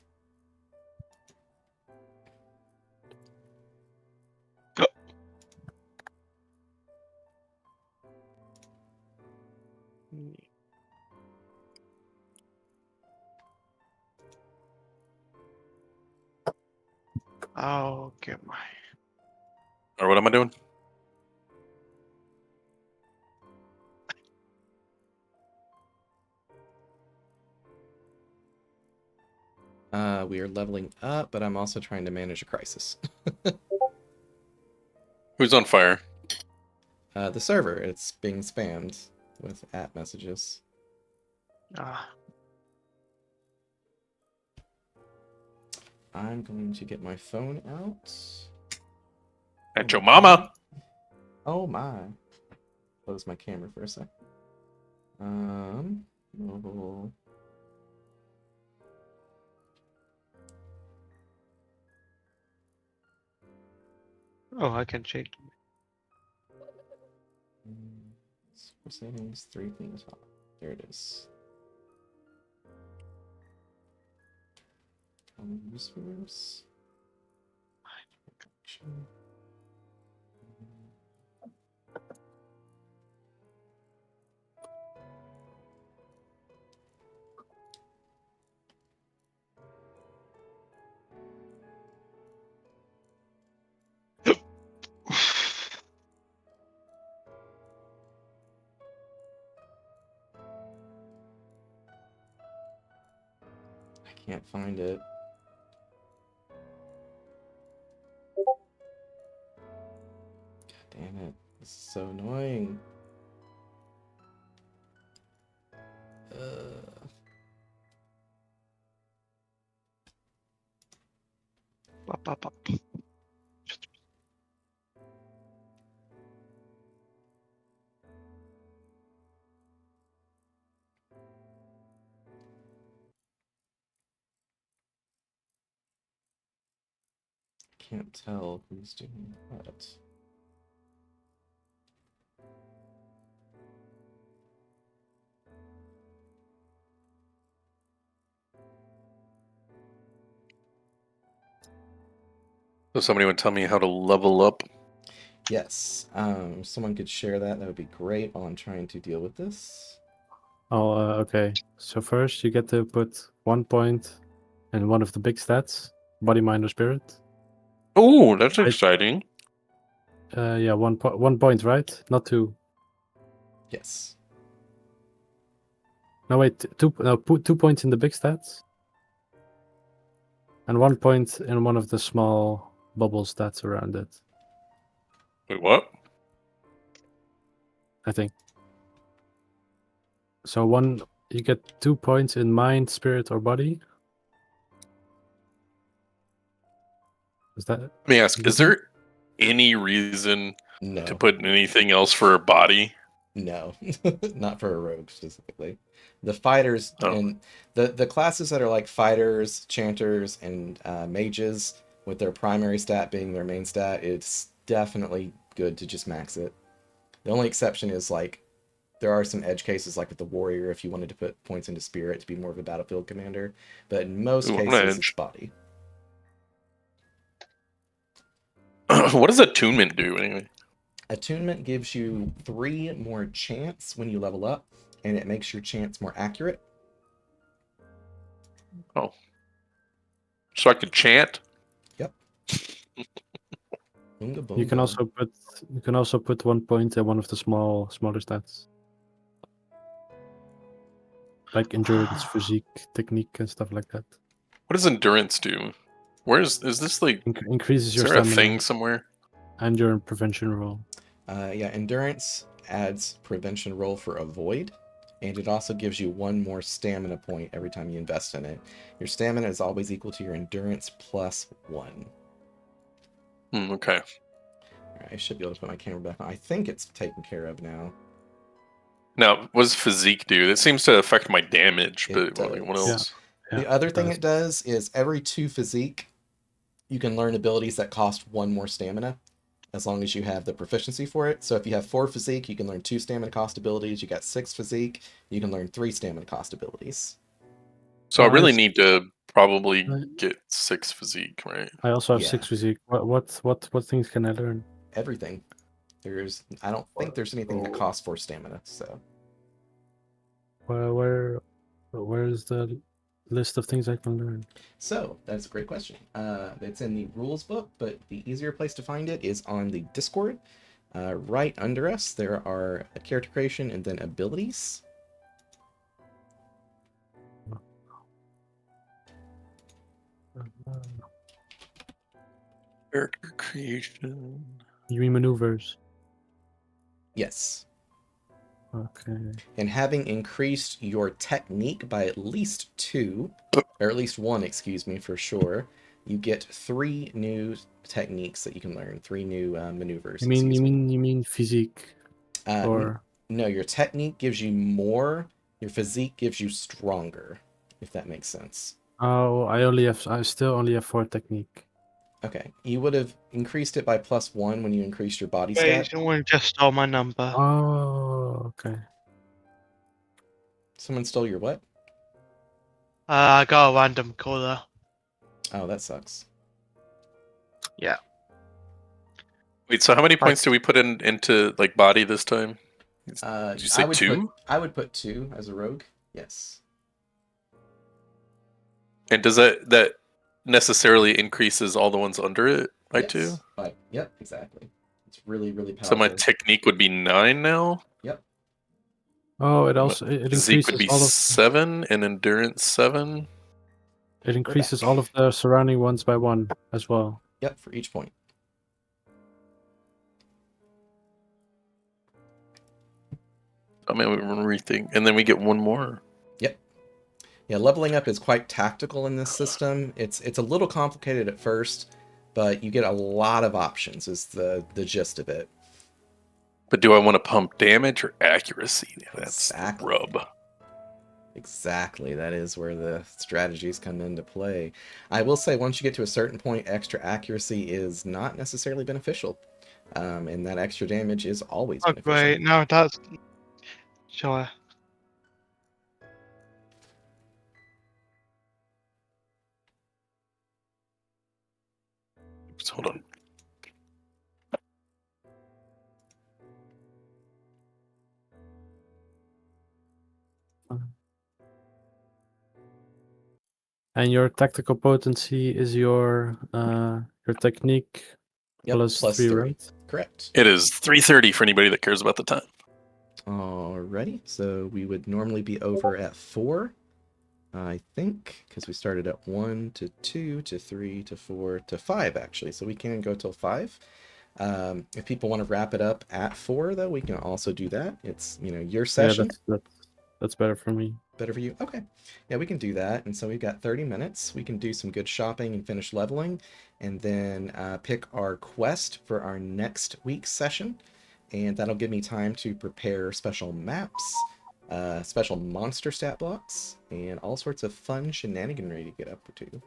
Oh, get my. Or what am I doing? We are leveling up, but I'm also trying to manage a crisis. Who's on fire? The server, it's being spammed with @ messages. I'm going to get my phone out. At your mama. Oh my. Close my camera for a sec. Mobile. Oh, I can change. Settings 3 things. There it is. Users. I can't find it. God damn it. This is so annoying. Can't tell who's doing what. So somebody would tell me how to level up. Yes. Someone could share that. That would be great while I'm trying to deal with this. Oh, okay. So first you get to put 1 point in one of the big stats, body, mind, or spirit. Oh, that's I- exciting. Yeah, 1 point, right? Not 2. Yes. No, wait. Put 2 points in the big stats, and 1 point in one of the small bubble stats around it. Wait, what? I think. So you get 2 points in mind, spirit, or body. Is that? Let me ask: Is is that there any reason to No. put anything else for a body? No. Not for a rogue specifically. The fighters Oh. and the classes that are like fighters, chanters, and mages, with their primary stat being their main stat, it's definitely good to just max it. The only exception is like there are some edge cases like with the warrior if you wanted to put points into spirit to be more of a battlefield commander, but in most Ooh, on cases it's edge. body. What does attunement do anyway? Attunement gives you 3 more chance when you level up, and it makes your chance more accurate. Oh, so I could chant. Boonga you can boonga. also put 1 point in one of the smaller stats, like endurance, physique, technique, and stuff like that. What does endurance do? Where is this like? Increases Is your there a stamina thing somewhere? and your prevention roll. Yeah, endurance adds prevention roll for avoid, and it also gives you 1 more stamina point every time you invest in it. Your stamina is always equal to your endurance plus 1. Okay. Alright, I should be able to put my camera back on. I think it's taken care of now. Now, what does physique do? That seems to affect my damage, It but what does. else? The other thing it does is every 2 physique, you can learn abilities that cost 1 more stamina, as long as you have the proficiency for it. So if you have 4 physique, you can learn 2 stamina cost abilities. You got 6 physique, you can learn 3 stamina cost abilities. So I really Nice. need to probably Right. get 6 physique, right? I also have Yeah. 6 physique. What things can I learn? Everything. I don't think there's anything that costs 4 stamina, so. Where's the list of things I can learn? So, that's a great question. It's in the rules book, but the easier place to find it is on the Discord. Right under us, there are a character creation and then abilities. Character creation. Mm-hmm. You mean maneuvers? Yes. Okay. And having increased your technique by at least 2, or at least 1, excuse me, for sure, you get 3 new techniques that you can learn, 3 new maneuvers. You mean physique? Or No, your technique gives you more, your physique gives you stronger, if that makes sense. oh, I still only have 4 technique. Okay, you would have increased it by +1 when you increased your body Wait, stat. someone just stole my number. Oh, okay. Someone stole your what? I got a random caller. Oh, that sucks. Yeah. Wait, so how many points do we put into like body this time? Did you say 2? I would put 2 as a rogue. Yes. And does that necessarily increases all the ones under it by 2? Yep, exactly. It's really, really So my powerful. technique would be 9 now. Yep. Oh, it My also it physique would increases be all of 7 and endurance 7. it increases all of the surrounding ones by 1 as well. Yep, for each point. I mean, we rethink, and then we get 1 more. Yep. Yeah, leveling up is quite tactical in this system. It's a little complicated at first, but you get a lot of options is the gist of it. But do I want to pump damage or accuracy? That's Exactly. the rub. Exactly. That is where the strategies come into play. I will say once you get to a certain point, extra accuracy is not necessarily beneficial. And that extra damage is always Oh, beneficial. great. No, that's... Sure. Oops, hold on. And your tactical potency is your technique Yep, plus plus 3, three. right? Correct. It is 3:30 for anybody that cares about the time. Alrighty, so we would normally be over at 4, I think, because we started at 1 to 2 to 3 to 4 to 5, actually, so we can go till 5. If people want to wrap it up at 4, though, we can also do that. It's, your Yeah, session. that's better for me. Better for you? Okay. Yeah, we can do that. And so we've got 30 minutes. We can do some good shopping and finish leveling, and then pick our quest for our next week's session. And that'll give me time to prepare special maps, special monster stat blocks, and all sorts of fun shenaniganry to get up to.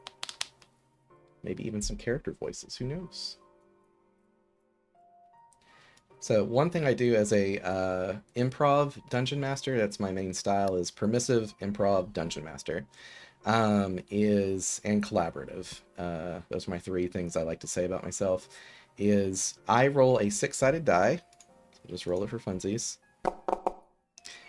Maybe even some character voices. Who knows? So one thing I do as a improv dungeon master, that's my main style, is permissive improv dungeon master, and collaborative. Those are my 3 things I like to say about myself. Is I roll a 6-sided die, so just roll it for funsies.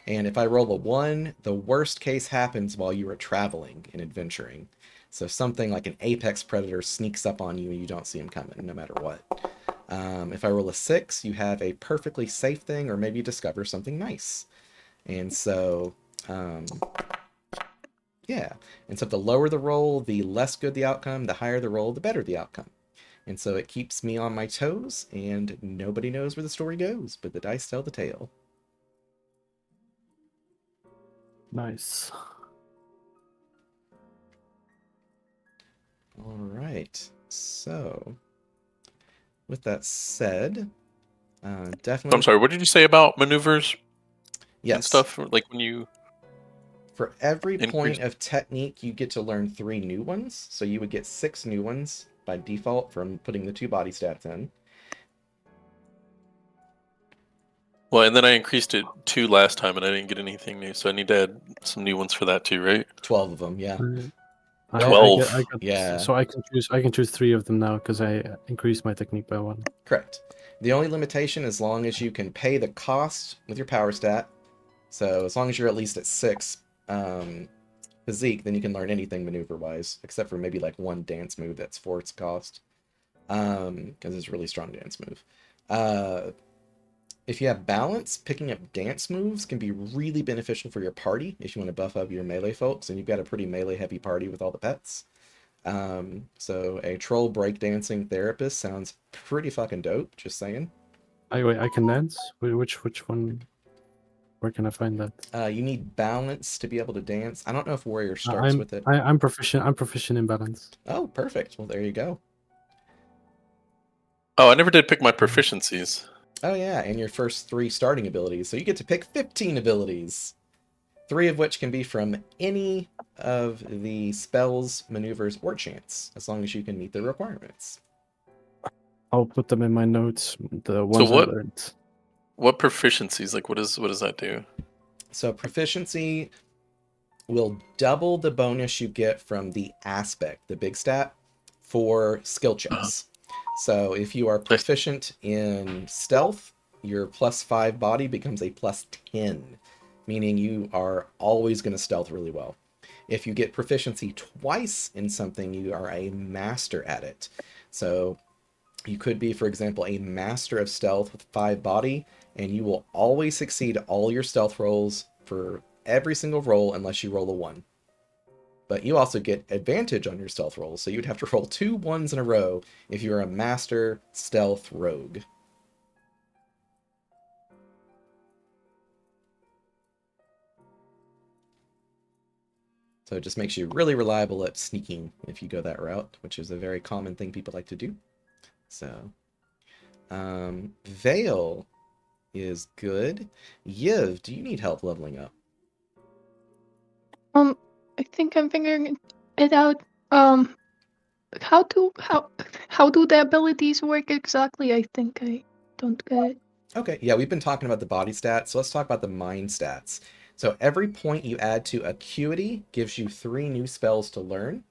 And if I roll a 1, the worst case happens while you are traveling and adventuring. So something like an apex predator sneaks up on you and you don't see him coming, no matter what. If I roll a 6, you have a perfectly safe thing, or maybe you discover something nice. And so, yeah. And so the lower the roll, the less good the outcome. The higher the roll, the better the outcome. And so it keeps me on my toes, and nobody knows where the story goes, but the dice tell the tale. Nice. All right. So, with that said, definitely. I'm sorry. What did you say about maneuvers and Yes. stuff? Like when you For every increase. point of technique, you get to learn 3 new ones. So you would get 6 new ones by default from putting the 2 body stats in. Well, and then I increased it 2 last time, and I didn't get anything new, so I need to add some new ones for that too, right? 12 of them, yeah. I 12. got, Yeah. So I can choose 3 of them now because I increased my technique by 1. Correct. The only limitation, as long as you can pay the cost with your power stat, so as long as you're at least at 6 physique, then you can learn anything maneuver-wise, except for maybe like 1 dance move that's for its cost, because it's a really strong dance move. If you have balance, picking up dance moves can be really beneficial for your party if you want to buff up your melee folks, and you've got a pretty melee-heavy party with all the pets. So a troll breakdancing therapist sounds pretty fucking dope, just saying. Wait, I can dance? Which one? Where can I find that? You need balance to be able to dance. I don't know if warrior starts with it. I'm proficient in balance. Oh, perfect. Well, there you go. Oh, I never did pick my proficiencies. Oh yeah, and your first 3 starting abilities. So you get to pick 15 abilities. 3 of which can be from any of the spells, maneuvers, or chants, as long as you can meet the requirements. I'll put them in my notes. The ones I learned. What proficiencies? Like, what does that do? So proficiency will double the bonus you get from the aspect, the big stat, for skill checks. So if you are proficient in stealth, your +5 body becomes a +10, meaning you are always going to stealth really well. If you get proficiency twice in something, you are a master at it. So you could be, for example, a master of stealth with 5 body, and you will always succeed all your stealth rolls for every single roll unless you roll a 1. But you also get advantage on your stealth rolls, so you'd have to roll 2 1s in a row if you're a master stealth rogue. So it just makes you really reliable at sneaking if you go that route, which is a very common thing people like to do. So, Veil is good. Yiv, do you need help leveling up? I think I'm figuring it out. How do the abilities work exactly? I think I don't get it. Okay, yeah, we've been talking about the body stats, so let's talk about the mind stats. So every point you add to acuity gives you 3 new spells to learn.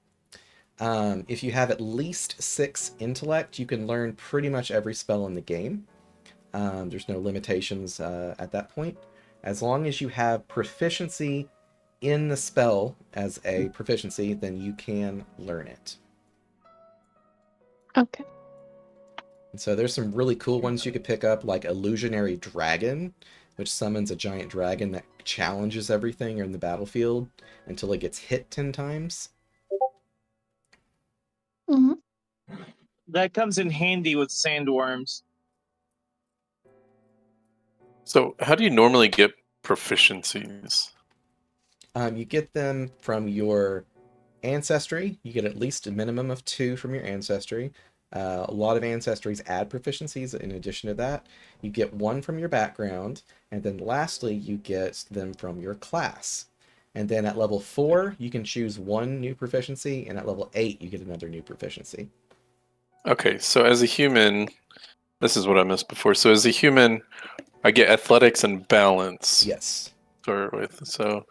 If you have at least 6 intellect, you can learn pretty much every spell in the game. There's no limitations at that point. As long as you have proficiency in the spell as a proficiency, then you can learn it. Okay. And so there's some really cool ones you could pick up, like Illusionary Dragon, which summons a giant dragon that challenges everything in the battlefield until it gets hit 10 times. Hmm. That comes in handy with sandworms. So, how do you normally get proficiencies? You get them from your ancestry. You get at least a minimum of 2 from your ancestry. A lot of ancestries add proficiencies in addition to that. You get 1 from your background, and then lastly, you get them from your class. And then at level 4, you can choose 1 new proficiency, and at level 8, you get another new proficiency. Okay, so as a human, this is what I missed before. So as a human, I get athletics and balance Yes. to start with. So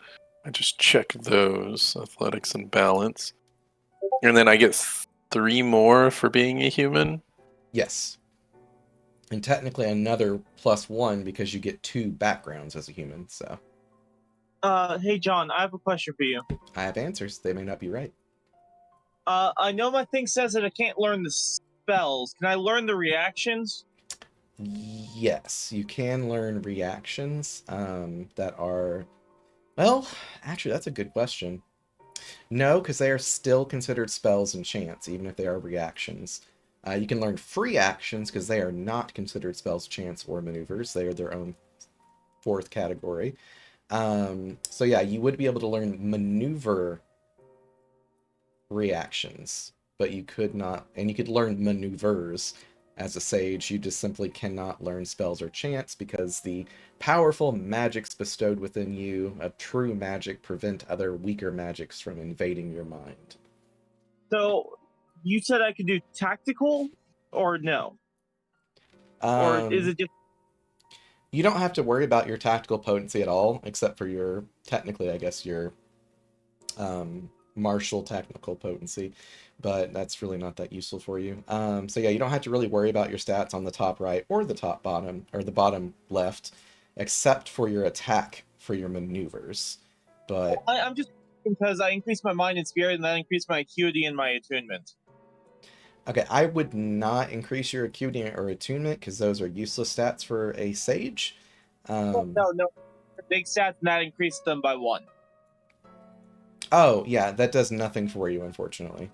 I just check those athletics and balance, and then I get 3 more for being a human. Yes. And technically another +1 because you get 2 backgrounds as a human, so. Hey John, I have a question for you. I have answers. They may not be right. I know my thing says that I can't learn the spells. Can I learn the reactions? Yes, you can learn reactions that are... Well, actually, that's a good question. No, because they are still considered spells and chants, even if they are reactions. You can learn free actions because they are not considered spells, chants, or maneuvers. They are their own 4th category. So yeah, you would be able to learn maneuver reactions, but you could not, and you could learn maneuvers as a sage. You just simply cannot learn spells or chants because the powerful magics bestowed within you of true magic prevent other weaker magics from invading your mind. So, you said I could do tactical, or no? Or is it just... You don't have to worry about your tactical potency at all, except for your, technically, I guess, your martial technical potency, but that's really not that useful for you. So yeah, you don't have to really worry about your stats on the top right or the top bottom, or the bottom left, except for your attack for your maneuvers. But I'm just because I increased my mind and spirit, and that increased my acuity and my attunement. okay, I would not increase your acuity or attunement because those are useless stats for a sage. No, big stats, and that increased them by 1. Oh yeah, that does nothing for you, unfortunately.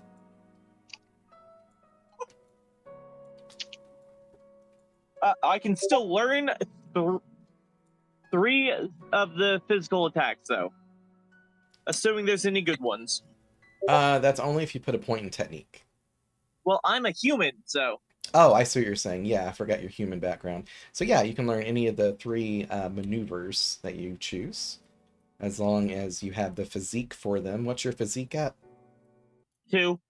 I can still learn 3 of the physical attacks, though. Assuming there's any good ones. That's only if you put a point in technique. Well, I'm a human, so... Oh, I see what you're saying. Yeah, I forgot your human background. So yeah, you can learn any of the 3 maneuvers that you choose, as long as you have the physique for them. What's your physique at? 2.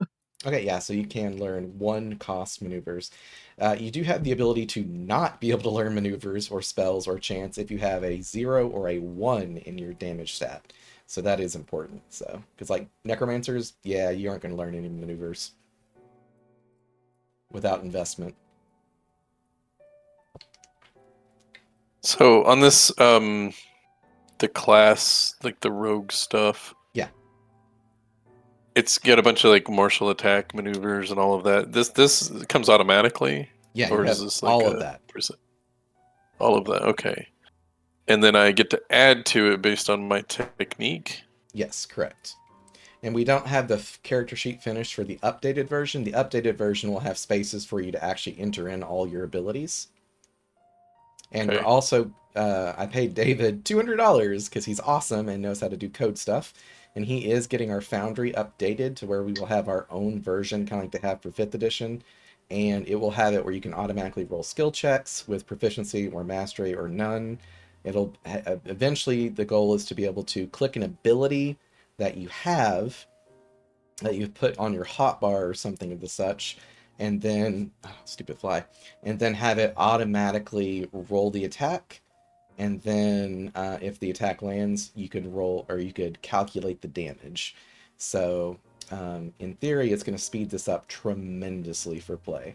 Okay, yeah, so you can learn 1 cost maneuvers. You do have the ability to not be able to learn maneuvers or spells or chants if you have a 0 or a 1 in your damage stat. So that is important. So, because like necromancers, yeah, you aren't going to learn any maneuvers without investment. So on this, the class, like the rogue stuff. Yeah. It's got a bunch of like martial attack maneuvers and all of that. This comes automatically. Yeah, Or you is have this like all of that. All of that, okay. And then I get to add to it based on my technique. Yes, correct. And we don't have the character sheet finished for the updated version. The updated version will have spaces for you to actually enter in all your abilities. And Okay. we're also, I paid David $200 because he's awesome and knows how to do code stuff. And he is getting our Foundry updated to where we will have our own version, kind of like they have for 5th edition. And it will have it where you can automatically roll skill checks with proficiency or mastery or none. It'll eventually, the goal is to be able to click an ability that you have, that you've put on your hotbar or something of the such, and then, oh, stupid fly, and then have it automatically roll the attack. And then if the attack lands, you could roll, or you could calculate the damage. So in theory, it's going to speed this up tremendously for play.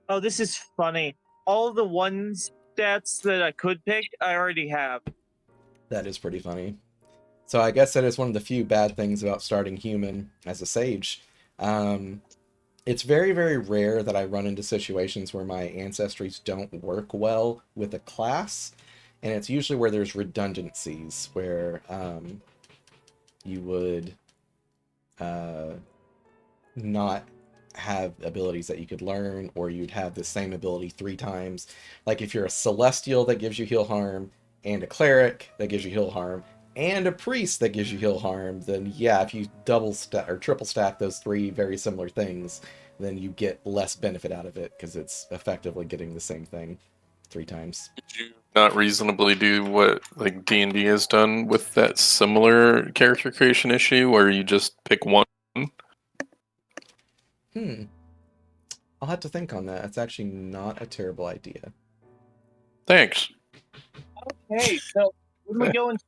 Oh, this is funny. All the 1 stats that I could pick, I already have. That is pretty funny. So I guess that is one of the few bad things about starting human as a sage. It's very, very rare that I run into situations where my ancestries don't work well with a class, and it's usually where there's redundancies, where you would not have abilities that you could learn, or you'd have the same ability 3 times. Like if you're a celestial that gives you heal harm, and a cleric that gives you heal harm, and a priest that gives you heal harm, then yeah, if you double stack or triple stack those 3 very similar things, then you get less benefit out of it because it's effectively getting the same thing 3 times. Could you not reasonably do what like D&D has done with that similar character creation issue, where you just pick one? I'll have to think on that. That's actually not a terrible idea. Thanks. Okay, so when we go into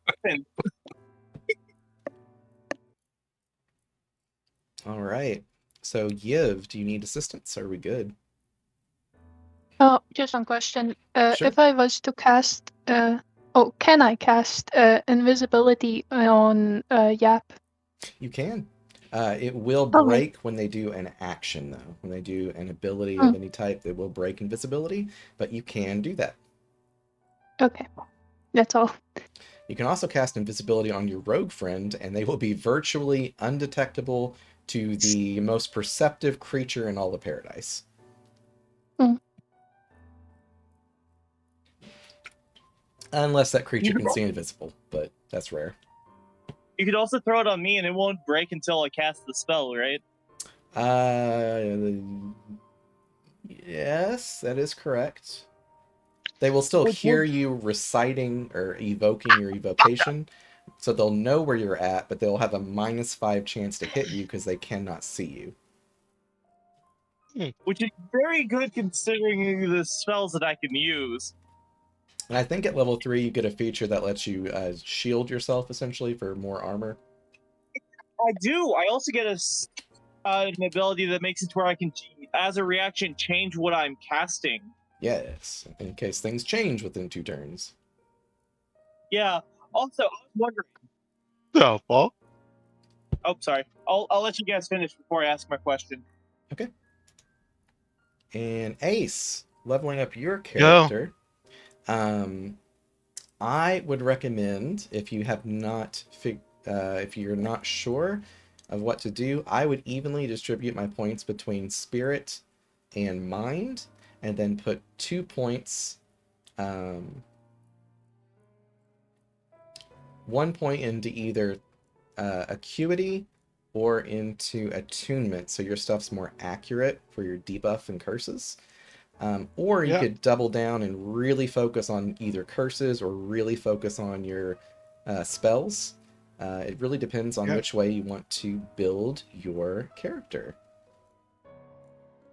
All right. So Yiv, do you need assistance? Are we good? Oh, just one question. Sure. If I was to cast, can I cast invisibility on Yap? You can. It will Okay. break when they do an action, though. When they do an ability Hmm. of any type, they will break invisibility, but you can do that. Okay, that's all. You can also cast invisibility on your rogue friend, and they will be virtually undetectable to the most perceptive creature in all of paradise. Hmm. Unless that creature can see invisible, but that's rare. you could also throw it on me, and it won't break until I cast the spell, right? Yes, that is correct. They will still Which hear would- you reciting or evoking your evocation, so they'll know where you're at, but they'll have a -5 chance to hit you because they cannot see you. Which is very good considering the spells that I can use. And I think at level 3 you get a feature that lets you shield yourself, essentially, for more armor. I do. I also get an ability that makes it to where I can, as a reaction, change what I'm casting. Yes, in case things change within 2 turns. Yeah. Also, I was wondering. The fuck? Oh, sorry. I'll let you guys finish before I ask my question. Okay. And Ace, leveling up your Go. character. I would recommend, if you have not if you're not sure of what to do, I would evenly distribute my points between spirit and mind, and then put 2 points, 1 point into either acuity or into attunement, so your stuff's more accurate for your debuff and curses. Or you Yeah. could double down and really focus on either curses or really focus on your spells. It really depends on Yeah. which way you want to build your character.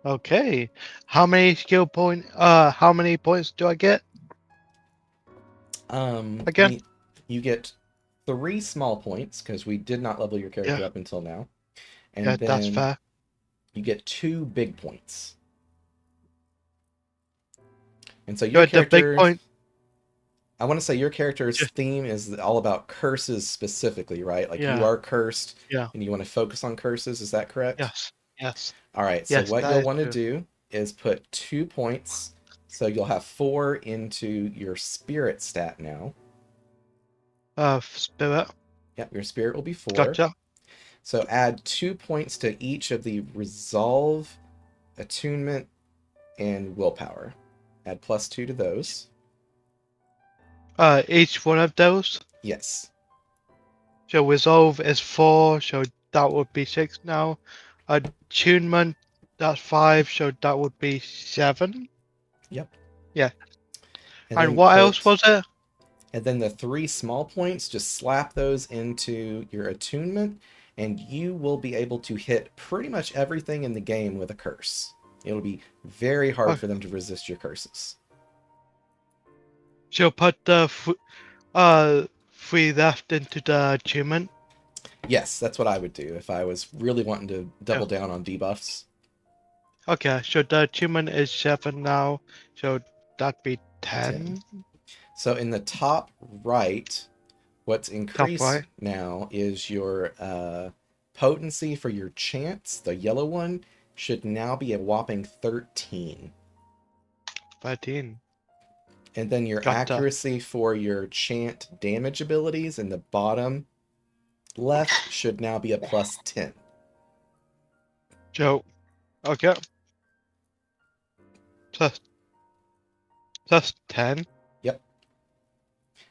Okay. How many skill point? How many points do I get? Again? You get 3 small points because we did not level your character Yeah. up until now, and Yeah, that's then fair. you get 2 big points. And so your Good. The big character, point. I want to say your character's Just theme is all about curses specifically, right? Like you yeah. are cursed Yeah. and you want to focus on curses, is that correct? Yes. Yes. All right, so Yes, what that you'll is want to true. do is put 2 points. So you'll have 4 into your spirit stat now. Spirit. Yep, your spirit will be 4. Gotcha. So add 2 points to each of the resolve, attunement, and willpower. Add +2 to those. Each one of those. Yes. So resolve is 4, so that would be 6 now. Attunement, that's 5, so that would be 7. Yep. Yeah. And And then what else was it? And then the 3 small points, just slap those into your attunement, and you will be able to hit pretty much everything in the game with a curse. It'll be very hard for them to resist your curses. So put the 3 left into the attunement. Yes, that's what I would do if I was really wanting to double Yeah. down on debuffs. Okay, so the attunement is 7 now, so that'd be 10. 10. So in the top right, What's Top increased right. now is your potency for your chants. The yellow one should now be a whopping 13. 13. And then your Gotcha. accuracy for your chant damage abilities in the bottom left should now be a plus 10. Joe. Okay. Plus 10. Yep.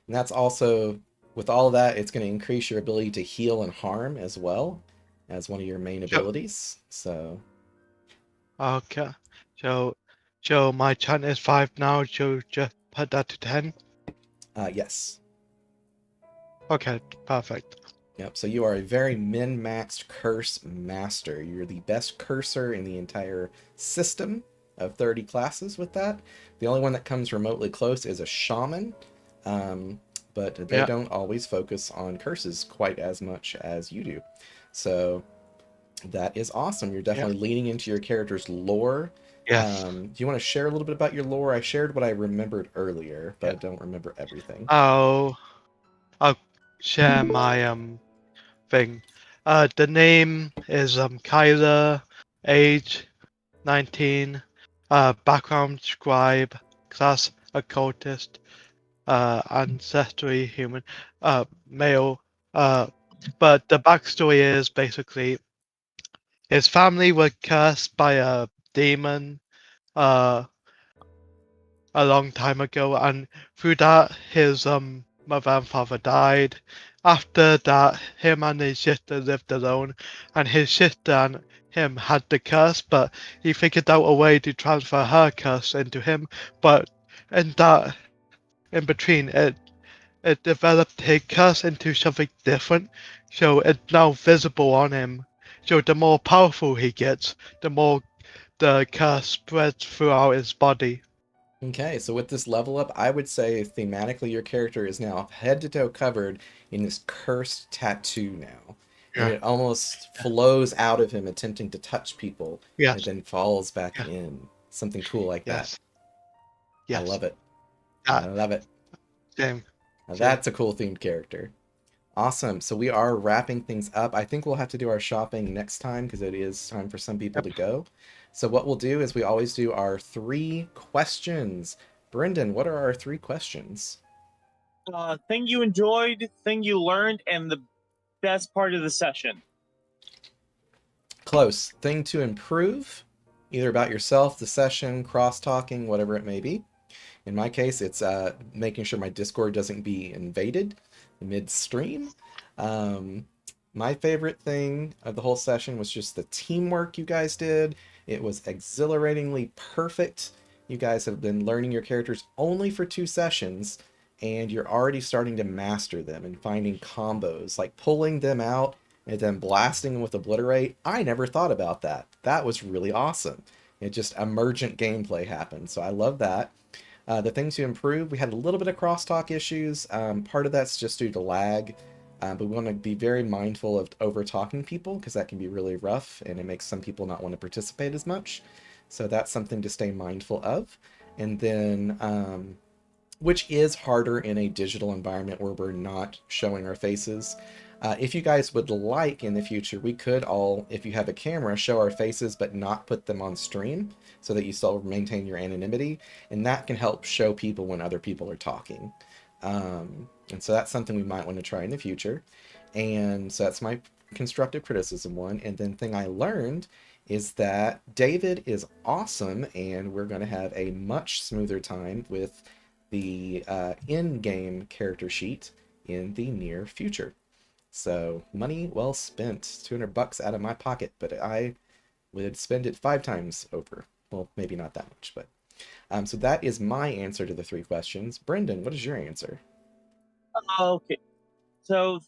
And that's also, with all of that, it's going to increase your ability to heal and harm as well as one of your main Joe. abilities. So, Okay. So my chant is 5 now. Joe, just put that to 10. yes. Okay, perfect. Yep, so you are a very min-maxed curse master. You're the best cursor in the entire system of 30 classes with that. The only one that comes remotely close is a shaman, but they Yeah. don't always focus on curses quite as much as you do. So that is awesome. You're definitely leaning into your character's lore. Yes. Do you want to share a little bit about your lore? I shared what I remembered earlier, but Yeah. I don't remember everything. I'll share my thing. The name is Kyler, age 19, background scribe, class occultist, ancestry human, male. But the backstory is basically his family were cursed by a demon uh a long time ago, and through that his mother and father died. After that, him and his sister lived alone, and his sister and him had the curse, but he figured out a way to transfer her curse into him. But in that in between, it developed his curse into something different, so it's now visible on him. So the more powerful he gets, the more the curse spreads throughout his body. Okay, so with this level up, I would say thematically your character is now head to toe covered in this cursed tattoo now. And Yeah. it almost flows out of him attempting to touch people and Yes. then falls back Yeah. in. Something cool like that. Yes. I Yes. love it. I That love it. same. Now Same. that's a cool themed character. Awesome. So we are wrapping things up. I think we'll have to do our shopping next time because it is time for some people Yep. to go. So what we'll do is we always do our 3 questions. Brendan, what are our 3 questions? Thing you enjoyed, thing you learned, and the best part of the session. Close. Thing to improve, either about yourself, the session, cross-talking, whatever it may be. In my case, it's making sure my Discord doesn't be invaded midstream. Um, my favorite thing of the whole session was just the teamwork you guys did. It was exhilaratingly perfect. You guys have been learning your characters only for 2 sessions, and you're already starting to master them and finding combos, like pulling them out and then blasting them with Obliterate. I never thought about that. That was really awesome. It just emergent gameplay happened, so I love that. The things to improve, we had a little bit of crosstalk issues. Part of that's just due to lag, but we want to be very mindful of over talking people because that can be really rough and it makes some people not want to participate as much. So that's something to stay mindful of. And then, which is harder in a digital environment where we're not showing our faces. If you guys would like in the future, we could all, if you have a camera, show our faces but not put them on stream so that you still maintain your anonymity, and that can help show people when other people are talking. And so that's something we might want to try in the future. And so that's my constructive criticism one. And then thing I learned is that David is awesome, and we're going to have a much smoother time with the in-game character sheet in the near future. So money well spent, $200 out of my pocket, but I would spend it 5 times over. Well, maybe not that much, but so that is my answer to the 3 questions. Brendan, what is your answer? Okay, so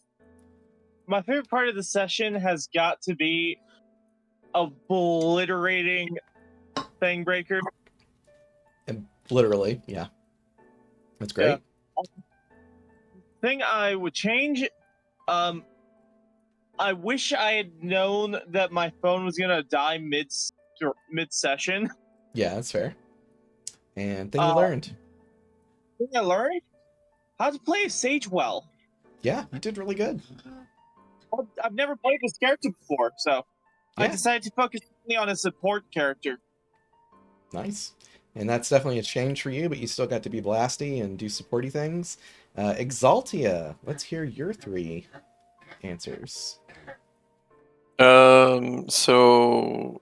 my favorite part of the session has got to be obliterating Fangbreaker. And literally, yeah, that's Yeah. great. Thing I would change, I wish I had known that my phone was gonna die mid session. Yeah, that's fair. And thing you learned. Thing I learned how to play a Sage well. Yeah, you did really good. I've never played this character before, so I Yeah. decided to focus only on a support character. Nice. And that's definitely a change for you, but you still got to be blasty and do supporty things. Exaltia, let's hear your 3 answers. So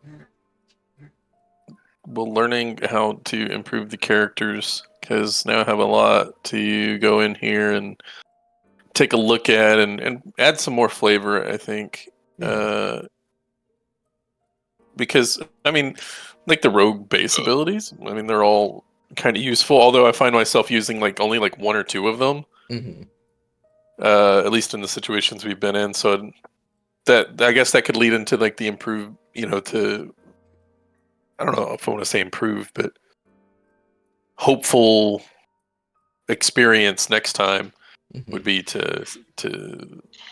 learning how to improve the characters, because now I have a lot to go in here and take a look at and add some more flavor, I think. Yeah. Because, I mean, like the rogue base abilities, I mean, they're all kind of useful, although I find myself using like only like 1 or 2 of them, Mm-hmm. at least in the situations we've been in. So that, I guess that could lead into like the improved, to, I don't know if I want to say improve, but hopeful experience next time Mm-hmm. would be to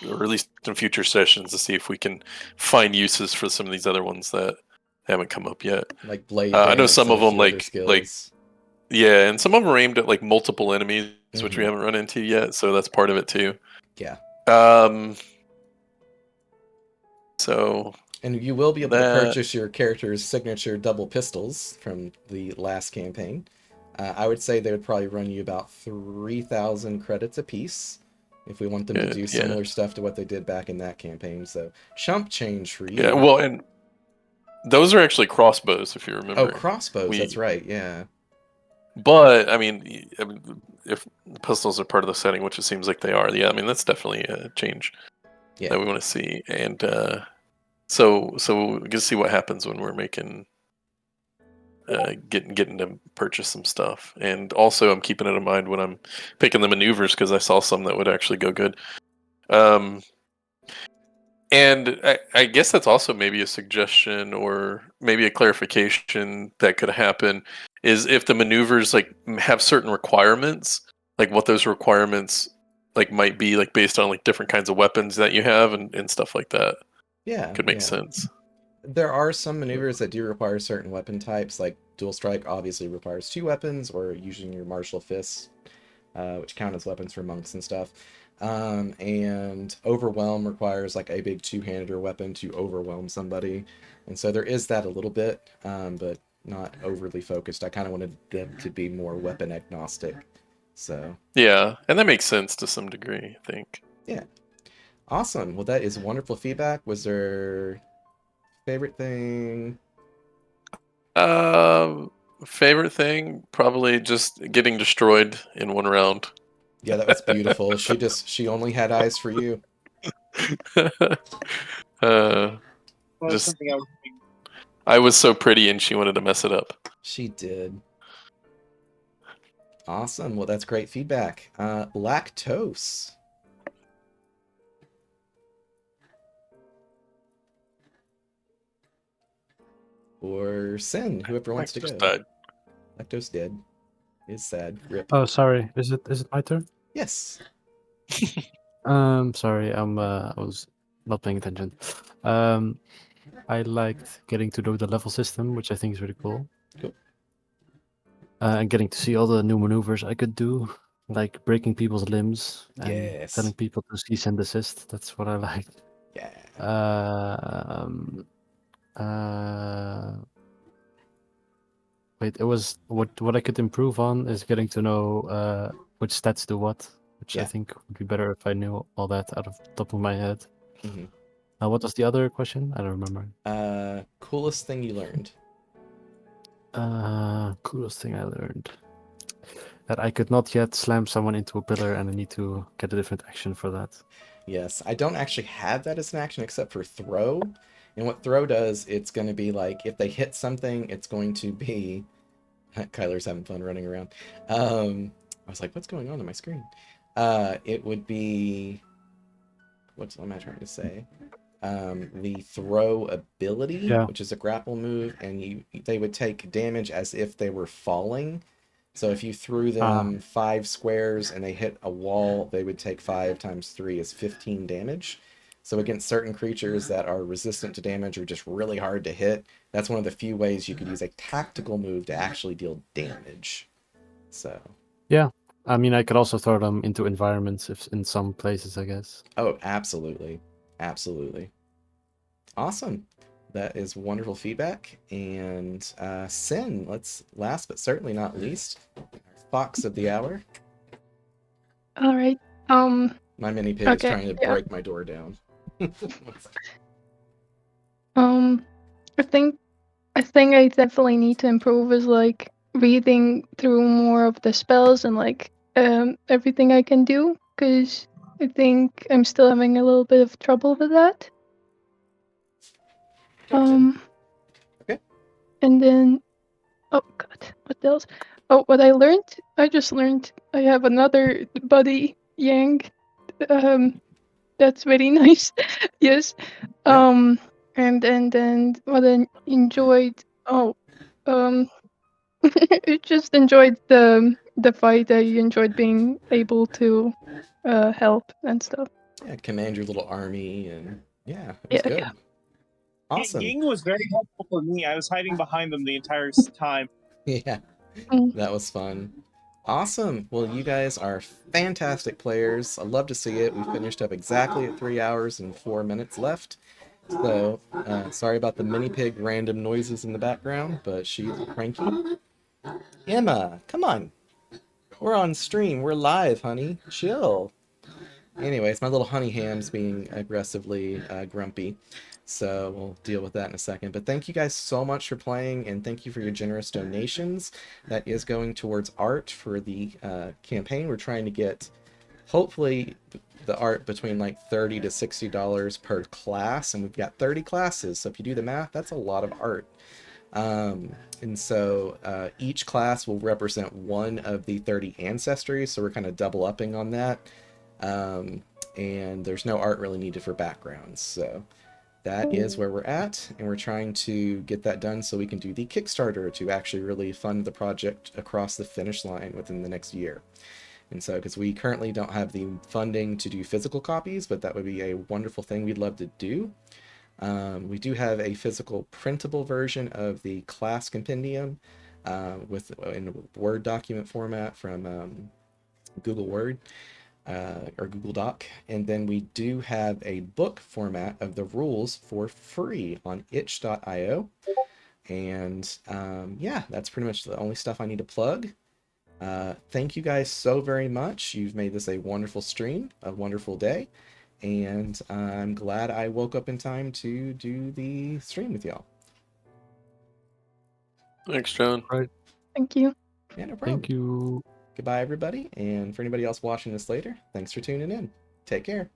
or at least in future sessions, to see if we can find uses for some of these other ones that haven't come up yet. Like blade I know dance some and of a them few other like skills. yeah, and some of them are aimed at like multiple enemies, which we Mhm. haven't run into yet, so that's part of it too. Yeah. So And you will be able to that purchase your character's signature double pistols from the last campaign. I would say they would probably run you about 3,000 credits apiece if we want them to do yeah, similar stuff to what they did back in that campaign. So chump change for yeah. you. Well, and those are actually crossbows, if you Oh, remember. crossbows. That's right. Yeah. But I mean, if the pistols are part of the setting, which it seems like they are, yeah, I mean that's definitely a change Yeah. that we want to see, and so we can see what happens when we're making getting to purchase some stuff, and also I'm keeping it in mind when I'm picking the maneuvers, because I saw some that would actually go good. And I guess that's also maybe a suggestion or maybe a clarification that could happen, is if the maneuvers like have certain requirements, like what those requirements like might be, like based on like different kinds of weapons that you have and stuff like that. Yeah. Could make Yeah. sense. There are some maneuvers that do require certain weapon types, like dual strike obviously requires 2 weapons, or using your martial fists, which count as weapons for monks and stuff. And overwhelm requires like a big 2-handed weapon to overwhelm somebody, and so there is that a little bit, but not overly focused. I kind of wanted them to be more weapon agnostic. So Yeah, and that makes sense to some degree, I think. yeah, awesome. Well, that is wonderful feedback. Was there favorite thing? Favorite thing, probably just getting destroyed in 1 round. Yeah, that was beautiful. She only had eyes for you. uh, Well, that's just something I was so pretty and she wanted to mess it up. She did. Awesome. Well, that's great feedback. Lactose. Or Sin, whoever wants to Just go. died. Lactose dead. Is sad. Rip. Oh, sorry. Is it my turn? Yes. Sorry. I was not paying attention. I liked getting to know the level system, which I think is really cool. Cool. And getting to see all the new maneuvers I could do, like breaking people's limbs and Yes. telling people to cease and desist. That's what I liked. Yeah. Wait, it was what I could improve on is getting to know which stats do what, which I Yeah. think would be better if I knew all that out of the top of my head. Mm-hmm. What was the other question? I don't remember. Coolest thing you learned? Coolest thing I learned. That I could not yet slam someone into a pillar, and I need to get a different action for that. Yes, I don't actually have that as an action except for throw. And what throw does, it's going to be like, if they hit something, it's going to be... Kyler's having fun running around. I was like, what's going on my screen? It would be... What am I trying to say? The throw ability, Yeah. which is a grapple move, and they would take damage as if they were falling. So if you threw them 5 squares and they hit a wall, they would take 5 times 3 is 15 damage. So against certain creatures that are resistant to damage or just really hard to hit, that's one of the few ways you could use a tactical move to actually deal damage. So Yeah, I mean, I could also throw them into environments if in some places, I guess. Oh, absolutely. Absolutely. Awesome. That is wonderful feedback. And Sin, let's last but certainly not least, our fox of the hour. All right. My mini pig is Okay. trying to Yeah. break my door down. I think I definitely need to improve is like reading through more of the spells and like everything I can do, because I think I'm still having a little bit of trouble with that. Okay. And then oh god, what else? Oh, what I learned? I just learned I have another buddy, Yang. That's very nice. Yes. Yeah. And what I enjoyed. Oh, I just enjoyed the fight. I enjoyed being able to help and stuff. Yeah, command your little army, and yeah, it was Yeah. good. Awesome. Ying was very helpful for me. I was hiding behind them the entire time. Yeah, Mm. that was fun. Awesome. Well, you guys are fantastic players. I love to see it. We finished up exactly at 3 hours and 4 minutes left. So, sorry about the mini pig random noises in the background, but she's cranky. Emma, come on. We're on stream. We're live, honey. Chill. Anyways, my little honey ham's being aggressively grumpy. So we'll deal with that in a second. But thank you guys so much for playing, and thank you for your generous donations. That is going towards art for the campaign. We're trying to get, hopefully, the art between like $30 to $60 per class, and we've got 30 classes. So if you do the math, that's a lot of art. And so each class will represent one of the 30 ancestries, so we're kind of double upping on that. And there's no art really needed for backgrounds. So that is where we're at, and we're trying to get that done so we can do the Kickstarter to actually really fund the project across the finish line within the next year. And so, because we currently don't have the funding to do physical copies, but that would be a wonderful thing we'd love to do. We do have a physical printable version of the class compendium with in Word document format from Google Word or Google Doc. And then we do have a book format of the rules for free on itch.io. And yeah, that's pretty much the only stuff I need to plug. Thank you guys so very much. You've made this a wonderful stream, a wonderful day. And I'm glad I woke up in time to do the stream with y'all. Thanks, John. Right. Thank you. Yeah, no problem. Thank you. Goodbye, everybody. And for anybody else watching this later, thanks for tuning in. Take care.